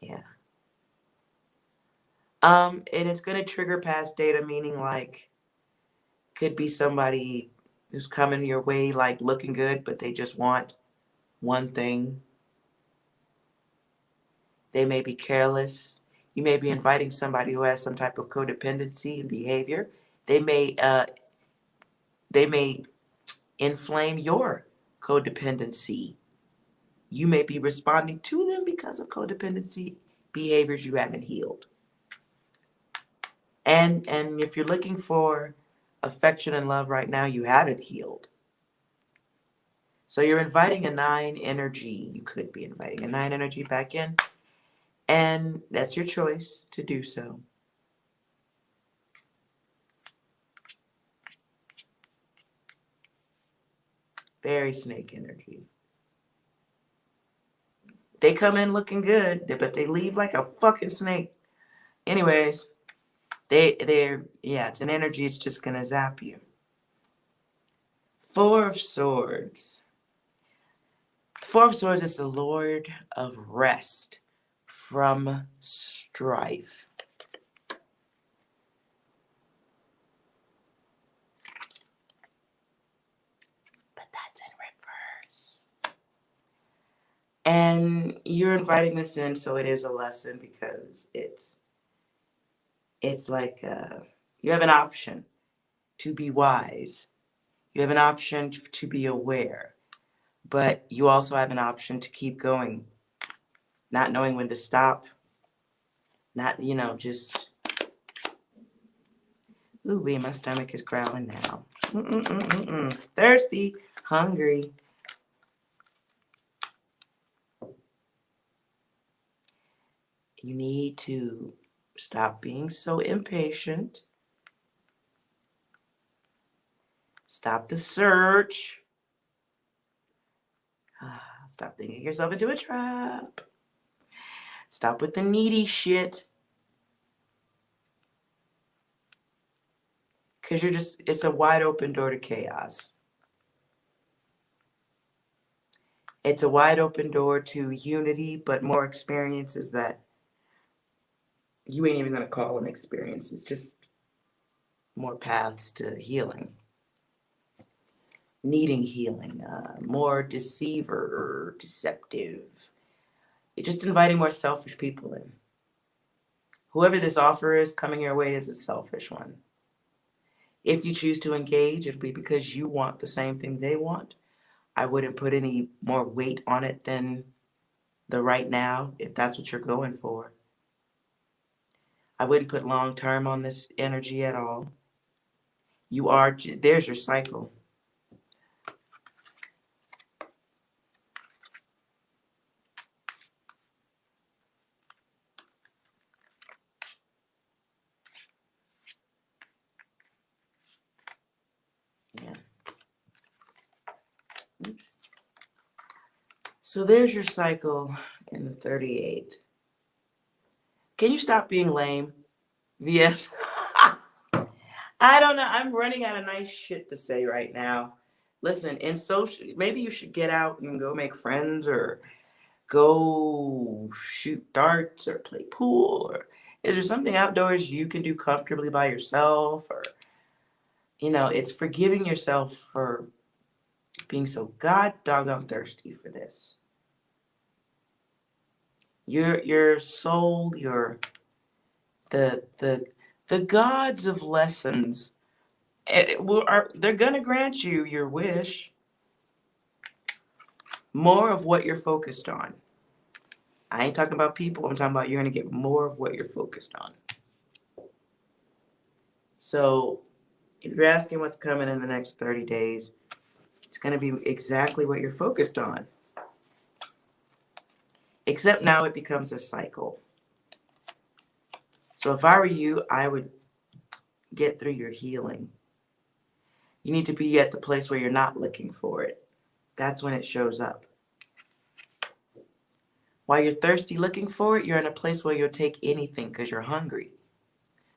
S1: Yeah. And it's going to trigger past data, meaning like, could be somebody who's coming your way, like looking good, but they just want one thing. They may be careless. You may be inviting somebody who has some type of codependency and behavior. They may inflame your codependency. You may be responding to them because of codependency behaviors you haven't healed. And if you're looking for affection and love right now, you haven't healed. So you're inviting a 9 energy. You could be inviting a 9 energy back in. And that's your choice to do so. Very snake energy. They come in looking good, but they leave like a fucking snake. Anyways, it's an energy. It's just going to zap you. 4 of Swords. The 4 of Swords is the Lord of Rest from strife. But that's in reverse. And you're inviting this in, so it is a lesson, because it's like you have an option to be wise. You have an option to be aware. But you also have an option to keep going, not knowing when to stop. Not, just, ooh, my stomach is growling now. Thirsty, hungry. You need to stop being so impatient. Stop the search. Stop thinking yourself into a trap. Stop with the needy shit. Because it's a wide open door to chaos. It's a wide open door to unity, but more experiences that you ain't even going to call them experiences, just more paths to healing. Needing healing, more deceiver or deceptive. You're just inviting more selfish people in. Whoever this offer is coming your way is a selfish one. If you choose to engage, it'll be because you want the same thing they want. I wouldn't put any more weight on it than the right now, if that's what you're going for. I wouldn't put long term on this energy at all. There's your cycle. Yeah. Oops. So there's your cycle in the 38. Can you stop being lame, VS? I don't know. I'm running out of nice shit to say right now. Listen, in social, maybe you should get out and go make friends or go shoot darts or play pool, or is there something outdoors you can do comfortably by yourself? Or, it's forgiving yourself for being so god doggone thirsty for this. Your soul, the gods of lessons, they're gonna grant you your wish. More of what you're focused on. I ain't talking about people. I'm talking about you're going to get more of what you're focused on. So if you're asking what's coming in the next 30 days, it's going to be exactly what you're focused on. Except now it becomes a cycle. So if I were you, I would get through your healing. You need to be at the place where you're not looking for it. That's when it shows up. While you're thirsty looking for it, you're in a place where you'll take anything because you're hungry.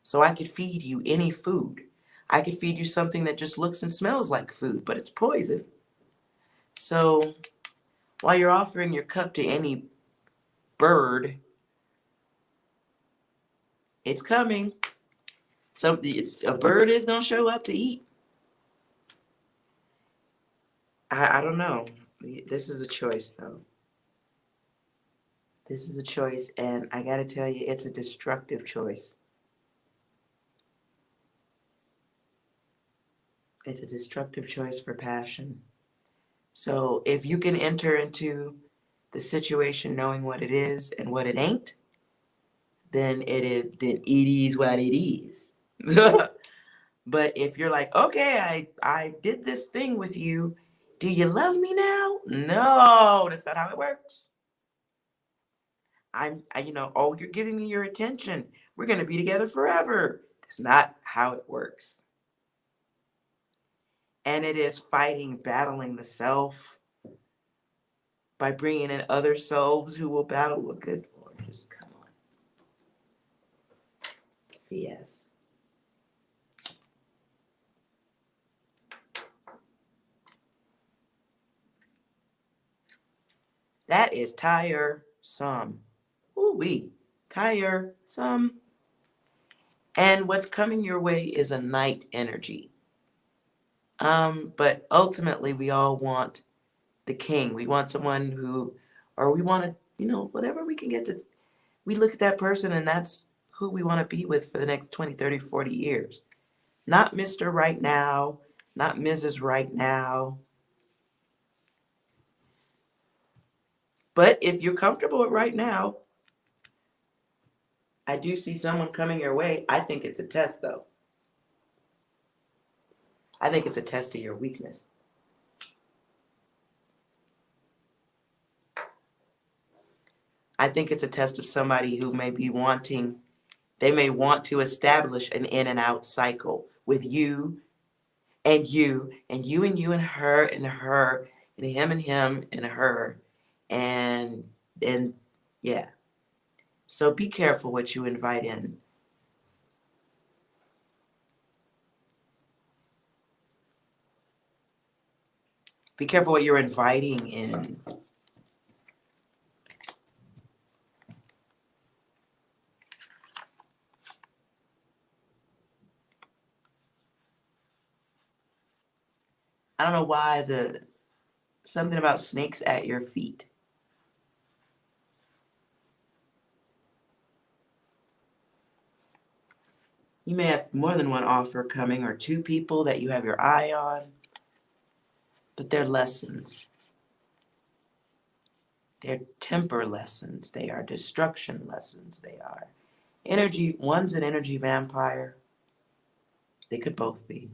S1: So I could feed you any food. I could feed you something that just looks and smells like food, but it's poison. So while you're offering your cup to any bird, it's coming. A bird is going to show up to eat. I don't know. This is a choice, though. This is a choice, and I got to tell you, it's a destructive choice. It's a destructive choice for passion. So if you can enter into the situation knowing what it is and what it ain't, then it is what it is. But if you're like, okay, I did this thing with you, do you love me now? No, that's not how it works. You're giving me your attention. We're going to be together forever. That's not how it works. And it is battling the self by bringing in other selves who will battle with good Lord. Just come on. Yes. That is tiresome. Ooh-wee. Tiresome. And what's coming your way is a night energy. But ultimately we all want the king. We want someone we want to, whatever we can get to. We look at that person and that's who we want to be with for the next 20, 30, 40 years. Not Mr. Right Now, not Mrs. Right Now. But if you're comfortable with right now, I do see someone coming your way. I think it's a test, though. I think it's a test of your weakness. I think it's a test of somebody who may be they may want to establish an in and out cycle with you and you and you and you and her and her and him and him and her. And then, yeah. So be careful what you invite in. Be careful what you're inviting in. I don't know why something about snakes at your feet. You may have more than one offer coming or two people that you have your eye on, but they're lessons. They're temper lessons. They are destruction lessons. They are energy. One's an energy vampire. They could both be.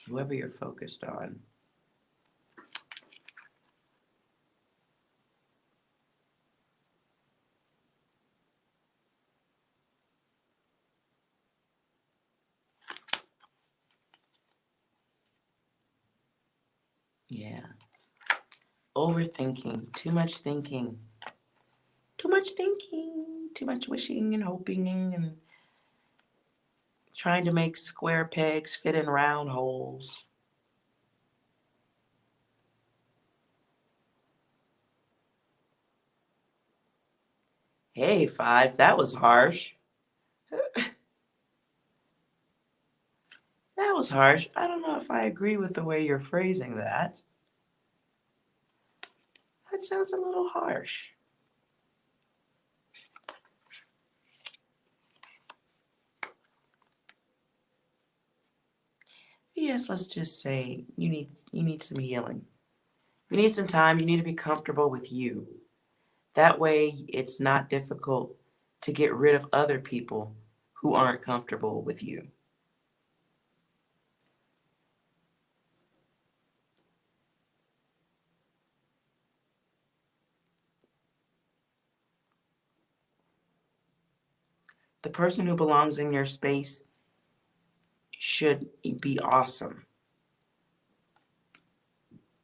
S1: Whoever you're focused on. Yeah. Overthinking. Too much thinking. Too much thinking. Too much wishing and hoping and trying to make square pegs fit in round holes. Hey, 5, that was harsh. That was harsh. I don't know if I agree with the way you're phrasing that. That sounds a little harsh. Yes, let's just say you need some healing. You need some time. You need to be comfortable with you. That way it's not difficult to get rid of other people who aren't comfortable with you. The person who belongs in your space should be awesome.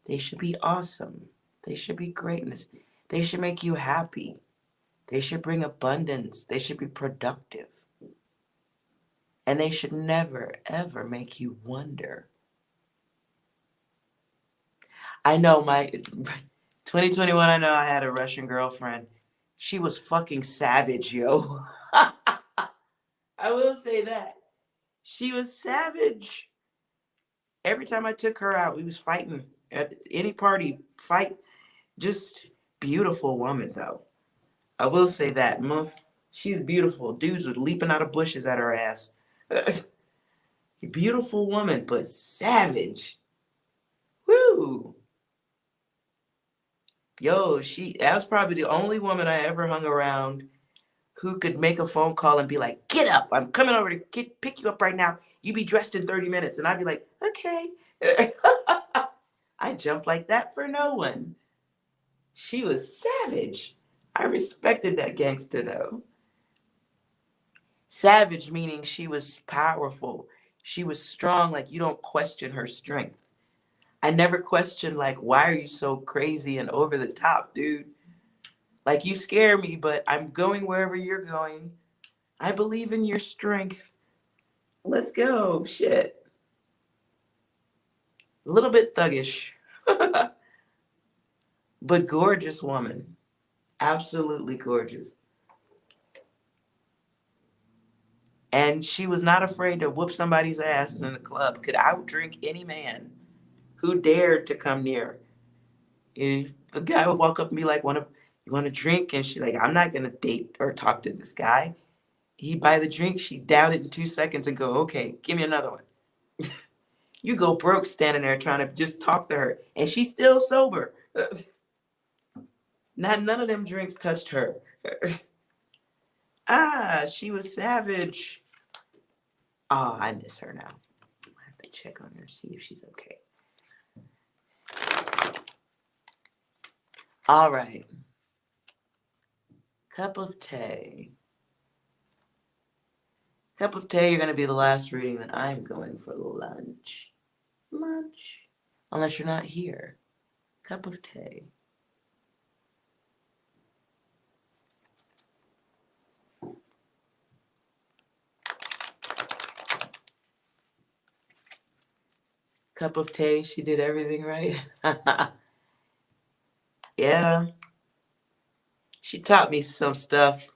S1: They should be awesome. They should be greatness. They should make you happy. They should bring abundance. They should be productive. And they should never, ever make you wonder. I know my 2021, I know I had a Russian girlfriend. She was fucking savage, yo. I will say that. She was savage. Every time I took her out, we was fighting at any party, fight. Just beautiful woman, though. I will say that. She's beautiful. Dudes were leaping out of bushes at her ass. Beautiful woman, but savage. Woo! Yo, that was probably the only woman I ever hung around who could make a phone call and be like, get up, I'm coming over to pick you up right now. You be dressed in 30 minutes. And I'd be like, okay. I jumped like that for no one. She was savage. I respected that gangster though. Savage meaning she was powerful. She was strong, like you don't question her strength. I never questioned like, why are you so crazy and over the top, dude? Like you scare me, but I'm going wherever you're going. I believe in your strength. Let's go. Shit. A little bit thuggish. But gorgeous woman. Absolutely gorgeous. And she was not afraid to whoop somebody's ass in the club. Could outdrink any man who dared to come near. If a guy would walk up and be like, you want a drink? And she's like, I'm not going to date or talk to this guy. He'd buy the drink. She'd down it in 2 seconds and go, okay, give me another one. You go broke standing there trying to just talk to her. And she's still sober. None of them drinks touched her. She was savage. Oh, I miss her now. I have to check on her, see if she's okay. All right. Cup of tea. Cup of tea, you're going to be the last reading that I'm going for lunch. Lunch. Unless you're not here. Cup of tea. Cup of tea, she did everything right. Yeah, she taught me some stuff.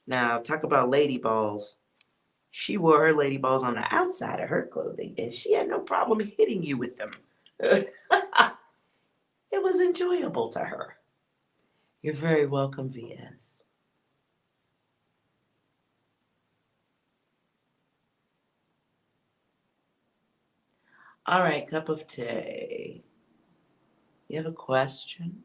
S1: Now, talk about lady balls. She wore her lady balls on the outside of her clothing, and she had no problem hitting you with them. It was enjoyable to her. You're very welcome, VS. All right, cup of tea. You have a question?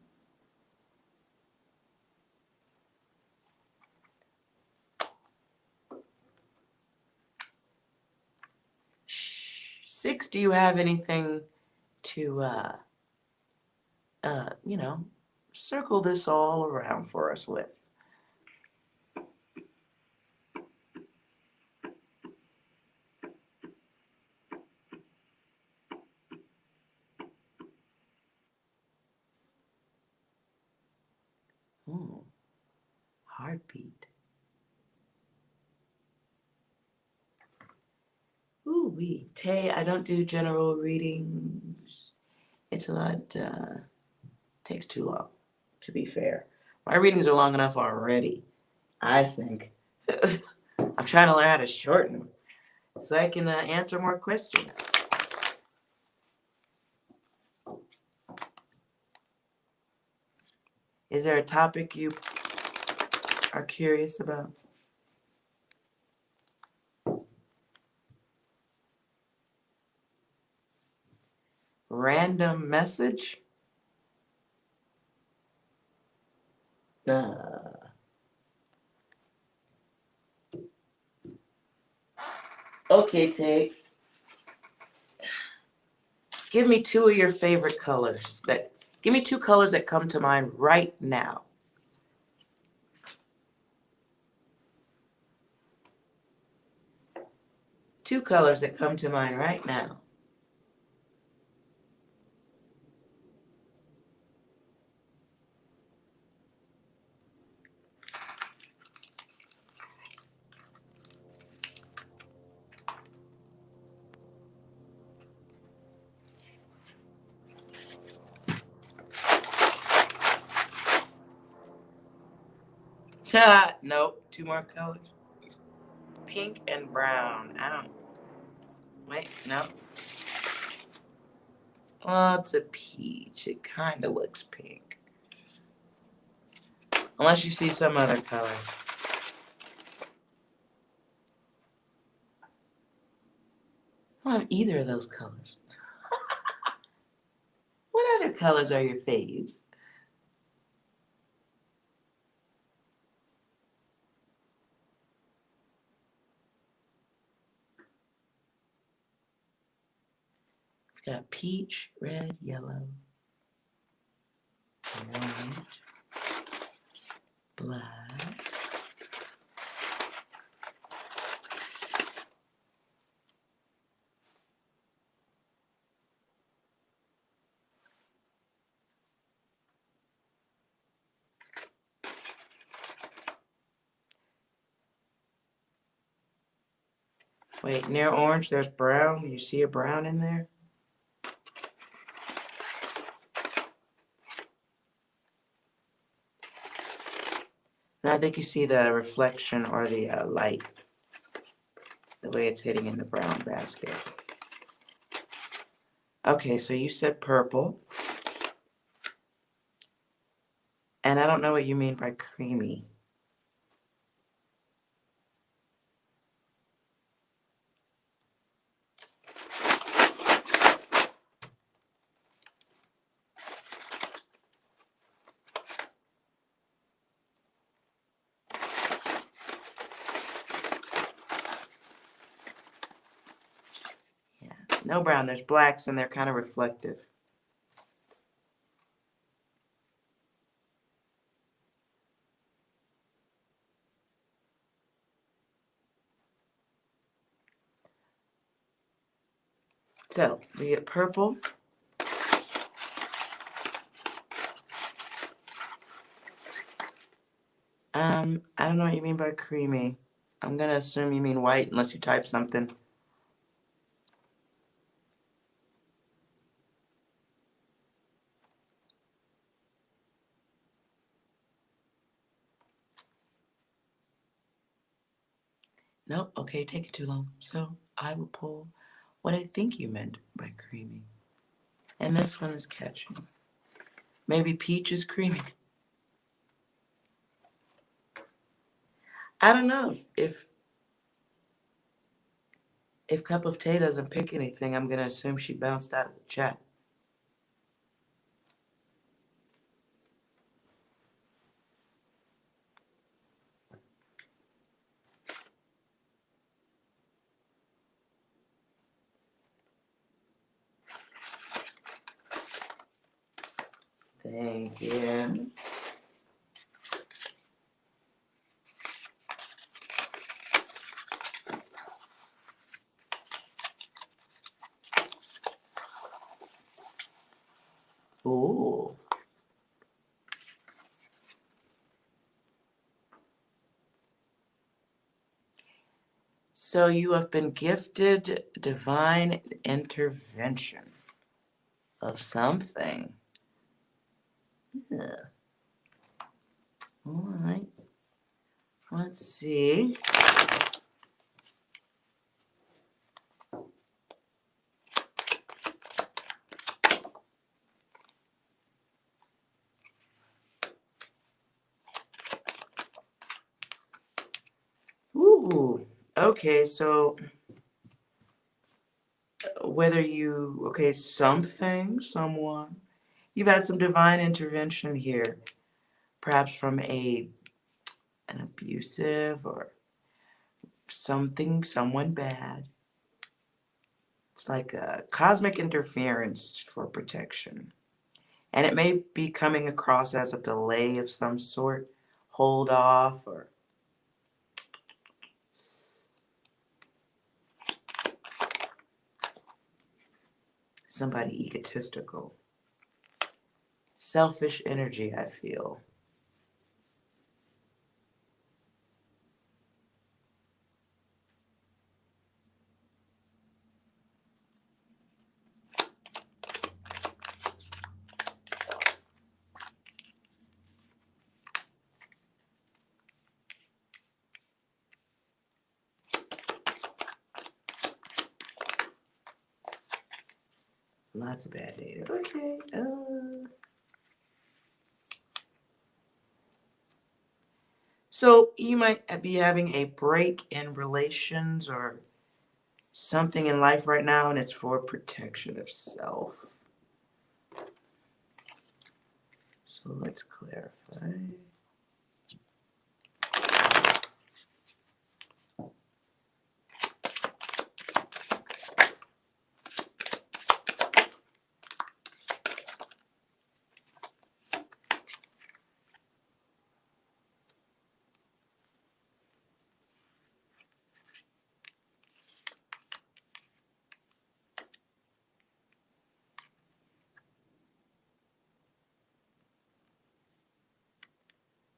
S1: Six, do you have anything to, circle this all around for us with? Ooh, heartbeat. Ooh, Tay, I don't do general readings. It's a lot, takes too long, to be fair. My readings are long enough already, I think. I'm trying to learn how to shorten them so I can answer more questions. Is there a topic you are curious about? Random message? Okay, Tay. Give me two of your favorite colors. Give me two colors that come to mind right now. Two colors that come to mind right now. Nope, two more colors. Pink and brown. Wait, no. Well, it's a peach. It kind of looks pink. Unless you see some other color. I don't have either of those colors. What other colors are your faves? We've got peach, red, yellow, white, black. Wait, near orange, there's brown. You see a brown in there? And I think you see the reflection or the light, the way it's hitting in the brown basket. Okay, so you said purple. And I don't know what you mean by creamy. Yeah, no brown. There's blacks and they're kind of reflective. So we get purple. I don't know what you mean by creamy. I'm gonna assume you mean white unless you type something. Nope, okay, taking too long. So I will pull what I think you meant by creamy. And this one is catching. Maybe peach is creamy. I don't know if Cup of Tea doesn't pick anything, I'm gonna assume she bounced out of the chat. Thank you. Ooh. So you have been gifted divine intervention of something. Yeah. All right. Let's see. Ooh. Okay, so whether you, okay, something, someone, you've had some divine intervention here, perhaps from an abusive or something, someone bad. It's like a cosmic interference for protection. And it may be coming across as a delay of some sort, hold off, or somebody egotistical. Selfish energy, I feel. Lots of bad data. Okay. So you might be having a break in relations or something in life right now, and it's for protection of self. So let's clarify.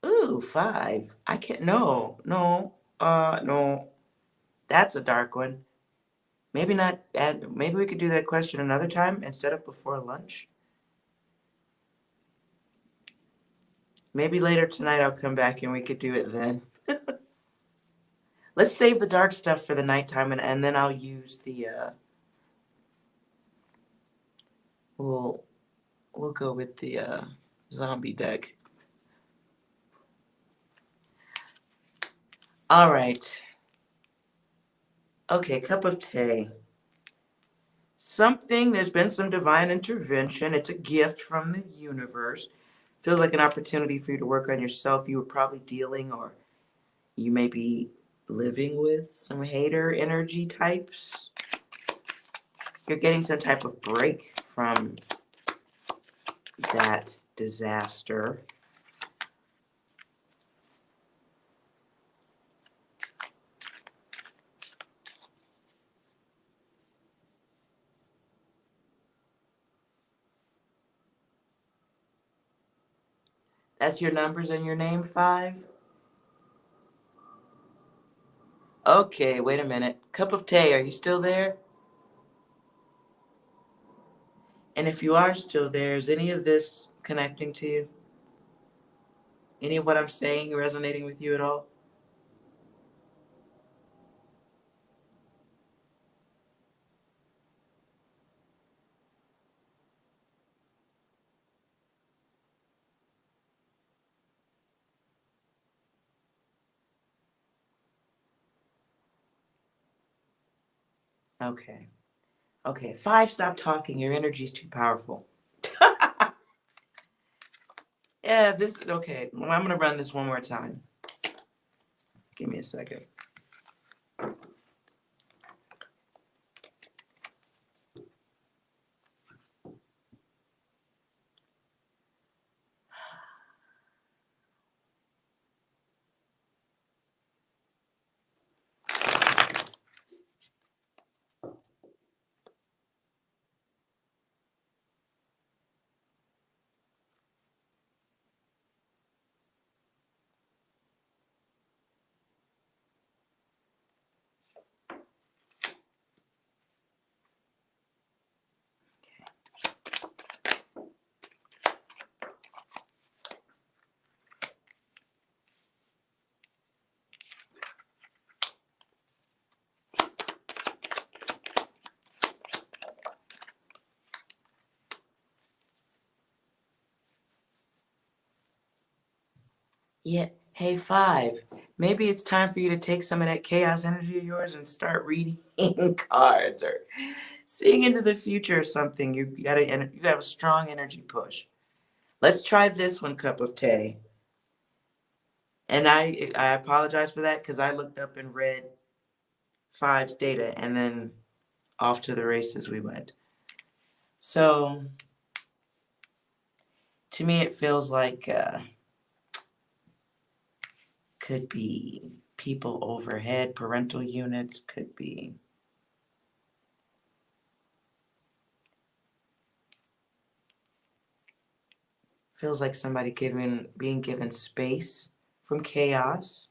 S1: Ooh, 5. I can't. No. No. That's a dark one. Maybe not. Maybe we could do that question another time instead of before lunch. Maybe later tonight I'll come back and we could do it then. Let's save the dark stuff for the nighttime, and then I'll use the. We'll go with the zombie deck. All right. Okay, cup of tea. There's been some divine intervention. It's a gift from the universe. Feels like an opportunity for you to work on yourself. You were probably dealing, or you may be living with some hater energy types. You're getting some type of break from that disaster. That's your numbers and your name, 5? Okay, wait a minute. Cup of tea, are you still there? And if you are still there, is any of this connecting to you? Any of what I'm saying resonating with you at all? Okay. Okay. 5, stop talking. Your energy is too powerful. Yeah, this is okay. Well, I'm going to run this one more time. Give me a second. Yeah. Hey, 5. Maybe it's time for you to take some of that chaos energy of yours and start reading cards or seeing into the future or something. You got a strong energy push. Let's try this one, cup of tea. And I apologize for that because I looked up and read 5's data and then off to the races we went. So to me, it feels like could be people overhead, parental units, could be feels like somebody being given space from chaos.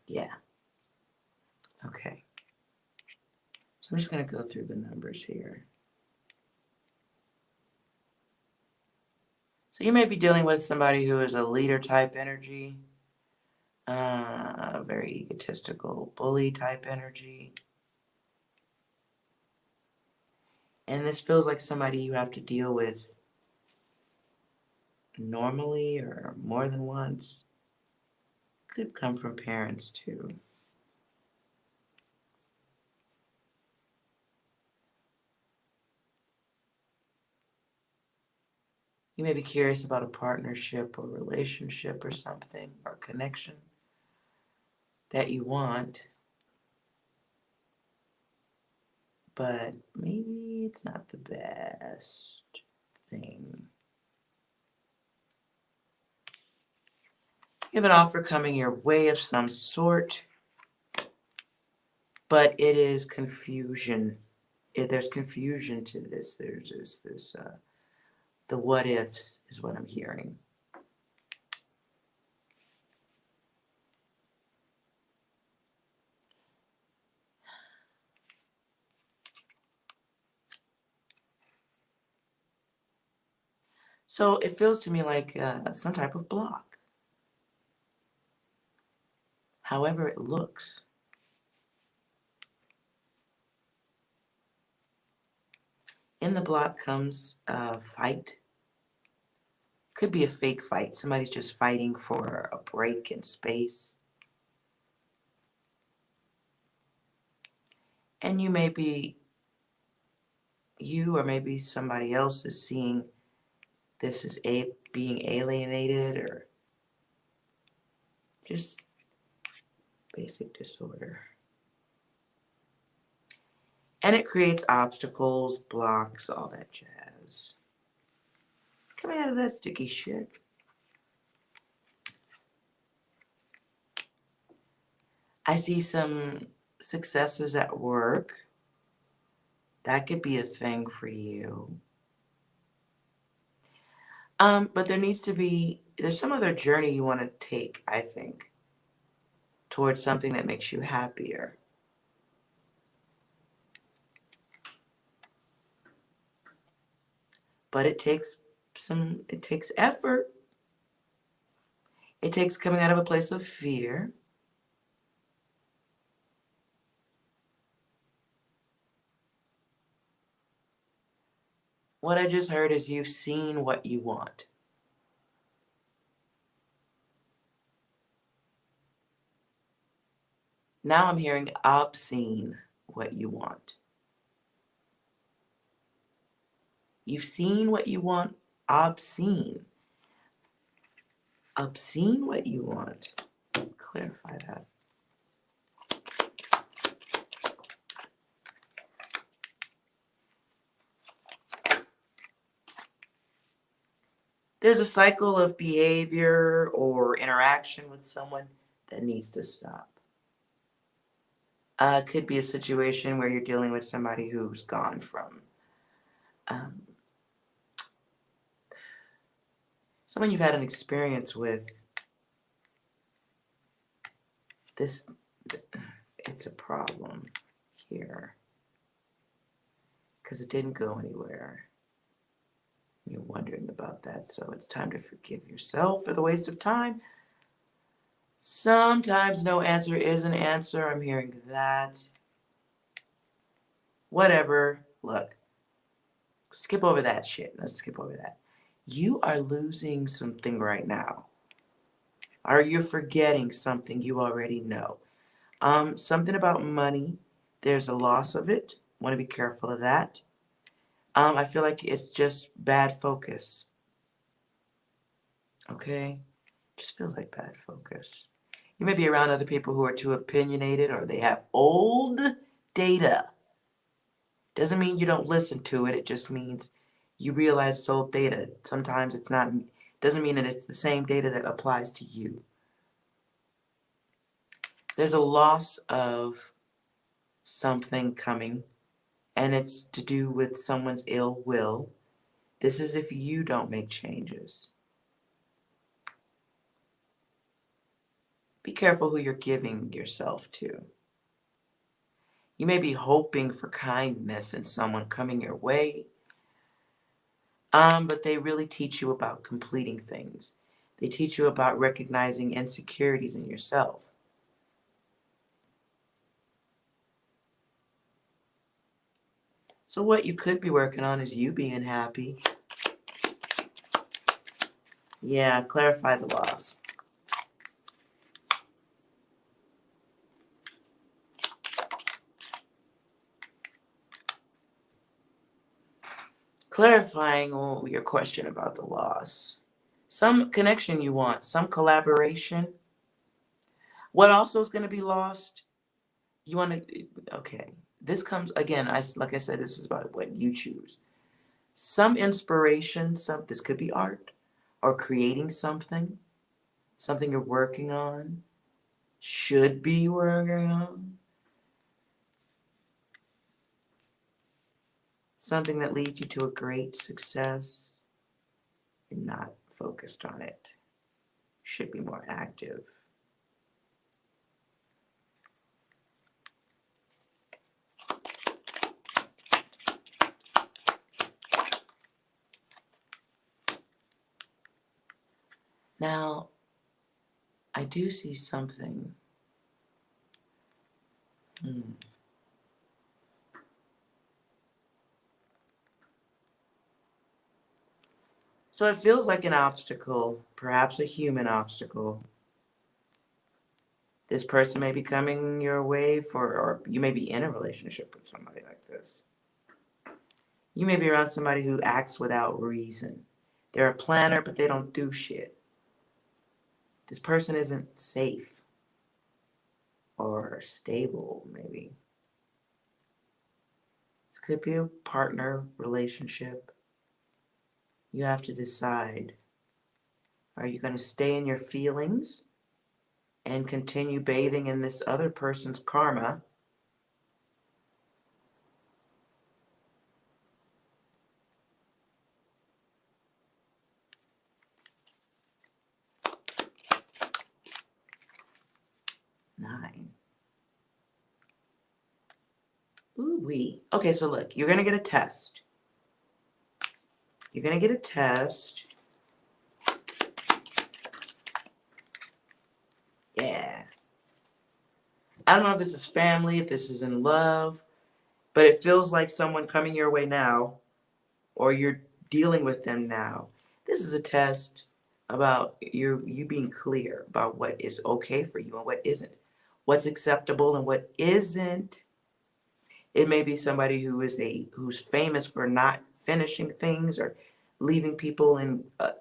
S1: Yeah. Okay. So I'm just going to go through the numbers here. So you may be dealing with somebody who is a leader type energy, very egotistical, bully type energy. And this feels like somebody you have to deal with normally or more than once. Could come from parents too. You may be curious about a partnership or relationship or something or connection that you want, but maybe it's not the best thing. You have an offer coming your way of some sort, but it is confusion. There's confusion to this. There's this the what ifs is what I'm hearing. So it feels to me like some type of block. However it looks. In the block comes a fight. Could be a fake fight. Somebody's just fighting for a break in space. And you or maybe somebody else is seeing this as being alienated or just basic disorder. And it creates obstacles, blocks, all that jazz. Coming out of that sticky shit. I see some successes at work. That could be a thing for you. But there's some other journey you want to take, I think, towards something that makes you happier. But it takes effort. It takes coming out of a place of fear. What I just heard is you've seen what you want. Now I'm hearing obscene what you want. You've seen what you want, obscene. Obscene what you want. Clarify that. There's a cycle of behavior or interaction with someone that needs to stop. It could be a situation where you're dealing with somebody who's gone from someone you've had an experience with. This, it's a problem here because it didn't go anywhere. You're wondering about that, so it's time to forgive yourself for the waste of time. Sometimes no answer is an answer. I'm hearing that. Whatever. Look, skip over that shit. Let's skip over that. You are losing something right now. Or you're forgetting something you already know. Something about money. There's a loss of it. Want to be careful of that. I feel like it's just bad focus. Okay? Just feels like bad focus. You may be around other people who are too opinionated or they have old data. Doesn't mean you don't listen to it. It just means you realize it's old data. Sometimes it's not, doesn't mean that it's the same data that applies to you. There's a loss of something coming, and it's to do with someone's ill will. This is if you don't make changes. Be careful who you're giving yourself to. You may be hoping for kindness in someone coming your way, but they really teach you about completing things. They teach you about recognizing insecurities in yourself. So what you could be working on is you being happy. Yeah, clarify the loss. Clarifying your question about the loss. Some connection you want, some collaboration. What also is going to be lost? You want to, okay. This comes, again, like I said, this is about what you choose. Some inspiration, this could be art or creating something you're working on, should be working on. Something that leads you to a great success. You're not focused on it. You should be more active. Now, I do see something. So it feels like an obstacle, perhaps a human obstacle. This person may be coming your way or you may be in a relationship with somebody like this. You may be around somebody who acts without reason. They're a planner, but they don't do shit. This person isn't safe or stable, maybe. This could be a partner relationship. You have to decide. Are you going to stay in your feelings and continue bathing in this other person's karma? Nine. Ooh-wee. Okay, so look, you're going to get a test. You're going to get a test. I don't know if this is family, if this is in love, but it feels like someone coming your way now, or you're dealing with them now. This is a test about you being clear about what is okay for you and what isn't, what's acceptable and what isn't. It may be somebody who's famous for not finishing things or leaving people in a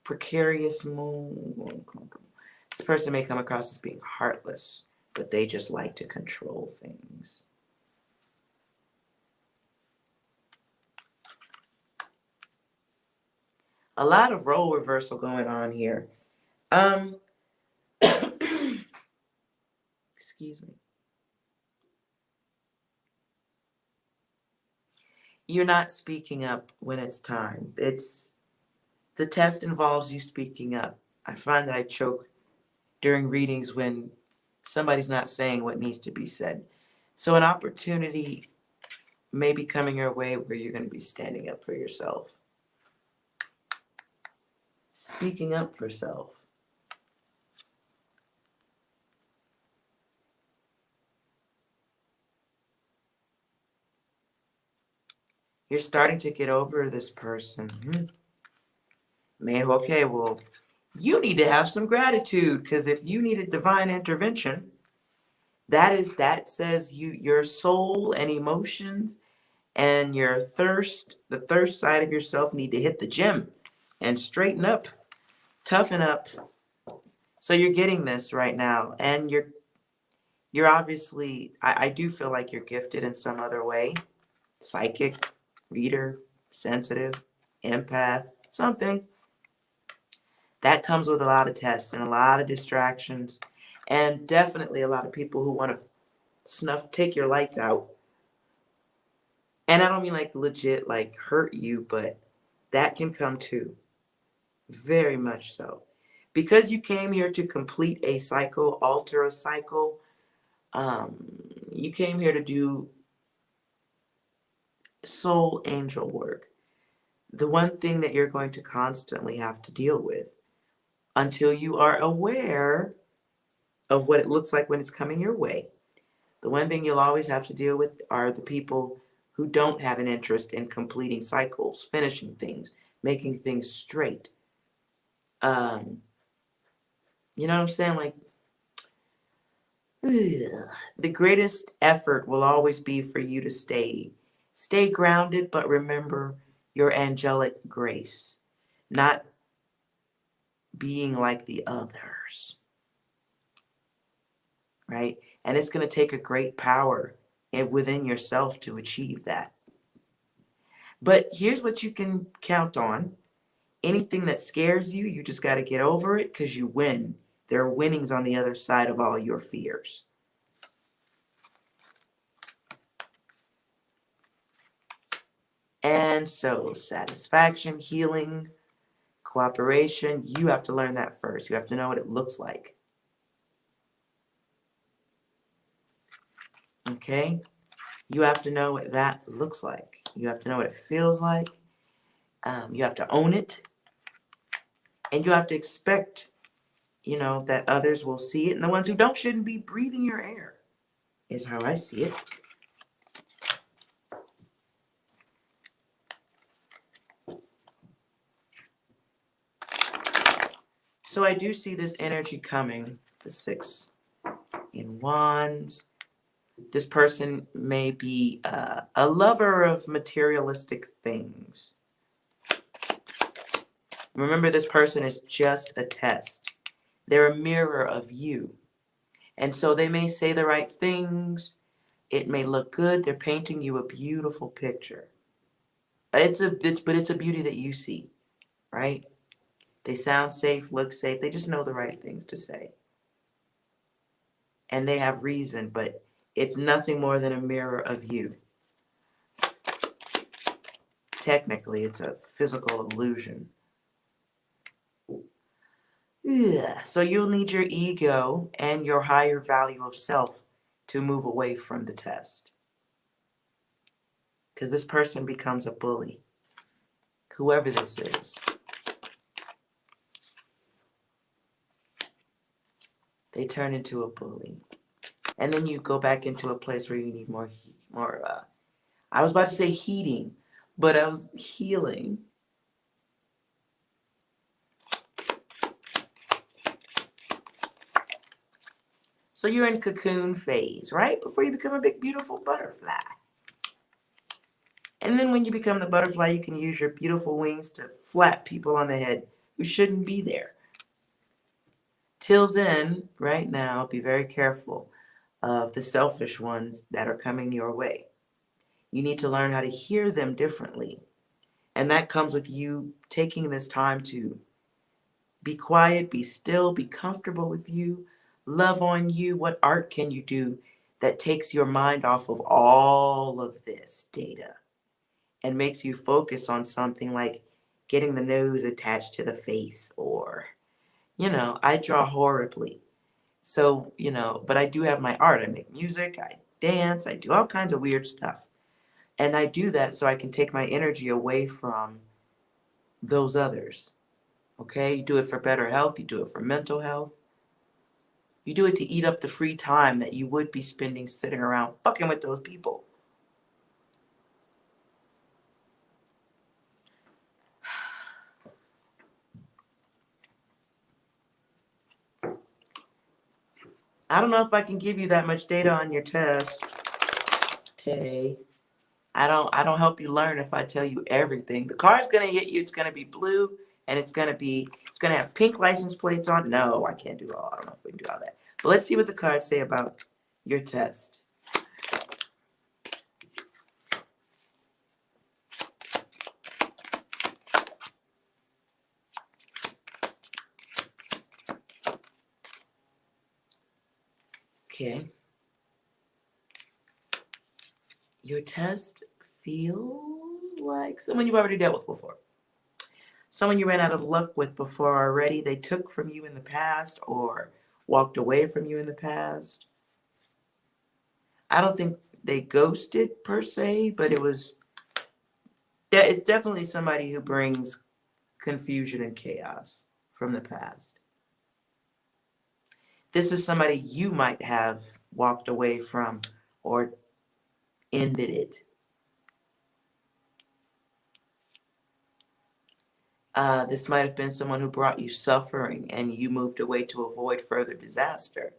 S1: precarious mode. This person may come across as being heartless, but they just like to control things. A lot of role reversal going on here. Excuse me. You're not speaking up when it's time. The test involves you speaking up. I find that I choke during readings when somebody's not saying what needs to be said. So an opportunity may be coming your way where you're going to be standing up for yourself. Speaking up for self. You're starting to get over this person. Okay, well, you need to have some gratitude, because if you need a divine intervention, that says your soul and emotions and the thirst side of yourself need to hit the gym and straighten up, toughen up. So you're getting this right now, and you're obviously, I do feel like you're gifted in some other way. Psychic, reader, sensitive, empath, something. That comes with a lot of tests and a lot of distractions, and definitely a lot of people who want to take your lights out. And I don't mean like legit, like hurt you, but that can come too. Very much so. Because you came here to complete a cycle, alter a cycle, you came here to do soul angel work. The one thing that you're going to constantly have to deal with until you are aware of what it looks like when it's coming your way. The one thing you'll always have to deal with are the people who don't have an interest in completing cycles, finishing things, making things straight. You know what I'm saying? Like, the greatest effort will always be for you to stay grounded, but remember your angelic grace, not being like the others, right? And it's going to take a great power within yourself to achieve that. But here's what you can count on. Anything that scares you, you just got to get over it, because you win. There are winnings on the other side of all your fears. And so satisfaction, healing, cooperation, you have to learn that first. You have to know what it looks like. Okay? You have to know what that looks like. You have to know what it feels like. You have to own it. And you have to expect, that others will see it. And the ones who don't shouldn't be breathing your air, is how I see it. So I do see this energy coming, the 6 in Wands. This person may be a lover of materialistic things. Remember, this person is just a test. They're a mirror of you. And so they may say the right things. It may look good. They're painting you a beautiful picture. But it's a beauty that you see, right? They sound safe, look safe. They just know the right things to say. And they have reason, but it's nothing more than a mirror of you. Technically, it's a physical illusion. Yeah. So you'll need your ego and your higher value of self to move away from the test. Because this person becomes a bully. Whoever this is. They turn into a bully. And then you go back into a place where you need more, I was about to say heating, but I was healing. So you're in cocoon phase, right? Before you become a big, beautiful butterfly. And then when you become the butterfly, you can use your beautiful wings to flap people on the head who shouldn't be there. Till then, right now, be very careful of the selfish ones that are coming your way. You need to learn how to hear them differently. And that comes with you taking this time to be quiet, be still, be comfortable with you, love on you. What art can you do that takes your mind off of all of this data and makes you focus on something like getting the nose attached to the face? Or, I draw horribly. So, but I do have my art. I make music, I dance, I do all kinds of weird stuff. And I do that so I can take my energy away from those others. Okay? You do it for better health, you do it for mental health. You do it to eat up the free time that you would be spending sitting around fucking with those people. I don't know if I can give you that much data on your test, Tay. I don't help you learn if I tell you everything. The car's gonna hit you, it's gonna be blue, and it's gonna have pink license plates on. No, I can't do all. I don't know if we can do all that. But let's see what the cards say about your test. Okay. Your test feels like someone you've already dealt with before. Someone you ran out of luck with before already. They took from you in the past or walked away from you in the past. I don't think they ghosted per se, but it's definitely somebody who brings confusion and chaos from the past. This is somebody you might have walked away from or ended it. This might have been someone who brought you suffering and you moved away to avoid further disaster.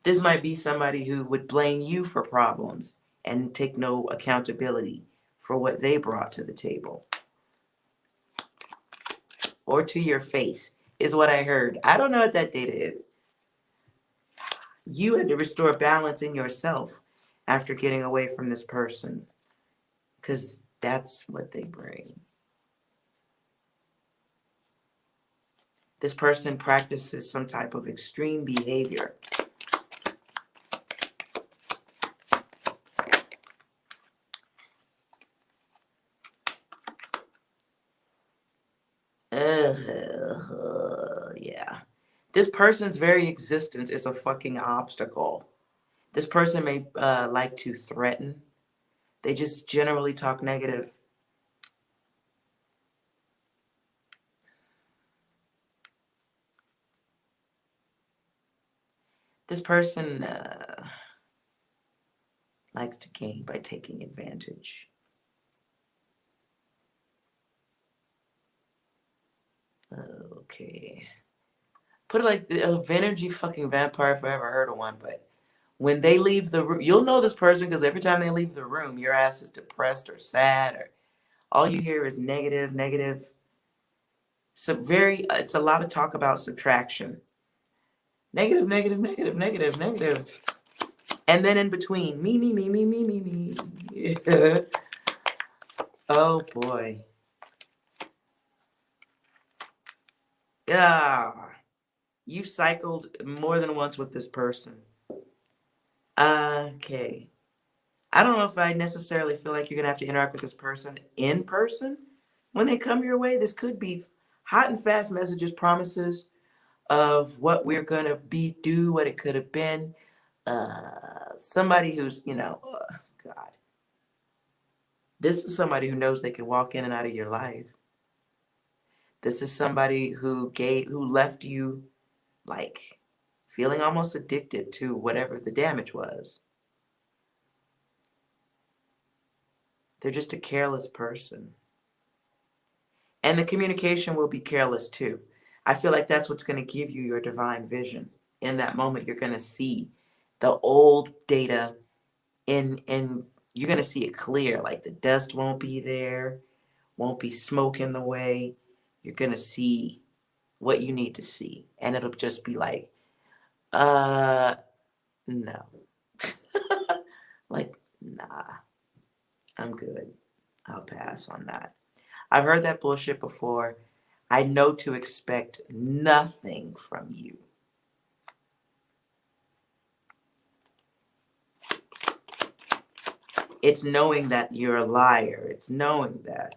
S1: This might be somebody who would blame you for problems and take no accountability for what they brought to the table. Or to your face, is what I heard. I don't know what that data is. You had to restore balance in yourself after getting away from this person, because that's what they bring. This person practices some type of extreme behavior. Yeah. This person's very existence is a fucking obstacle. This person may like to threaten. They just generally talk negative. This person likes to gain by taking advantage. Okay. Put it like the energy fucking vampire if I ever heard of one, but when they leave the room, you'll know this person because every time they leave the room, your ass is depressed or sad, or all you hear is negative, negative. So it's a lot of talk about subtraction. Negative, negative, negative, negative, negative. And then in between, me, me, me, me, me, me, me. Yeah. Oh boy. Yeah. You've cycled more than once with this person. Okay. I don't know if I necessarily feel like you're going to have to interact with this person in person when they come your way. This could be hot and fast messages, promises of what we're going to do, what it could have been. Somebody who's, God. This is somebody who knows they can walk in and out of your life. This is somebody who left you like feeling almost addicted to whatever the damage was. They're just a careless person. And the communication will be careless too. I feel like that's what's going to give you your divine vision. In that moment, you're going to see the old data in you're going to see it clear. Like the dust won't be there, won't be smoke in the way. You're going to see what you need to see. And it'll just be like, no. Like, nah, I'm good. I'll pass on that. I've heard that bullshit before. I know to expect nothing from you. It's knowing that you're a liar. It's knowing that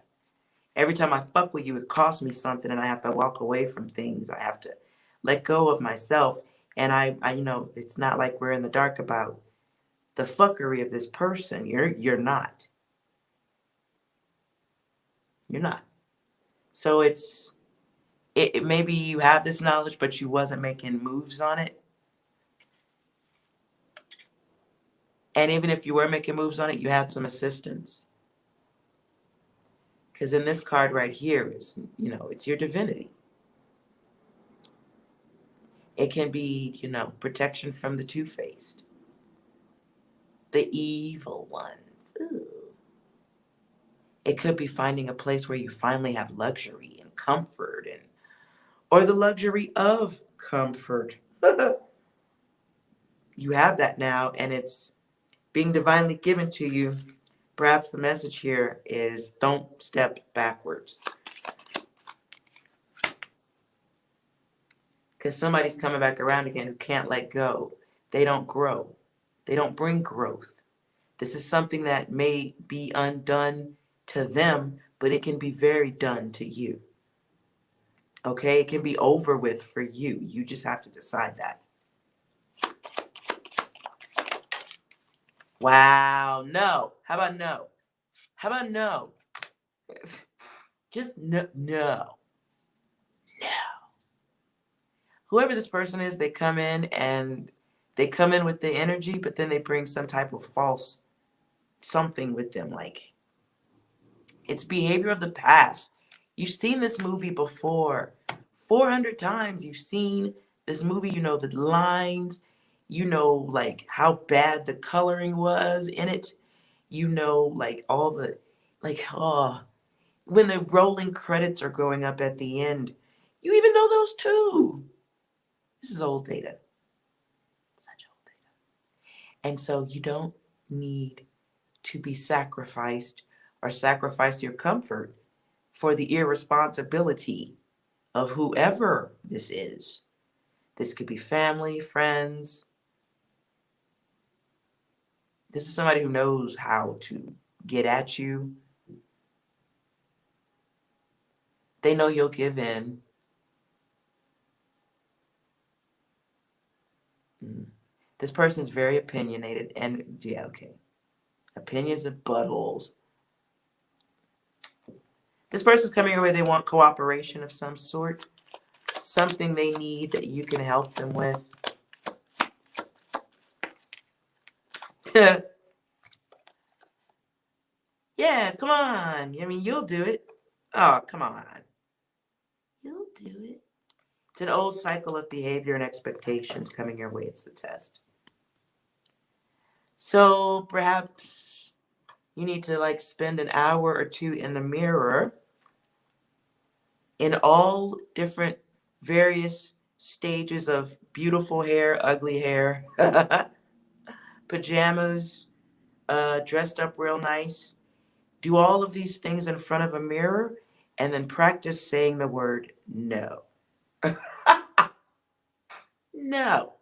S1: every time I fuck with you, it costs me something and I have to walk away from things. I have to let go of myself. And I it's not like we're in the dark about the fuckery of this person. You're not. You're not. So it maybe you have this knowledge, but you wasn't making moves on it. And even if you were making moves on it, you had some assistance. Because in this card right here is, it's your divinity. It can be, protection from the two-faced. The evil ones. Ooh. It could be finding a place where you finally have luxury and comfort or the luxury of comfort. You have that now, and it's being divinely given to you. Perhaps the message here is don't step backwards. Because somebody's coming back around again who can't let go. They don't grow. They don't bring growth. This is something that may be undone to them, but it can be very done to you. Okay? It can be over with for you. You just have to decide that. Wow. No. How about no? How about no? Just no. No. Whoever this person is, they come in with the energy, but then they bring some type of false something with them. Like, it's behavior of the past. You've seen this movie before. 400 times you've seen this movie. You know the lines. You know, like, how bad the coloring was in it. You know, like, all the, like, when the rolling credits are going up at the end, you even know those too. This is old data. Such old data. And so you don't need to be sacrificed or sacrifice your comfort for the irresponsibility of whoever this is. This could be family, friends. This is somebody who knows how to get at you. They know you'll give in. This person's very opinionated and, yeah, okay. Opinions and buttholes. This person's coming your way. They want cooperation of some sort. Something they need that you can help them with. Yeah, come on. I mean, you'll do it. Oh, come on. You'll do it. It's an old cycle of behavior and expectations coming your way. It's the test. So perhaps you need to spend an hour or two in the mirror in all different various stages of beautiful hair, ugly hair, pajamas, dressed up real nice. Do all of these things in front of a mirror and then practice saying the word no. No.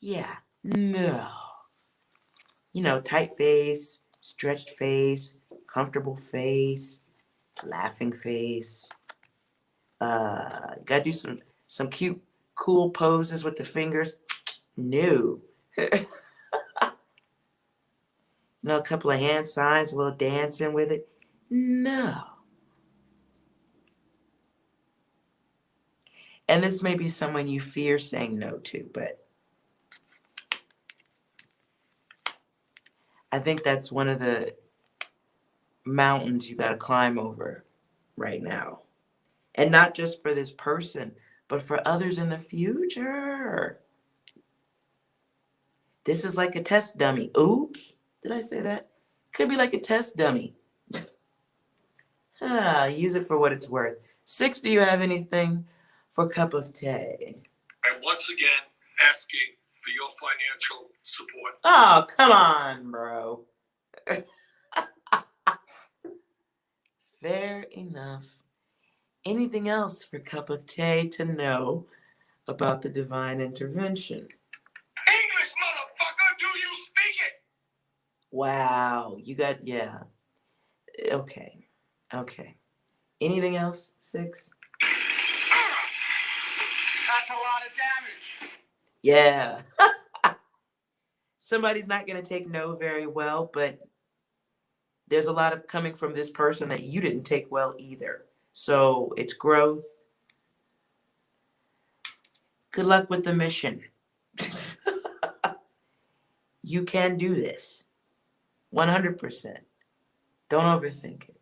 S1: Yeah, no. Tight face, stretched face, comfortable face, laughing face. Gotta do some cute, cool poses with the fingers. No. A couple of hand signs, a little dancing with it. No. And this may be someone you fear saying no to, but I think that's one of the mountains you got to climb over right now. And not just for this person, but for others in the future. This is like a test dummy. Oops, did I say that? Could be like a test dummy. Use it for what it's worth. 6, do you have anything for cup of tea?
S2: I'm once again asking for your financial support.
S1: Oh, come on, bro. Fair enough. Anything else for cup of tea to know about the divine intervention?
S2: English, motherfucker, do you speak it?
S1: Wow, you got, yeah. Okay, okay. Anything else, 6?
S3: That's a lot of damage.
S1: Yeah. Somebody's not going to take no very well, but there's a lot of coming from this person that you didn't take well either. So it's growth. Good luck with the mission. You can do this. 100%. Don't overthink it.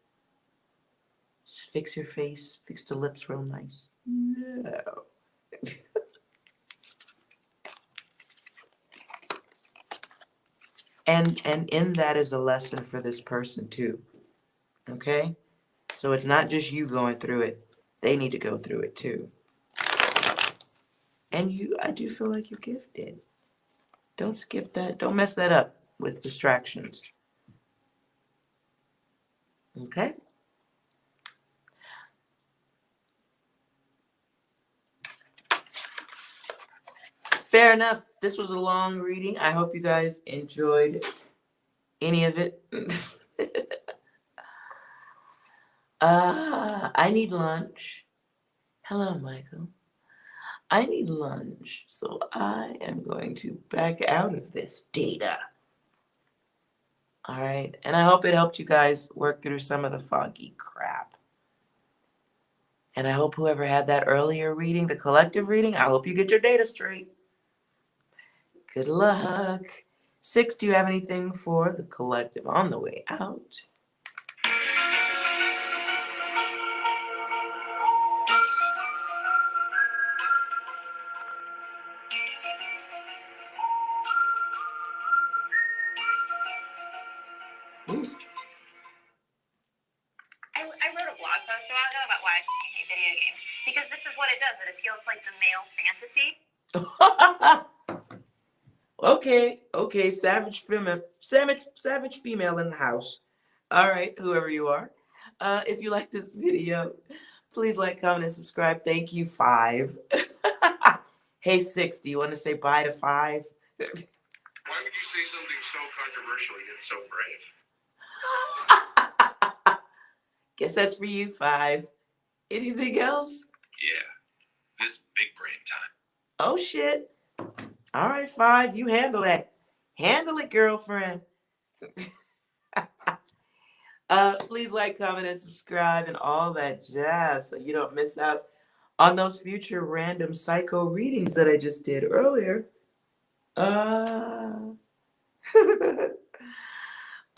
S1: Just fix your face, fix the lips real nice. No. And in that is a lesson for this person too. Okay? So it's not just you going through it. They need to go through it too. And I do feel like you're gifted. Don't skip that. Don't mess that up with distractions. Okay? Fair enough. This was a long reading. I hope you guys enjoyed any of it. I need lunch. Hello, Michael. I need lunch, so I am going to back out of this data. All right, and I hope it helped you guys work through some of the foggy crap. And I hope whoever had that earlier reading, the collective reading, I hope you get your data straight. Good luck. 6, do you have anything for the collective on the way out? Oof.
S4: I wrote a blog post a while ago about why I hate video games. Because this is what it does. It appeals like the male fantasy.
S1: Okay, savage female in the house. All right, whoever you are. If you like this video, please like, comment, and subscribe. Thank you, 5. Hey, 6, do you want to say bye to 5?
S2: Why would you say something so controversial yet so brave?
S1: Guess that's for you, 5. Anything else?
S2: Yeah, this big brain time.
S1: Oh, shit. All right, 5, you handle that. Handle it, girlfriend. Please like, comment, and subscribe and all that jazz so you don't miss out on those future random psycho readings that I just did earlier.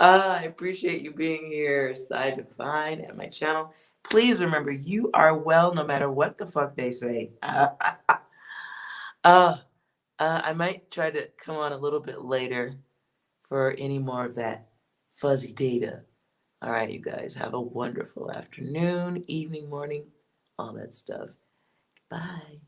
S1: I appreciate you being here, Psi Divine, at my channel. Please remember, you are well no matter what the fuck they say. I might try to come on a little bit later for any more of that fuzzy data. All right, you guys, have a wonderful afternoon, evening, morning, all that stuff. Bye.